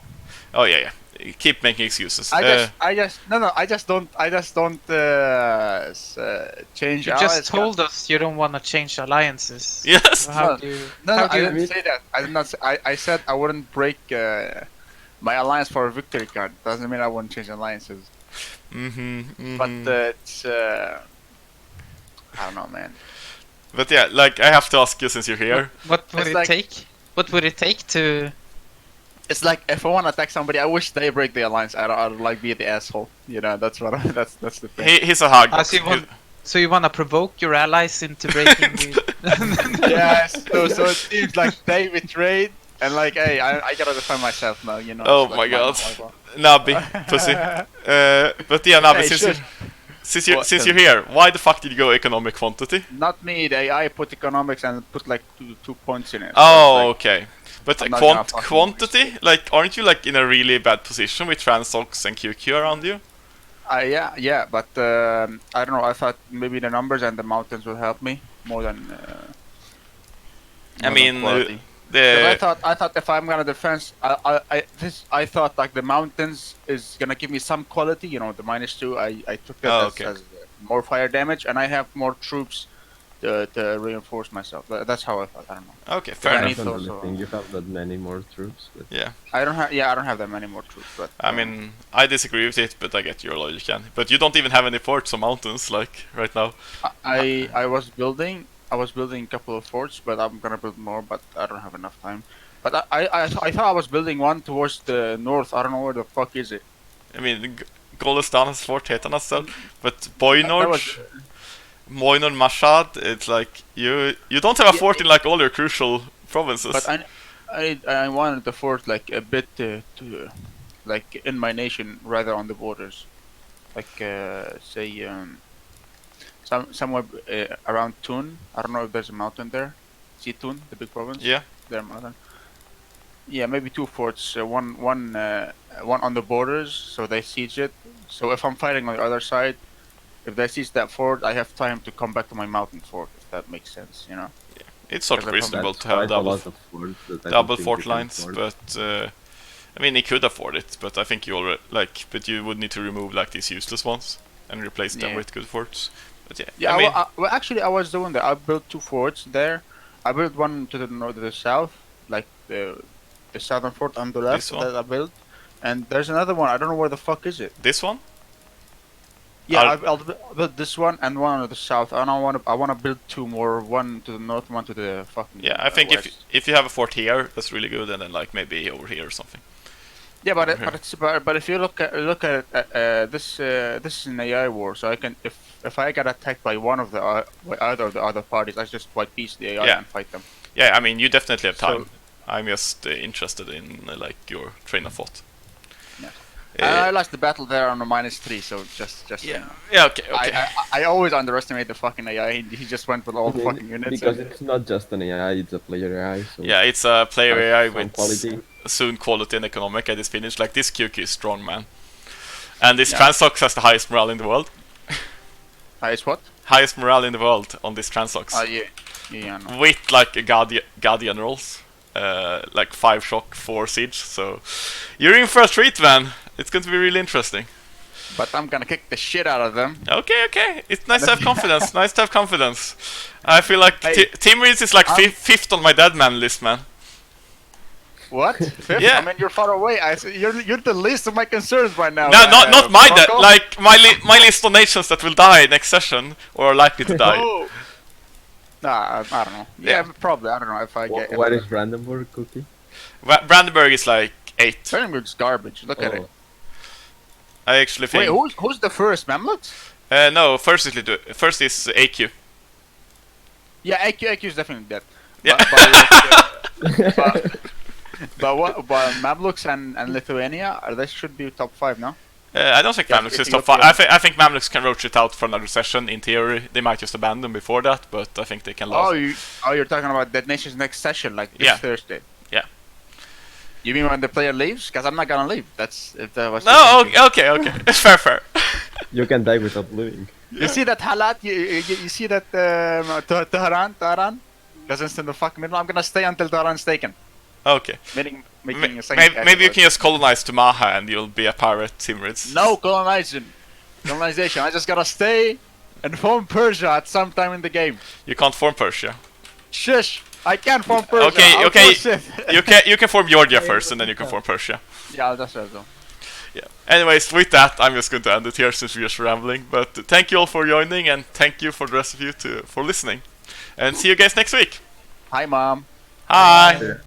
Oh yeah. Keep making excuses. I just don't change You allies. just told us you don't want to change alliances. Yes. So how No, do you? No, how I do you- didn't say that. I did not. I said I wouldn't break my alliance for a victory card. Doesn't mean I wouldn't change alliances. But it's I don't know, man. But yeah, like I have to ask you since you're here. What would It's it like- take? What would it take to? It's like if I want to attack somebody, I wish they break the alliance. I don't like be the asshole. You know, that's what. That's the thing. He's a hog. So you want to provoke your allies into breaking the? Yes. So it seems like they betrayed, and like, hey, I gotta defend myself now. You know. Oh it's my like god. my- Nabi, pussy. But yeah, Nabi, Hey, since you're here, why the fuck did you go economic quantity? Not me. The AI put economics and put like two points in it. So Oh, it's like, okay. But I'm not gonna fucking quantity, like, aren't you like in a really bad position with Transox and QQ around you? yeah, but I don't know. I thought maybe the numbers and the mountains will help me more than. I mean, quality. 'Cause the I thought if I'm gonna defense, I thought like the mountains is gonna give me some quality. You know, the -2. I took that Oh, as, okay. as more fire damage, and I have more troops to reinforce myself. That's how I thought. I don't know. okay, fair I enough. need I don't those, really think you have that many more troops. But Yeah, I don't have that many more troops. But I mean, I disagree with it, but I get your logic, Jan. But you don't even have any forts or mountains, like right now. I was building a couple of forts, but I'm gonna build more. But I don't have enough time. But I thought I was building one towards the north. I don't know where the fuck is it. I mean, Golestan has fort Hetan as well, but That Boynord, was- Moynord, Mashhad, it's like you don't have a Yeah, fort in like all your crucial provinces. But I wanted the fort like a bit to like in my nation rather on the borders, like say somewhere around Thun. I don't know if there's a mountain there. See Thun, the big province. Yeah. There a mountain. Yeah, maybe two forts. One on the borders, so they siege it. So if I'm fighting on the other side, if they siege that fort, I have time to come back to my mountain fort. If that makes sense, you know. It's sort of Because reasonable that's to have quite a double lot of forts that I double don't think fort you can lines, afford. but I mean, he could afford it, but I think you already but you would need to remove like these useless ones and replace them Yeah. with good forts. But yeah, Yeah, I mean, well, actually, I was doing that. I built two forts there. I built one to the north, to the south, like the southern fort on the left This one? that I built, and there's another one. I don't know where the fuck is it. this one. Yeah, I'll- I'll build this one and one to the south. And I want to build two more. One to the north, one to the fucking. Yeah, I think west. if you have a fort here, that's really good, and then like maybe over here or something. Yeah, but over but if you look at this this is an AI war, so I can if I get attacked by one of the by either of the other parties, I just white piece the AI Yeah. and fight them. Yeah, I mean, you definitely have So- time. I'm just interested in like your train of thought. Yeah. Uh, I lost the battle there on a -3, so just yeah. Yeah. Okay. Okay. I always underestimate the fucking AI. He just went with all the fucking units. Because and- it's not just an AI, it's a player AI. So Yeah, it's a player has AI some with quality. soon quality and economic at this finish. Like this QQ is strong, man. And this Yeah. Transox has the highest morale in the world. It's what? Highest morale in the world on this Transox. Yeah, no. With like a God generals. Like 5 shock, 4 siege. So you're in for a treat, man. It's going to be really interesting. But I'm gonna kick the shit out of them. Okay, okay. It's nice to have confidence. Nice to have confidence. I feel like Hey, Team Reeds is like I'm- fifth on my dead man list, man. What? Fifth? Yeah. I mean, you're far away. You're the least of my concerns right now. No, not my fuck dead. off. Like my list of nations that will die next session or are likely to die. Oh. Nah, I don't know. Yeah. Yeah, probably. I don't know if I get. Where is Brandenburg, Cookie? Brandenburg is like 8. Brandenburg's garbage. Look at it. I actually Wait, think. who's the first Mamluks? No, first is AQ. Yeah, AQ is definitely dead. Yeah. But Mamluks and Lithuania, they should be top 5 now. I don't think Yeah, Mamluks if is you top look 5. I think Mamluks can roach it out for another session. In theory, they might just abandon before that, but I think they can last. You're talking about Dead Nations next session, like this Yeah. Thursday. Yeah. You mean when the player leaves? Because I'm not gonna leave. That's if that was. No, okay. Fair. You can die without living. You see that Halat? You see that Tehran? Because instead of fucking middle, I'm gonna stay until Tehran's taken. Okay. Meaning making a second Maybe you can just colonize Tumaha and you'll be a pirate, Timurids. No colonization. I just gotta stay and form Persia at some time in the game. You can't form Persia. Shush! I can't form Persia. Okay, I'll okay. force it. You can form Georgia first, and then you can form Persia. Yeah, that's right though. Yeah. Anyways, with that, I'm just going to end it here since we're just rambling. But thank you all for joining, and thank you for the rest of you for listening. And see you guys next week. Hi, Mom. Hi.